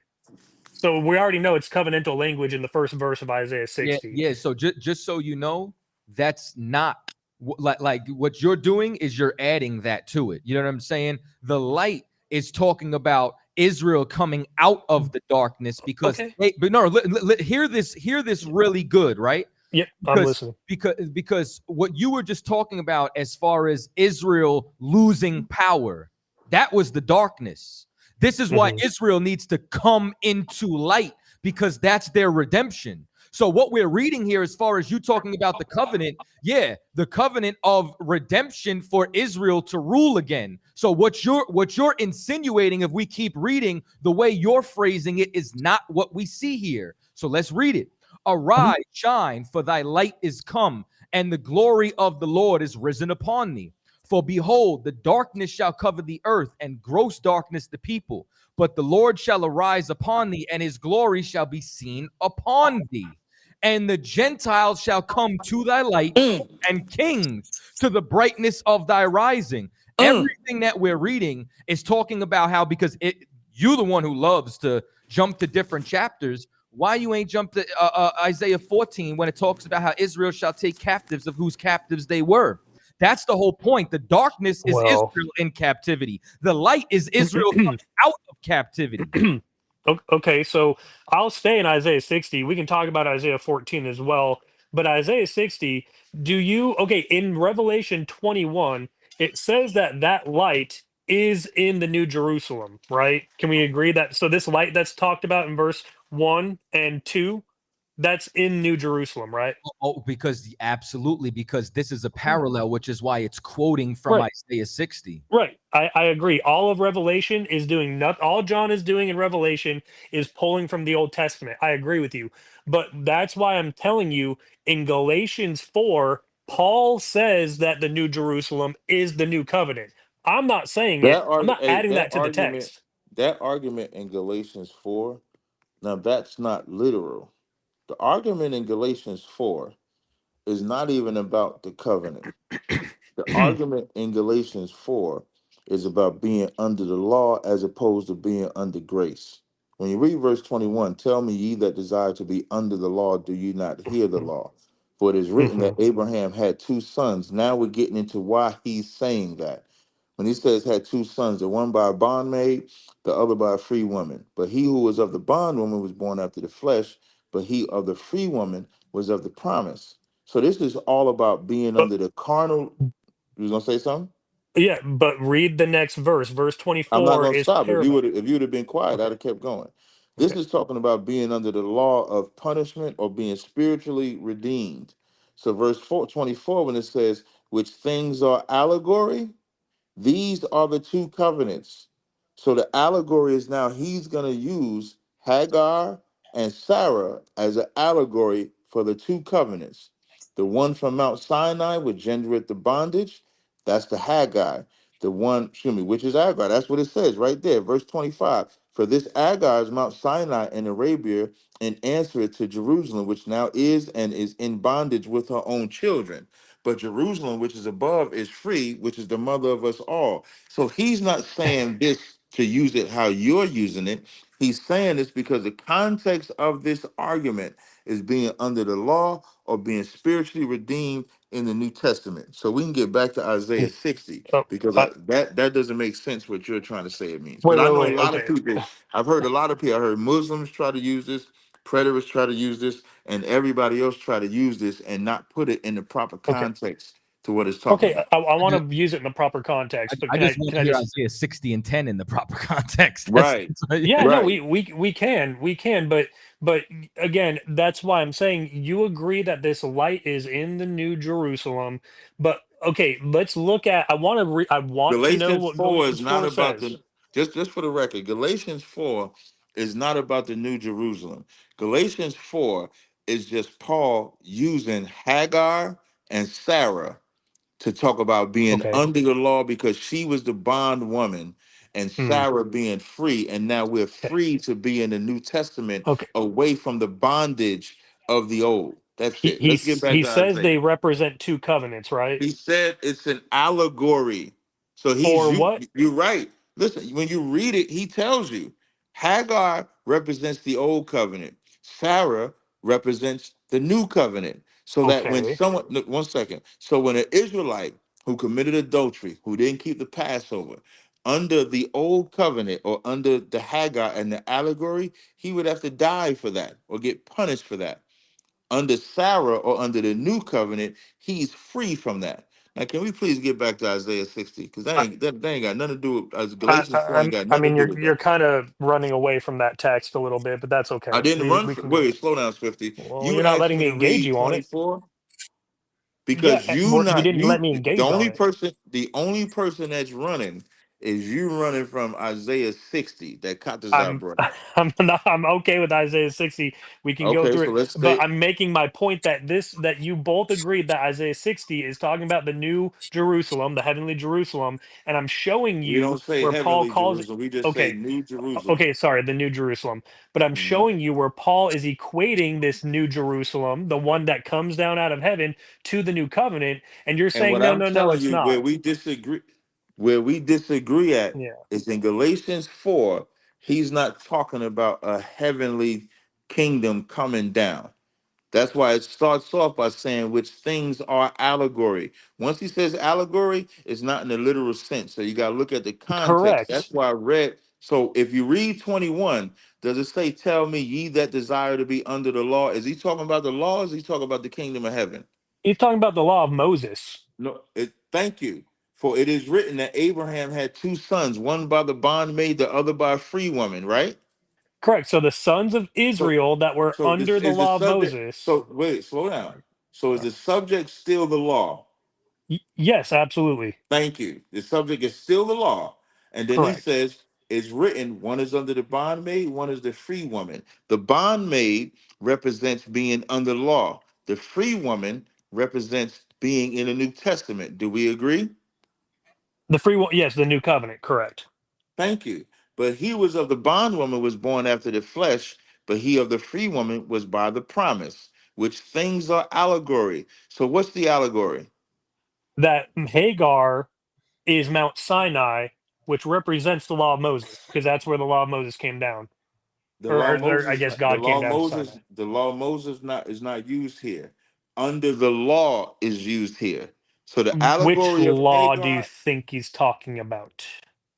So we already know it's covenantal language in the first verse of Isaiah 60. Yeah. So just so you know, that's not like what you're doing is you're adding that to it. You know what I'm saying? The light is talking about Israel coming out of the darkness because hear this really good, right? Yep, I'm listening. Because what you were just talking about as far as Israel losing power, that was the darkness. This is why Israel needs to come into light because that's their redemption. So what we're reading here, as far as you talking about the covenant, the covenant of redemption for Israel to rule again. So what you're insinuating, if we keep reading the way you're phrasing it, is not what we see here. So let's read it. Arise, shine, for thy light is come, and the glory of the Lord is risen upon thee. For behold, the darkness shall cover the earth, and gross darkness the people. But the Lord shall arise upon thee, and his glory shall be seen upon thee. And the Gentiles shall come to thy light, and kings to the brightness of thy rising. Everything that we're reading is talking about how, because you're the one who loves to jump to different chapters. Why you ain't jumped to Isaiah 14 when it talks about how Israel shall take captives of whose captives they were? That's the whole point. The darkness is Israel in captivity. The light is Israel coming out of captivity. Okay, so I'll stay in Isaiah 60. We can talk about Isaiah 14 as well. But Isaiah 60, in Revelation 21, it says that light is in the New Jerusalem, right? Can we agree that? So this light that's talked about in verse 1 and 2, that's in New Jerusalem, right? Because this is a parallel, which is why it's quoting from Isaiah 60. Right. I agree. All of Revelation is doing all John is doing in Revelation is pulling from the Old Testament. I agree with you. But that's why I'm telling you in Galatians 4, Paul says that the New Jerusalem is the new covenant. I'm not saying it. I'm not adding that to the text. That argument in Galatians 4, now that's not literal. The argument in Galatians 4 is not even about the covenant. The argument in Galatians 4 is about being under the law as opposed to being under grace. When you read verse 21, tell me ye that desire to be under the law, do you not hear the law? For it is written that Abraham had two sons. Now we're getting into why he's saying that. When he says had two sons, the one by a bondmaid, the other by a free woman. But he who was of the bondwoman was born after the flesh, but he of the free woman was of the promise. So this is all about being under the carnal. You was gonna say something? Yeah, but read the next verse. Verse I'm not 24 gonna is stop. paramount. If you would have been quiet, I'd have kept going. This is talking about being under the law of punishment or being spiritually redeemed. So verse 24, when it says, which things are allegory, these are the two covenants. So the allegory is now he's going to use Hagar and Sarah as an allegory for the two covenants. The one from Mount Sinai, which gendereth the bondage, that's the Hagar. The one, which is Hagar. That's what it says right there, verse 25. For this Hagar is Mount Sinai in Arabia, and answereth to Jerusalem, which now is and is in bondage with her own children. But Jerusalem, which is above, is free, which is the mother of us all. So he's not saying this to use it how you're using it. He's saying this because the context of this argument is being under the law or being spiritually redeemed in the New Testament. So we can get back to Isaiah 60 because that doesn't make sense what you're trying to say it means. But I know a lot of people, I've heard a lot of people, I heard Muslims try to use this, preterists try to use this, and everybody else try to use this and not put it in the proper context to what it's talking about. I want to use it in the proper context, but I just want to hear just Isaiah 60 and 10 in the proper context. Right. Yeah, no, we can, but again, that's why I'm saying you agree that this light is in the New Jerusalem, but okay, let's look at. I want to know Galatians what 4 is Galatians not 4 about says. the just for the record, Galatians 4 is not about the New Jerusalem. Galatians 4 is just Paul using Hagar and Sarah to talk about being Okay. under the law because she was the bondwoman and Sarah being free. And now we're free to be in the New Testament Okay. away from the bondage of the old. That's it. Let's get back He to says Isaiah. they represent two covenants, right? He said it's an allegory. So For what? you're right. Listen, when you read it, he tells you Hagar represents the old covenant. Sarah represents the new covenant. So that when Okay. someone look 1 second. So when an Israelite who committed adultery, who didn't keep the Passover, under the old covenant or under the Hagar and the allegory, he would have to die for that or get punished for that. Under Sarah or under the new covenant, he's free from that. Now, can we please get back to Isaiah 60? Because that ain't got nothing to do with Galatians 4 ain't got I nothing mean, to do with you're that. kind of running away from that text a little bit, but that's I okay. didn't run We for, can go. wait, slow down, 50. Well, You you're not asked letting me me to engage read you on it. 24 Yeah, because you didn't let me the engage on only it. person, that's running is you running from Isaiah 60 that CHAATAZA I'm brought out. I'm okay with Isaiah 60. We can go Okay, through so it, let's but stay. I'm making my point that that you both agreed that Isaiah 60 is talking about the new Jerusalem, the heavenly Jerusalem, and I'm showing We you don't say where Paul heavenly calls it. Jerusalem, we just say Okay, New Jerusalem. okay, sorry, the new Jerusalem. But I'm Mhm. showing you where Paul is equating this new Jerusalem, the one that comes down out of heaven, to the new covenant, and you're And saying what no, I'm no, no, telling it's you, not. where we disagree at Yeah. is in Galatians 4, he's not talking about a heavenly kingdom coming down. That's why it starts off by saying which things are allegory. Once he says allegory, it's not in the literal sense. So you got to look at the context. That's Correct. why I read. So if you read 21, does it say, tell me ye that desire to be under the law? Is he talking about the law? Or is he talking about the kingdom of heaven? He's talking about the law of Moses. No, thank you. For it is written that Abraham had two sons, one by the bondmaid, the other by a free woman, right? Correct. So the sons of So Israel that were so this under the is the law of subject. Moses. So wait, slow down. So is the subject still the law? Yes, absolutely. Thank you. The subject is still the law. And then he Correct. says, it's written, one is under the bondmaid, one is the free woman. The bondmaid represents being under law. The free woman represents being in the New Testament. Do we agree? The free one, yes, the new covenant. Correct. Thank you. But he was of the bondwoman was born after the flesh, but he of the free woman was by the promise, which things are allegory. So what's the allegory? That Hagar is Mount Sinai, which represents the law of Moses, because that's where the law of Moses came down, The law of or I Moses, guess God came down to Sinai. The law of Moses not is not used here. Under the law is used here. So the Which allegory of law do you Hagar, think he's talking about?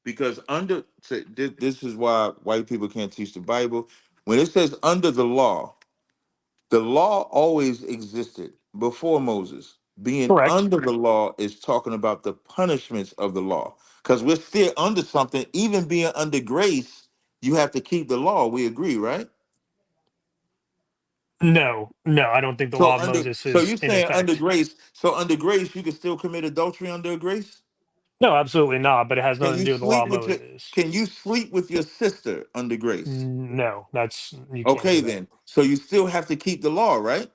because this is why white people can't teach the Bible. When it says under the law always existed before Moses. Being Correct. under the law is talking about the punishments of the law. Because we're still under something, even being under grace, you have to keep the law. We agree, right? No, no, I don't think the law of Moses So is you're in saying under effect. grace, so under grace you can still commit adultery under grace? No, absolutely not. But it has Can nothing to you do with the law sleep of with your Moses. can you sleep with your sister under grace? No, that's you can't Okay do that. then. So you still have to keep the law, right?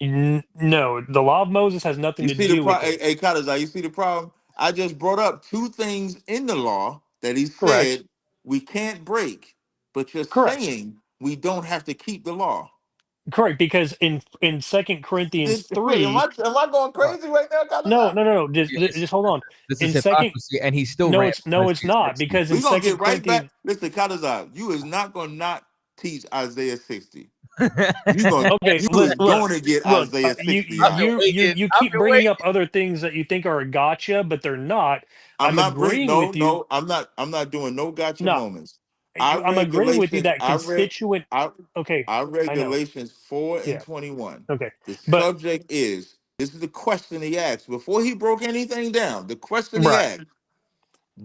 No, the law of Moses has nothing You to see the do with problem, it. hey, Kadazai, you see the problem? I just brought up two things in the law that he Correct. said we can't break, but you're Correct. saying we don't have to keep the law. Correct. Because in Second Corinthians Wait, am 3, I going crazy right now, no, Kadazai? no, no, no. Yes, Just hold on. this is In second, hypocrisy, and he still no, ran it's from no, it's Isaiah not. 60. Because in We're gonna get Second right back. Corinthians, Listen, Kadazai, you is not gonna not teach Isaiah 60. You gonna Okay, you look, was look, going to get look. Isaiah You 60 I've out. been you you waiting. you I've keep been bringing waiting. up other things that you think are a gotcha, but they're not. I'm I'm not bring agreeing no with you. no. I'm not doing no gotcha No, moments. I I'm read agreeing with you Galatians. that constituent. I Okay, I read I know. Galatians 4 and Yeah. 21. Okay, The but subject is this is the question he asked before he broke anything down. The question he right. asked: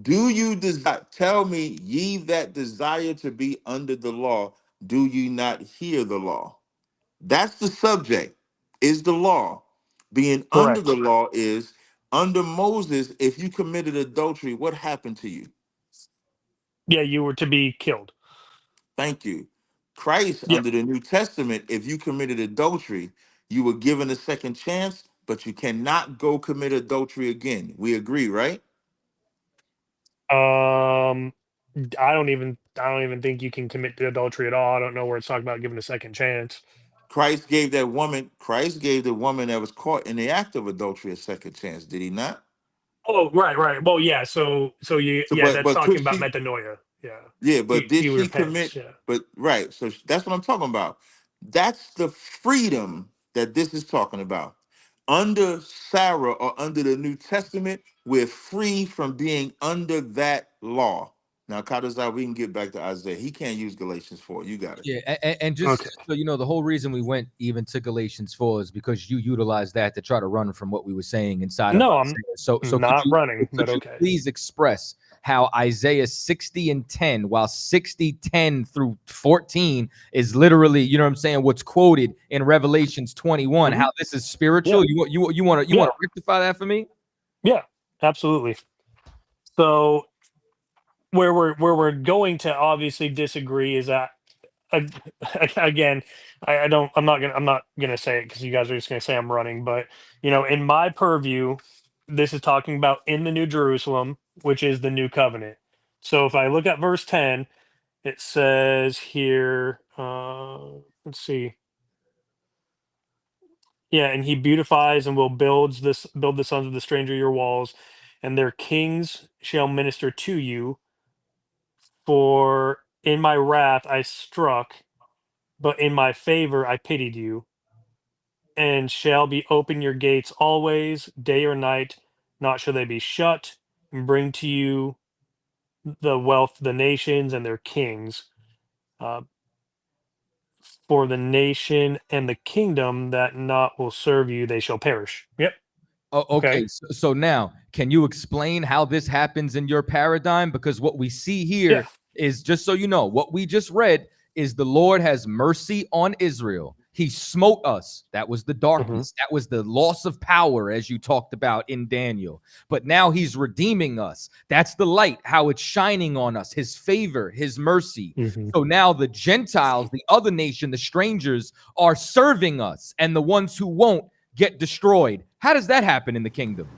do you desire? Tell me, ye that desire to be under the law, do you not hear the law? That's the subject. Is the law. Being under the Correct. law is under Moses. If you committed adultery, what happened to you? Yeah, you were to be killed. Thank you. Christ, Yep. under the New Testament, if you committed adultery, you were given a second chance, but you cannot go commit adultery again. We agree, right? I don't even think you can commit to adultery at all. I don't know where it's talking about giving a second chance. Christ gave the woman that was caught in the act of adultery a second chance, did he not? Oh, right, right. Well, yeah. So So, yeah, but that's but talking could about she? metanoia. Yeah, Yeah, but did he she repents. commit? Yeah. But right, so that's what I'm talking about. That's the freedom that this is talking about. Under Sarah or under the New Testament, we're free from being under that law. Now, Kadazar, we can get back to Isaiah. He can't use Galatians 4. You got it. Yeah, and just Okay. so you know, the whole reason we went even to Galatians 4 is because you utilized that to try to run from what we were saying inside of No, Isaiah. So could not you running, could but you okay. please express how Isaiah 60 and 10, while 60, 10 through 14 is literally, you know what I'm saying, what's quoted in Revelations 21, Mhm. how this is Yeah. spiritual? You want Yeah. to rectify that for me? Yeah. Absolutely. So where we're going to obviously disagree is that ag- again, I'm not gonna say it because you guys are just gonna say I'm running, but in my purview, this is talking about in the New Jerusalem, which is the new covenant. So if I look at verse 10, it says here, let's see. Yeah, and he beautifies and will build the sons of the stranger your walls, and their kings shall minister to you. For in my wrath I struck, but in my favor I pitied you, and shall be open your gates always, day or night, not shall they be shut, and bring to you the wealth of the nations and their kings. Uh, for the nation and the kingdom that not will serve you, they shall perish. Yep. Oh, Okay. okay. So now, can you explain how this happens in your paradigm? Because what we see Yeah. here is, just so you know, what we just read is the Lord has mercy on Israel. He smote us. That was the Hmm. darkness. That was the loss of power, as you talked about in Daniel. But now he's redeeming us. That's the light, how it's shining on us, his favor, his mercy. Hmm. So now the Gentiles, the other nation, the strangers are serving us, and the ones who won't get destroyed. How does that happen in the kingdom?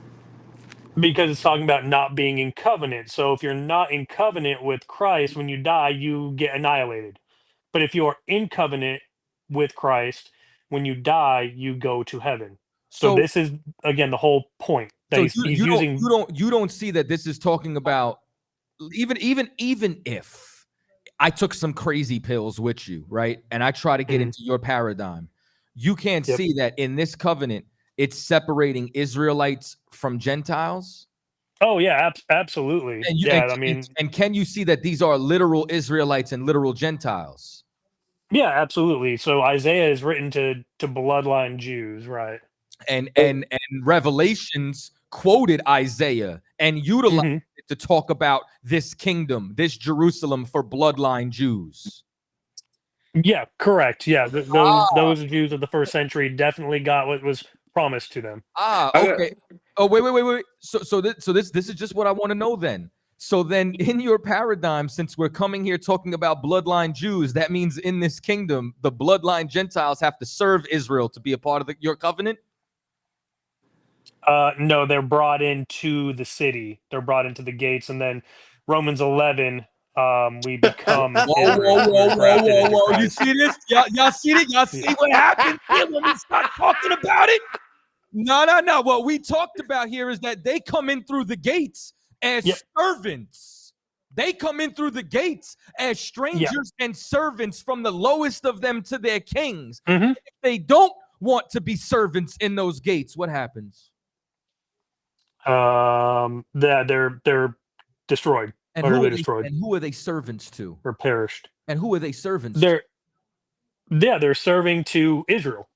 Because it's talking about not being in covenant. So if you're not in covenant with Christ, when you die, you get annihilated. But if you are in covenant with Christ, when you die, you go to heaven. So So this is again the whole point that so he's using. you don't see that this is talking about even if I took some crazy pills with you, right? And I try to get Mhm. into your paradigm. You can't Yep. see that in this covenant, it's separating Israelites from Gentiles. Oh yeah, absolutely. And you Yeah, I mean, and can you see that these are literal Israelites and literal Gentiles? yeah, absolutely. So Isaiah is written to bloodline Jews, right? And Revelations quoted Isaiah and utilized Hmm. it to talk about this kingdom, this Jerusalem for bloodline Jews. Yeah, correct. Yeah, those Ah, those Jews of the first century definitely got what was promised to them. I got Okay. Oh, wait. So this is just what I want to know then. So then in your paradigm, since we're coming here talking about bloodline Jews, that means in this kingdom, the bloodline Gentiles have to serve Israel to be a part of your covenant? No, they're brought into the city. They're brought into the gates, and then Romans 11, we become Whoa, whoa, Israel. We're whoa, whoa, grafted whoa, into whoa. You Christ. see this? Y'all see it? Y'all Yeah. see what happens here when we start talking about it? No. What we talked about here is that they come in through the gates as Yep. servants. They come in through the gates as strangers and servants, from the lowest of them to their kings. Mm-hmm. If they don't want to be servants in those gates, what happens? They're destroyed, And utterly destroyed. And who are they servants to? Or perished. And who are they servants to? They're serving to Israel.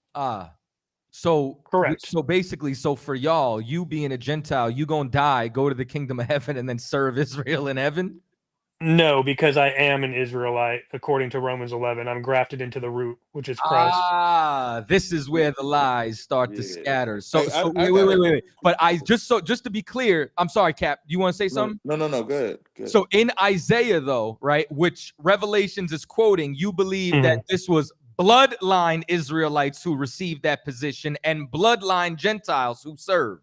So correct. So basically, so for y'all, you being a Gentile, you gonna die, go to the kingdom of heaven, and then serve Israel in heaven? No, because I am an Israelite, according to Romans 11. I'm grafted into the root, which is Christ. This is where the lies start to scatter. So, Hey, wait. But just to be clear, I'm sorry, Cap. You want to say something? No. Go ahead. So in Isaiah, though, right, which Revelations is quoting, you believe that this was bloodline Israelites who received that position and bloodline Gentiles who served.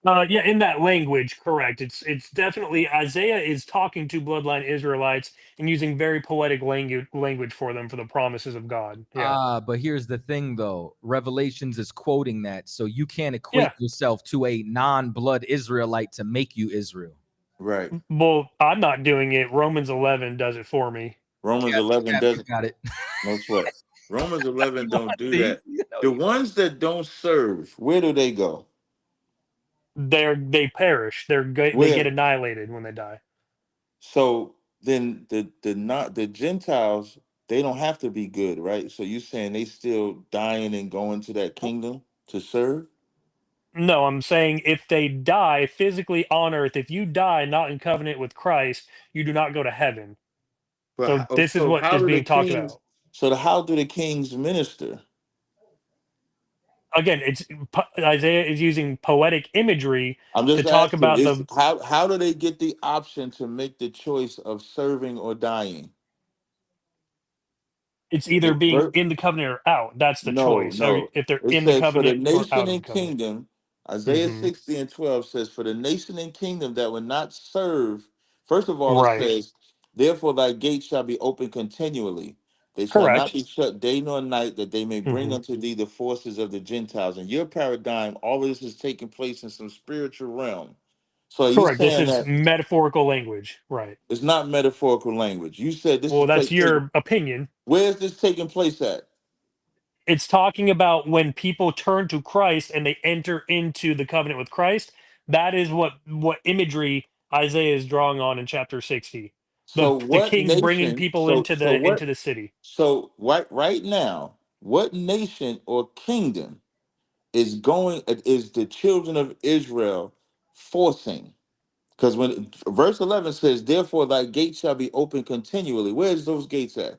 Yeah, in that language, correct. It's definitely Isaiah is talking to bloodline Israelites and using very poetic language for them for the promises of God. Yeah. But here's the thing, though. Revelations is quoting that, so you can't equate yourself to a non-blood Israelite to make you Israel. Right. Well, I'm not doing it. Romans 11 does it for me. Romans 11 doesn't. Got it. No sweat. Romans 11 don't do that. The ones that don't serve, where do they go? They perish. They get annihilated when they die. So then the Gentiles, they don't have to be good, right? So you're saying they still dying and going to that kingdom to serve? No, I'm saying if they die physically on earth, if you die not in covenant with Christ, you do not go to heaven. But So this is what how is do the being talked kings? about. So how do the kings minister? Again, Isaiah is using poetic imagery I'm just to talk asking, about the. how do they get the option to make the choice of serving or dying? It's either being in the covenant or out. That's the choice. So No. if they're It in the says for the covenant or nation out of the and covenant. kingdom, Isaiah 60 and 12 says, for the nation and kingdom that will not serve. First of all, it Right. says, therefore thy gates shall be open continually. They shall not Correct. be shut day nor night, that they may bring unto thee the forces of the Gentiles. In your paradigm, all of this is taking place in some spiritual realm. So are you Correct. This saying is that metaphorical language. Right. it's not metaphorical language? You said this Well, is that's your opinion. where is this taking place at? It's talking about when people turn to Christ and they enter into the covenant with Christ. That is what imagery Isaiah is drawing on in chapter 60. So The what kings bringing nation? people into the city. So right now, what nation or kingdom is the children of Israel forcing? Because when verse 11 says, "Therefore thy gates shall be open continually," where's those gates at?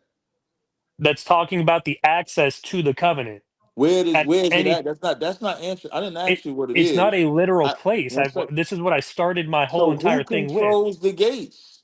That's talking about the access to the covenant. Where is it Any at? That's not answering. I didn't ask you what it it's not is. a literal place. One sec. This is what I started my whole So who entire thing with. controls the gates?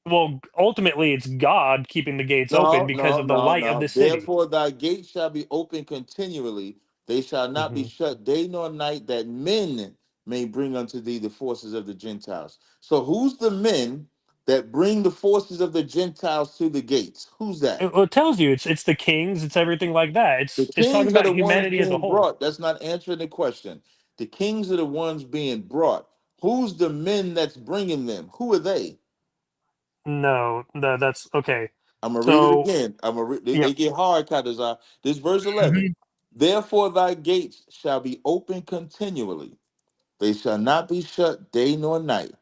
Well, ultimately, it's God keeping the gates open because of the light of the city. Therefore, thy gates shall be open continually. They shall not be shut day nor night, that men may bring unto thee the forces of the Gentiles. So, who's the men that bring the forces of the Gentiles to the gates? Who's that? It tells you it's the kings, it's everything like that. The It's talking kings are about the ones humanity as a being whole. brought. That's not answering the question. The kings are the ones being brought. Who's the men that's bringing them? Who are they? No, that's okay. I'm gonna read it So again. They get hard, CHAATAZA. This verse 11. Therefore thy gates shall be open continually. They shall not be shut day nor night,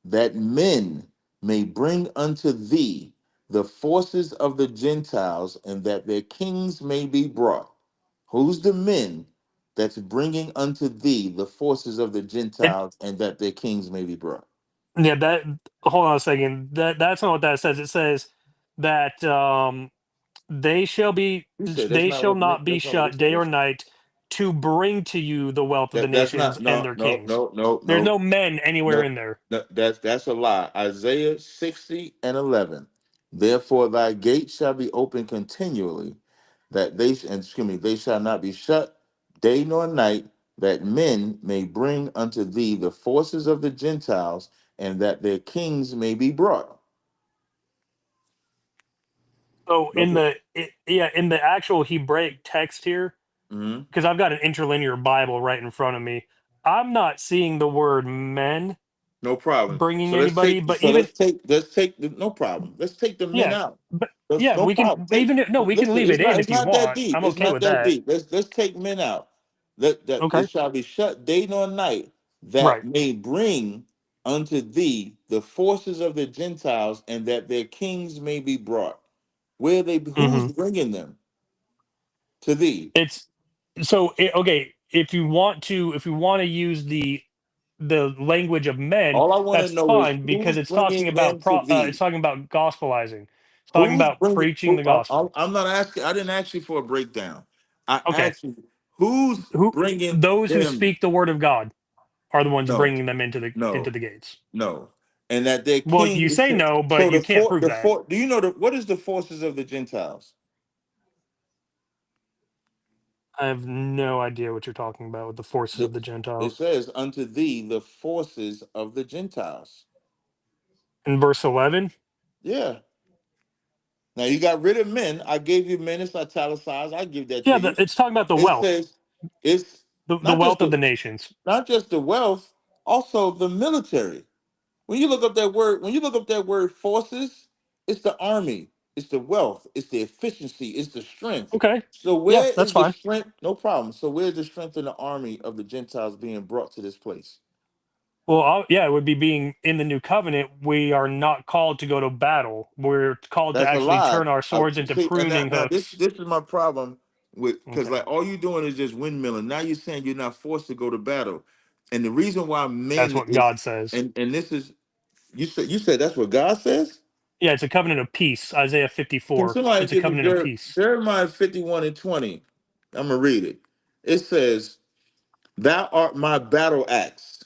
that men may bring unto thee the forces of the Gentiles, and that their kings may be brought. Who's the men that's bringing unto thee the forces of the Gentiles, and that their kings may be brought? yeah, that hold on a second. That's not what that says. It says that they shall You said that's not not be what shut it day or says. night to bring to you the wealth of the That's nations not and their kings. There's no men anywhere no, in there. no, that's a lie. Isaiah 60 and 11. Therefore thy gate shall be open continually, that they shall not be shut day nor night, that men may bring unto thee the forces of the Gentiles, and that their kings may be brought. So in Okay. in the actual Hebraic text here, Mm-hmm. because I've got an interlinear Bible right in front of me, I'm not seeing the word men. No problem. bringing So let's anybody, take. but So even let's take the. No problem. Let's take the men yeah, out. but Let's yeah, no we can problem. Take. even no, we can Listen, leave it in it's if you not that want. deep. I'm It's okay not with that that. deep. Let's take men out. That Okay. it shall be shut day nor night that Right. may bring unto thee the forces of the Gentiles, and that their kings may be brought. Where they who's Hmm. bringing them to thee? It's so okay. If you want to use the language of men, All I want to that's know is fine because who's it's talking bringing about them to it's thee. talking about gospelizing. It's talking Who's about bringing? preaching the gospel. I'm not asking. I didn't ask you for a breakdown. I Okay. asked you who's Who bringing those who them. speak the word of God are the ones No, bringing them into no, the gates. no, and that their Well, king you is. say no, but So you can't prove the that. do you know what is the forces of the Gentiles? I have no idea what you're talking about with the forces of the It Gentiles. says unto thee the forces of the Gentiles. In verse 11, Yeah. Now you got rid of men. I gave you men. It's italicized. I give that to yeah, you. it's talking about the It wealth, says it's the not just wealth of the the nations. wealth, also the military. When you look up that word, forces, it's the army, it's the wealth, it's the efficiency, it's the strength. Okay. So Yeah, where that's is the fine. strength? No problem. So where's the strength in the army of the Gentiles being brought to this place? Well, yeah, it would be being in the new covenant. We are not called to go to battle. We're called to That's a actually lie. turn our swords into See, and pruning now this hooks. this is my problem with because Okay. like all you're doing is just windmilling. Now you're saying you're not forced to go to battle, and the reason why That's men what is God says. and this is you said that's what God says. Yeah, it's a covenant of peace. Isaiah Can 54. somebody It's a give me covenant of peace. Jeremiah 51 and 20? I'm gonna read it. It says, "Thou art my battle axe."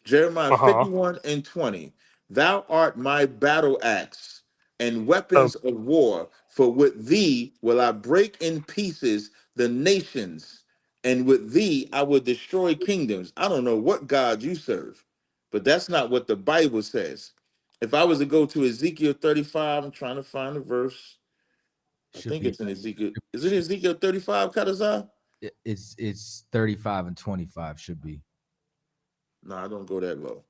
Jeremiah Uh-huh. 51 and 20. Thou art my battle axe and Oh, weapons of war, for with thee will I break in pieces the nations, and with thee I will destroy kingdoms. I don't know what God you serve, but that's not what the Bible says. If I was to go to Ezekiel 35, I'm trying to find the verse. I Should think be it's in Ezekiel. Is it should, Ezekiel 35, Katazai? it's 35 and 25 should be. No, I don't go that low.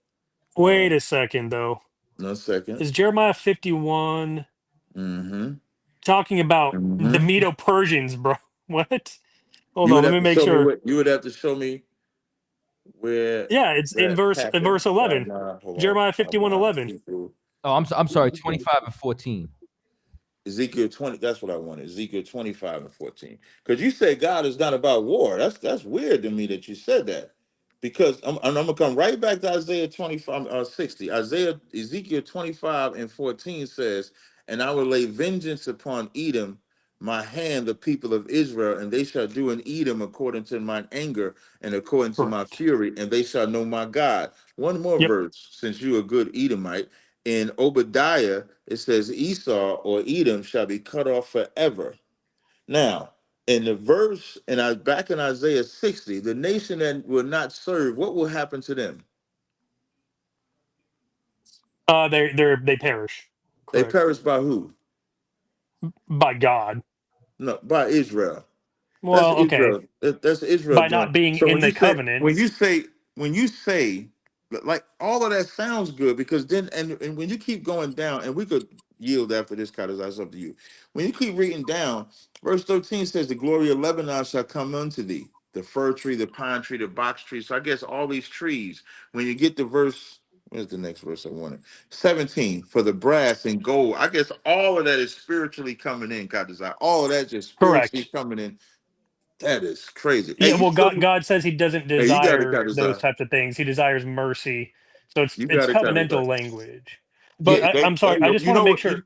wait a second, though. No second. Is Jeremiah 51 Mm-hmm. talking about the Mm-hmm. Medo-Persians, bro? What? Hold You on, would let have me to make show me sure. what you would have to show me where Yeah, it's in that verse happened right 11. now. Hold on. Jeremiah I'm 51:11. see through. Oh, I'm sorry, 25 and 14. Ezekiel 20. That's what I wanted. Ezekiel 25 and 14. Because you say God is not about war. That's weird to me that you said that. Because I'm gonna come right back to Isaiah 25, 60. Ezekiel 25 and 14 says, "And I will lay vengeance upon Edom, my hand, the people of Israel, and they shall do in Edom according to mine anger and according to my Correct. fury, and they shall know my God." One more Yep. verse, since you're a good Edomite. In Obadiah, it says Esau or Edom shall be cut off forever. Now, in the verse, and I back in Isaiah 60, the nation that will not serve, what will happen to them? They perish. They Correct. perish by who? By God. No, by Israel. That's Well, okay. Israel. That's Israel By doing. not being So in when the you say covenant. when you say like all of that sounds good because then and when you keep going down and we could yield after this cut that's up to you. When you keep reading down, verse 13 says the glory of Lebanon shall come unto thee, the fir tree, the pine tree, the box tree. So I guess all these trees, when you get to verse, where's the next verse I wanted? 17, for the brass and gold. I guess all of that is spiritually coming in, God desire. All of that just spiritually Correct. coming in. That is crazy. Hey, Yeah, well, God says he doesn't you got it, desire God those desire. types of things. He desires mercy. So it's You it's got it, God desire. covenantal language. But Yeah, I'm sorry, I just you want to know make what? sure.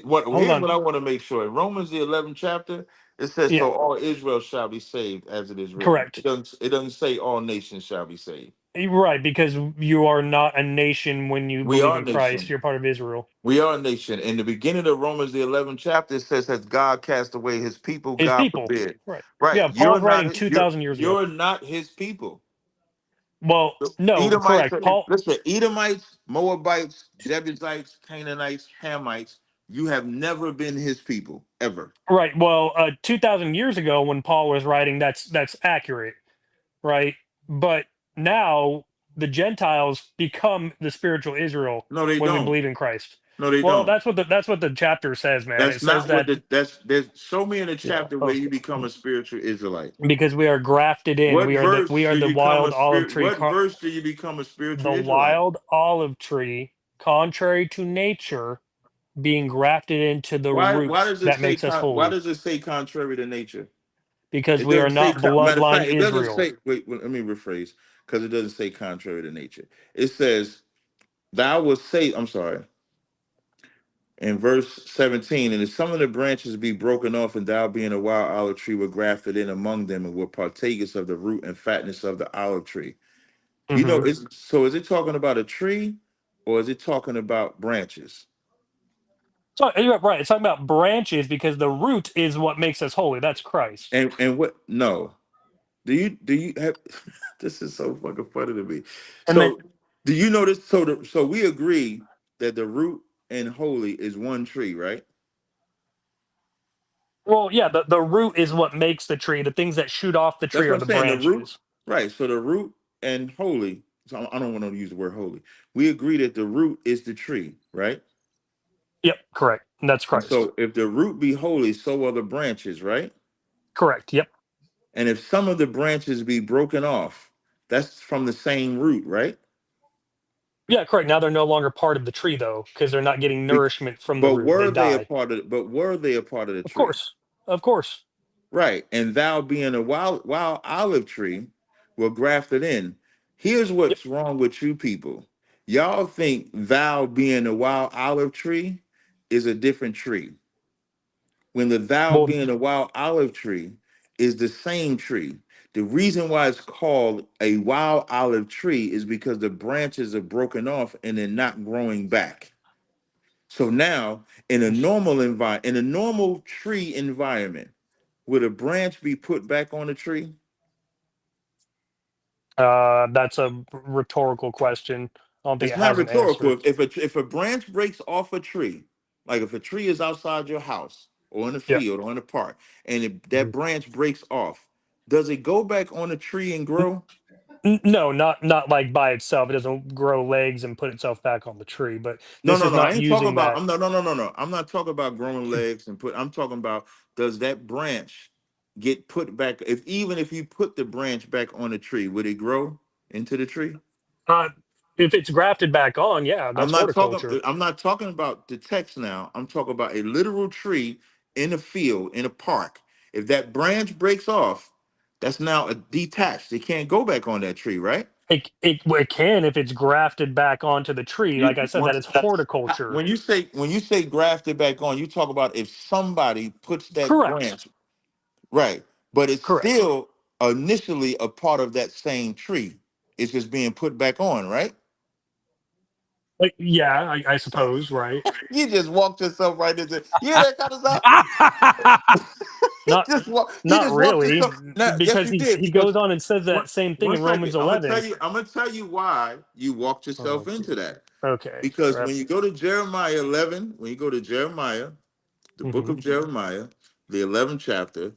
What? Hold Here's on. what I want to make sure. In Romans the 11th chapter, it says, Yeah, "So all Israel shall be saved," as it is written. It correct. doesn't. It doesn't say all nations shall be saved. You're right, because you are not a nation when you We believe are a in Christ. nation. You're part of Israel. We are a nation. In the beginning of Romans the 11th chapter, it says, "Has God cast away His people?" His God people. forbid. Right. Right. Yeah, You're Paul's writing not. You're 2,000 years ago. you're not His people. Well, no, Edomites, correct. Paul, listen, Edomites, Moabites, Jebusites, Canaanites, Hamites, you have never been his people, ever. right. Well, 2,000 years ago when Paul was writing, that's accurate, right? But now the Gentiles become the spiritual Israel No, they when we don't. believe in Christ. No, they Well, don't. that's what the chapter says, man. It That's says not what that there's show me in a yeah, chapter where you okay. become a spiritual Israelite. Because we are grafted in. What We verse are do the you become a wild olive spirit? tree. What verse do you become a The spiritual Israelite? wild olive tree, contrary to nature, being grafted into the Why root does it that say makes us why holy. does it say contrary to nature? Because It we are doesn't say not matter of bloodline fact, it doesn't Israel. say let me rephrase because it doesn't say contrary to nature. It says thou will say, I'm sorry, in verse 17, and if some of the branches be broken off, and thou being a wild olive tree were grafted in among them, and were partakers of the root and fatness of the olive tree. You know, Hmm. is it talking about a tree or is it talking about branches? So you're right. It's talking about branches because the root is what makes us holy. That's Christ. And what no. Do you have this is so fucking funny to me. And then, So do you know this? So we agree that the root and holy is one tree, right? well, yeah, the root is what makes the tree. The things that shoot off the That's tree what are I'm the saying. The root, branches. right? So the root and holy. So I don't want to use the word holy. We agree that the root is the tree, right? Yep, correct. And that's And Christ. so if the root be holy, so are the branches, right? Correct. Yep. And if some of the branches be broken off, that's from the same root, right? Yeah, correct. Now they're no longer part of the tree though, because they're not getting Be- nourishment from the But root. They were they a died. part of? But were they a part of the Of tree? course. Of course. Right. And thou being a wild olive tree were grafted in. Here's Yep. what's wrong with you people. Y'all think thou being a wild olive tree is a different tree. When the thou Well, being a wild olive tree is the same tree. The reason why it's called a wild olive tree is because the branches are broken off and they're not growing back. So now, in a normal environment, in a normal tree environment, would a branch be put back on the tree? that's a rhetorical question. I don't think It's it not has an rhetorical. answer. If a branch breaks off a tree, like if a tree is outside your house or in a Yep. field or in a park, and if that Mhm. branch breaks off, does it go back on the tree and grow? No, not like by itself. It doesn't grow legs and put itself back on the tree. But No, this no, is no. I not ain't talking using about. that. No. I'm not talking about growing legs and put. I'm talking about does that branch get put back? If even if you put the branch back on the tree, would it grow into the tree? Uh, if it's grafted back on, yeah, I'm that's not talking. horticulture. I'm not talking about the text now. I'm talking about a literal tree in a field in a park. If that branch breaks off, that's now a detached. It can't go back on that tree, right? It can if it's grafted back onto the tree. You Like I said, that once is horticulture. when you say grafted back on, you talk about if somebody puts that Correct. branch right, but it's Correct. still initially a part of that same tree. It's just being put back on, right? Like, yeah, I suppose, right? You just walked yourself right into that kind of stuff. Not You not just walked really, yourself. No, yes, because you did. he Because goes on and says that same thing one in second, Romans 11. I'm gonna tell you why you walked yourself Oh, into geez. that. Okay. Because when you go to Jeremiah 11, when you go to Jeremiah, the book Mm-hmm. of Jeremiah, the 11th chapter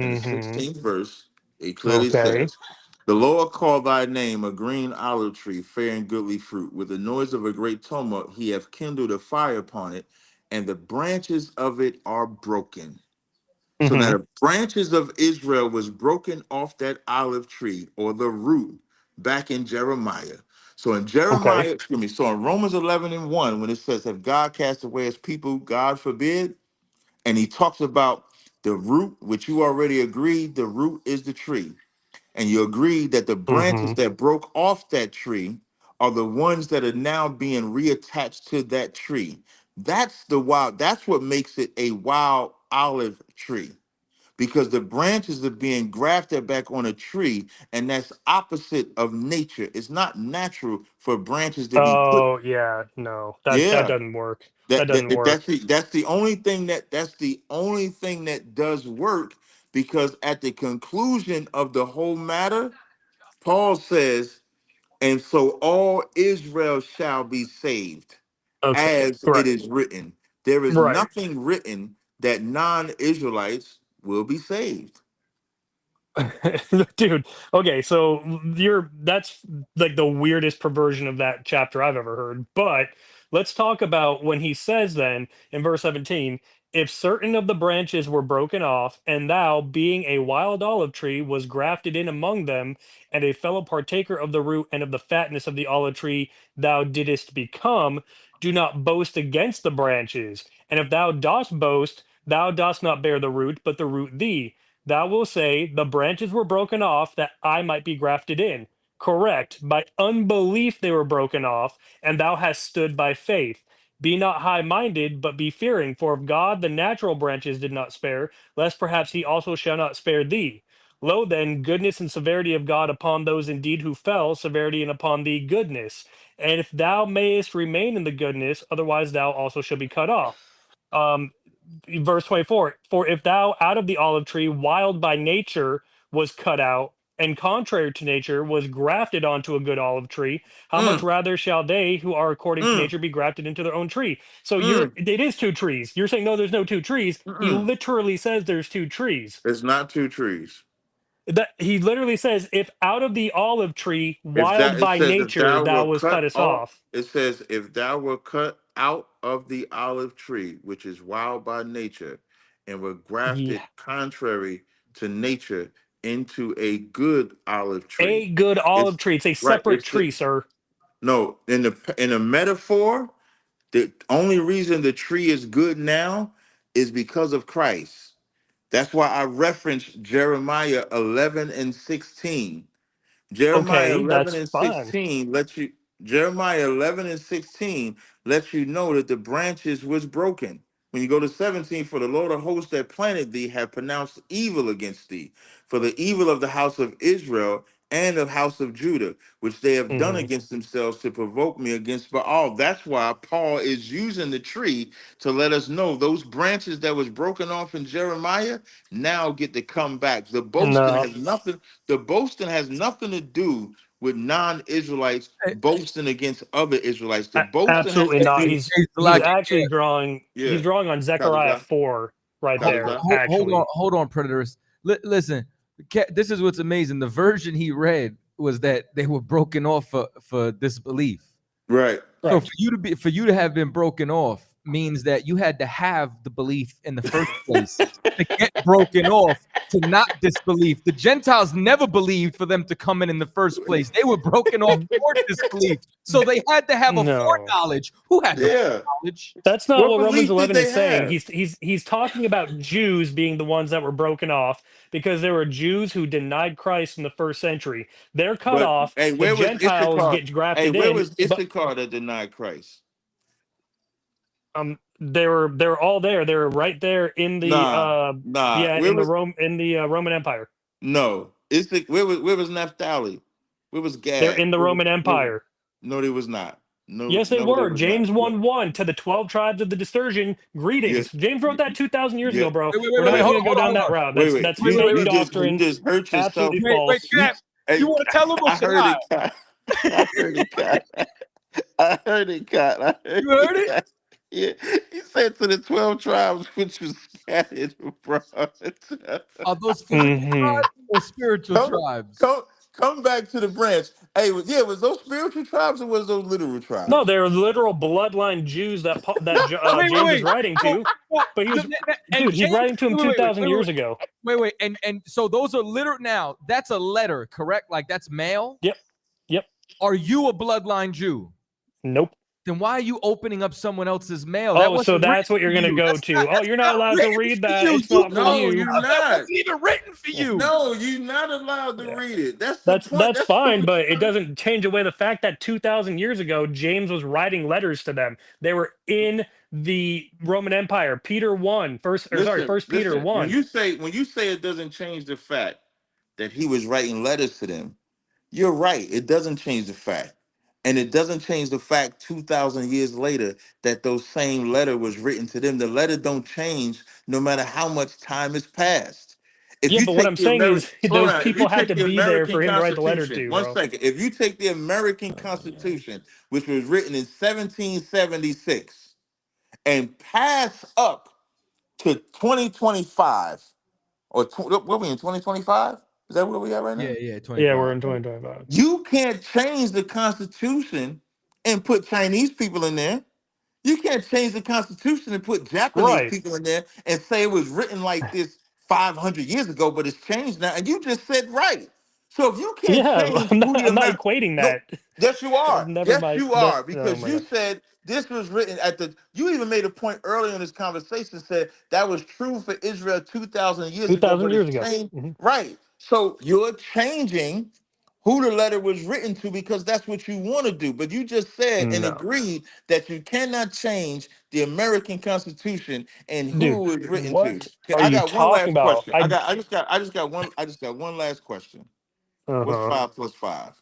and the Mm-hmm. 16th verse, it clearly Okay. says, "The Lord called thy name a green olive tree, fair and goodly fruit. With the noise of a great tumult, he hath kindled a fire upon it, and the branches of it are broken." So now Mm-hmm. the branches of Israel was broken off that olive tree or the root back in Jeremiah. So in Okay. Jeremiah, excuse me, so in Romans 11 and 1, when it says, "Have God cast away his people? God forbid." And he talks about the root, which you already agreed, the root is the tree. And you agreed that the branches Mm-hmm. that broke off that tree are the ones that are now being reattached to that tree. That's what makes it a wild olive tree because the branches are being grafted back on a tree, and that's opposite of nature. It's not natural for branches to be put. Oh yeah, no, that Yeah, doesn't work. That doesn't if work. that's the only thing that does work because at the conclusion of the whole matter, Paul says, "And so all Israel shall be saved, Okay. as it Right. is written." There is Right. nothing written that non-Israelites will be saved. Dude, okay, so that's like the weirdest perversion of that chapter I've ever heard. But let's talk about when he says then in verse 17, if certain of the branches were broken off, and thou, being a wild olive tree, was grafted in among them, and a fellow partaker of the root and of the fatness of the olive tree thou didst become, do not boast against the branches. And if thou dost boast, thou dost not bear the root, but the root thee. Thou wilt say, the branches were broken off that I might be grafted in. Correct. By unbelief they were broken off, and thou hast stood by faith. Be not high minded, but be fearing. For if God the natural branches did not spare, lest perhaps he also shall not spare thee. Lo then, goodness and severity of God upon those indeed who fell, severity and upon thee goodness. And if thou mayest remain in the goodness, otherwise thou also shall be cut off. Um, Verse 24, for if thou out of the olive tree wild by nature was cut out, and contrary to nature was grafted onto a good olive tree, how much Mm, rather shall they who are according to mm, nature be grafted into their own tree? So mm, it is two trees. You're saying no, there's no two trees. He mm. literally says there's two trees. It's not two trees. That he literally says, if out of the olive tree If that wild it by says if nature thou thou were was cut cut us off, off. it says if thou were cut out of the olive tree, which is wild by nature, and were Yeah. grafted contrary to nature into a good olive tree. A good olive It's tree. It's a right. separate tree, sir. No, in the metaphor, the only reason the tree is good now is because of Christ. That's why I referenced Jeremiah 11 and 16. Jeremiah Okay, 11 that's and fine. 16 lets you Jeremiah 11 and 16 lets you know that the branches was broken. When you go to 17, for the Lord of hosts that planted thee have pronounced evil against thee, for the evil of the house of Israel and of house of Judah, which they have done Mhm. against themselves to provoke me against Baal. That's why Paul is using the tree to let us know those branches that was broken off in Jeremiah now get to come back. No, The boasting has nothing to do with non-Israelites Hey, boasting against other Israelites. The boasting has absolutely to hey, not. do, He's hey, he's Salakia, actually drawing. yeah, He's drawing on Zechariah Tazaryach, 4 right there. Tazaryach. Actually, hold on, predators. Listen, this is what's amazing. The version he read was that they were broken off for disbelief. Right. So correct. for you to have been broken off means that you had to have the belief in the first place to get broken off to not disbelief. The Gentiles never believed for them to come in the first place. They were broken off for disbelief. So they had to have a No, foreknowledge. Who had the Yeah. foreknowledge? that's not What what Romans belief did 11 they is saying. have? He's talking about Jews being the ones that were broken off because there were Jews who denied Christ in the first century. They're cut But off. hey, The where was Gentiles Issachar? get Hey, grafted where in, was but Issachar that denied Christ? they were all there. They were right there in the Nah, nah. yeah, Where in the was Roman Empire. no? Where was Naphtali? Where was They're Gad? in the Roman Where was Empire. no, they was not. No, Yes, they no, they were. was not. James 1:1 to the 12 tribes of the dispersion. Yeah, Greetings. James wrote that 2,000 years yeah. ago, bro. Wait, We're not even Wait, going to go down that route. wait, wait. That's You fake you just you doctrine. just hurt yourself. Absolutely Wait, false. You, Cap, you hey, want to tell them or I should heard I? it, Cat. I heard it, Cat. I heard it, Cat. I heard You heard it, it? Cat. Yeah, he said to the 12 tribes which was scattered abroad. Are those physical Hmm. tribes or spiritual come, tribes? come back to the branch. Hey, was those spiritual tribes or was those literal No, tribes? they're literal bloodline Jews James is Wait. writing So, to. so But he was, and dude, he's James, writing to him wait, wait, wait, 2,000 wait, wait, years ago. wait, and so those are literal. Now that's a letter, correct? Like that's mail. Yep. Yep. Are you a bloodline Jew? Nope. Then why are you opening up someone else's mail? That Oh, so wasn't written that's what for you're going to you. go That's not. to. Oh, That's you're not not allowed to written read for that. you. It's You not for No, opened you. it you're up. That not. wasn't even written for you. No, you're not allowed to Yeah. read it. That's the That's point. that's That's fine, the but it doesn't change away the fact that 2,000 years ago James was writing letters to them. They were in the Roman Empire. Peter 1, First Peter listen. 1. When you say it doesn't change the fact that he was writing letters to them, you're right. It doesn't change the fact. And it doesn't change the fact 2,000 years later that those same letter was written to them. The letter don't change no matter how much time has passed. If Yeah, you but what take I'm the saying American, is slow those down. If you people had take to the be there American for him to write the letter Constitution, to, one bro. second. If you take the American Constitution, which was written in 1776, and pass up to 2025, or what are we in 2025? Is that where we at right now? Yeah, 25. Yeah, we're in 2025. You can't change the Constitution and put Chinese people in there. You can't change the Constitution and put Japanese Right. people in there and say it was written like this 500 years ago, but it's changed now. And you just said right. So if you can't Yeah, change I'm who not. the I'm not American, equating no, that. yes you That's are. never Yes my. you That. are, Oh because my you god. said this was written at the. You even made a point earlier in this conversation, said that was true for Israel 2,000 years ago, 2,000 but years it's ago. changed. Hmm. Right. So you're changing who the letter was written to because that's what you want to do. But you just said and No, agreed that you cannot change the American Constitution and dude. who it's written to. What Okay, are I you got one talking last about? question. I just got one last question. What's Uh-huh. 5 plus 5?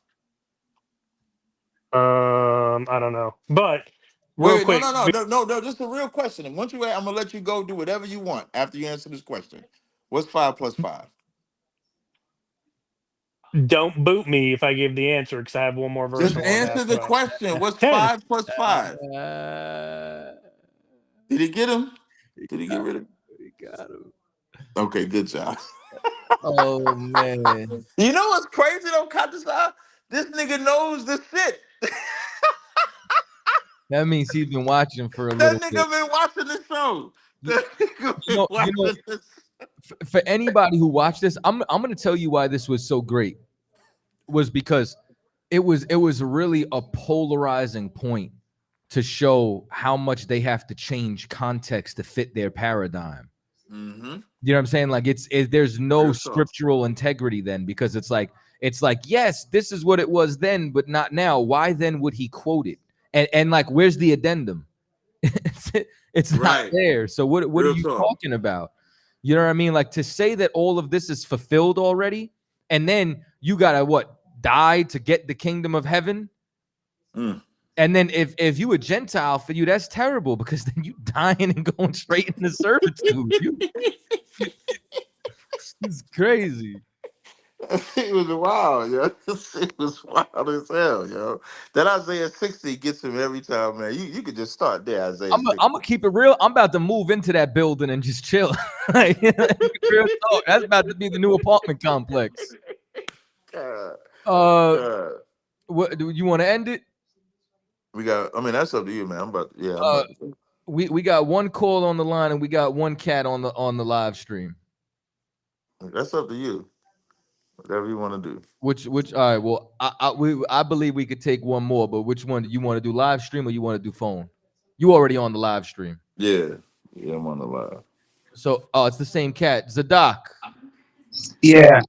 I don't know, but real Wait, no, quick. no, no, no, no, no. This is a real question. And once you, I'm gonna let you go do whatever you want after you answer this question. What's 5 plus 5? Don't boot me if I give the answer because I have one more verse Just I wanted to answer ask the about. question. What's 10. 5 plus 5? Did he get him? Did he get rid of? We got him. Okay, good job. Oh man, You know what's crazy though, CHAATAZA? This nigga knows the shit. that means he's been watching for a That little bit. nigga been watching the show. You, That nigga you been know, watching this. for anybody who watched this, I'm gonna tell you why this was so great. Was because it was really a polarizing point to show how much they have to change context to fit their paradigm. Mm-hmm. You know what I'm saying? Like there's no Real talk. scriptural integrity then, because it's like yes, this is what it was then, but not now. Why then would he quote it? And like, where's the addendum? it's not Right. there. So what are Real you talk. talking about? You know what I mean? Like, to say that all of this is fulfilled already, and then you gotta die to get the kingdom of heaven. Mm. And then if you a Gentile, for you that's terrible, because then you dying and going straight into servitude. It's crazy. It was wild, yo. It was wild as hell, yo. That Isaiah 60 gets him every time, man. You could just start there, Isaiah 60. I'm gonna keep it real. I'm about to move into that building and just chill. Like, real talk. That's about to be the new apartment complex. God. Uh, God. what do you want to end it? We got, I mean, that's up to you, man. I'm about to. We got one call on the line and we got one cat on the live stream. That's up to you. Whatever you want to do. Which all right, well, I believe we could take one more, but which one do you want to do, live stream or you want to do phone? You already on the live stream. Yeah. Yeah, I'm on the live. So it's the same cat. Zadok. Yeah,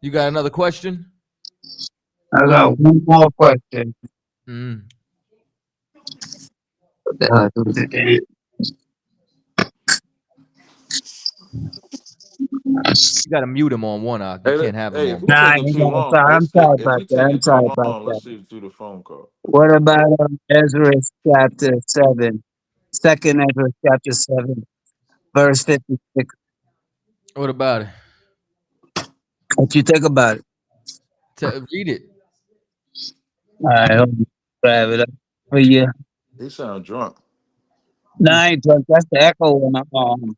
You got another question? I got one more question. Mm. What the hell is it? You gotta mute him on one eye. You Hey, can't have him if on he both. Nah, I taking ain't too gonna long, sorry. I'm let's see. sorry If about he that. I'm taking too sorry about long, that. let's see through the phone call. What about Ezra chapter 7? Second Ezra chapter 7, verse 56. What about it? What you think about it? Read it. All right, hold on. Grab it up for you. He sound drunk. No, I ain't drunk. That's the echo in the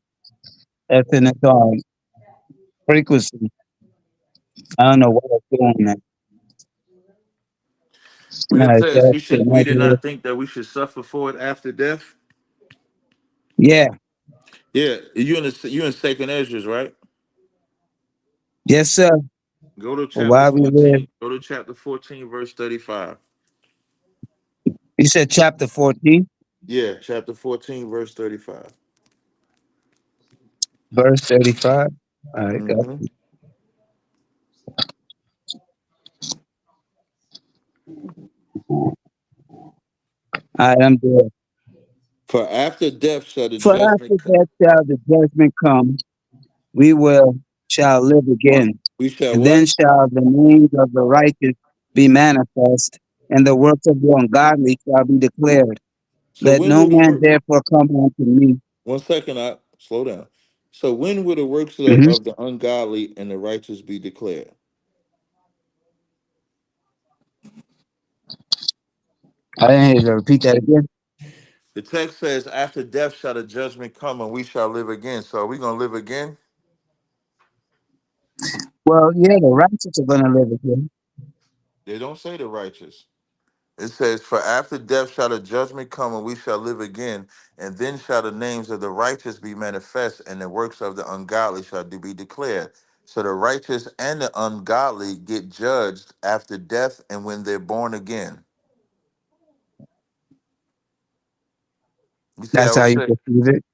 that's in the frequency. I don't know what I'm doing that. When No, it it's says we did Ezra. not think that we should suffer for it after death. Yeah. Yeah, you in Second Ezra's, right? Yes, sir. Go to Well, chapter while we live, 14. Go to chapter 14, verse 35. you said chapter 14, Yeah, chapter 14, verse 35. verse 35. All right, got Mm-hmm. you. All right, I'm good. For after death shall the For after judgment come. that shall the judgment come, we shall live again. We shall And then what? shall the names of the righteous be manifest, and the works of the ungodly shall be declared. So Let when no will the man work? therefore come unto me. 1 second, I slow down. So when will the works Mhm. of the ungodly and the righteous be declared? I didn't hear you. Repeat that again. The text says, "After death shall the judgment come, and we shall live again." So are we gonna live again? Well, yeah, the righteous are going to live again. They don't say the righteous. It says, "For after death shall the judgment come, and we shall live again. And then shall the names of the righteous be manifest, and the works of the ungodly shall be declared." So the righteous and the ungodly get judged after death and when they're born again. You see That's how how it you says? perceive it.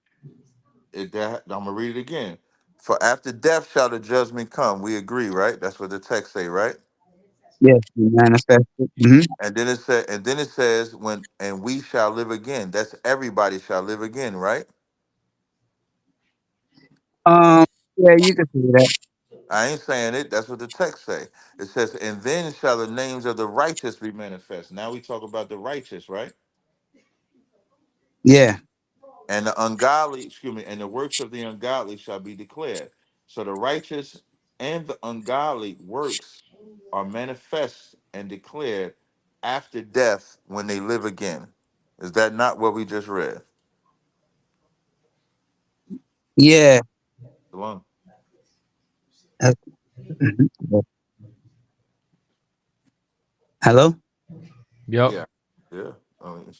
I'm gonna read it again. For after death shall the judgment come. We agree, right? That's what the text say, right? Yes, be manifested. Mm-hmm. And then it says, when and we shall live again. That's everybody shall live again, right? Yeah, you can see that. I ain't saying it. That's what the text say. It says, and then shall the names of the righteous be manifest. Now we talk about the righteous, right? Yeah. And the ungodly, excuse me, and the works of the ungodly shall be declared. So the righteous and the ungodly works are manifest and declared after death when they live again. Is that not what we just read? Yeah. Shalom. Mhm. Hello? Yep. Yeah. Yeah. I mean,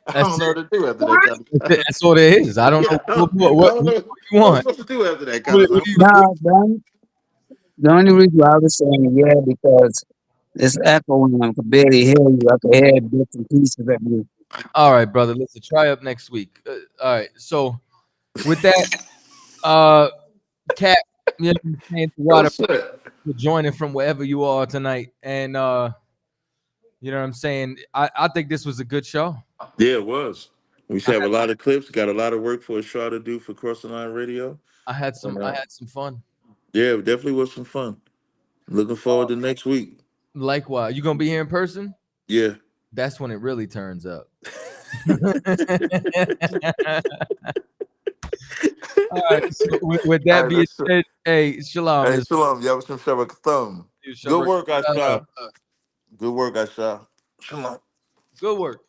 I That's don't know it. what to do after that kind of That's what it is. I don't yeah, know I what don't know you what I'm want. supposed to do after that kind What, of what stuff. do you, what, No, the only reason why I was saying yeah, because it's echoing. I can barely hear you. I can hear bits and pieces of you. all right, brother. Listen, try up next week. All right. So with that, Cat, you know what I'm saying, to Oh, Water shit. for joining from wherever you are tonight, and you know what I'm saying. I think this was a good show. Yeah, it was. We should I have a lot of clips. Got a lot of work for a show to do for Cross the Line Radio. had And, some fun. yeah, it definitely was some fun. Looking forward to next week. Likewise, you gonna be here in person? Yeah. That's when it really turns up. All right. So with All that right, being let's. said, hey, shalom. Hey, Shalom. Y'all some Shabbat thumb. Good work, Asha. Good work, Asha. Shalom. Good work.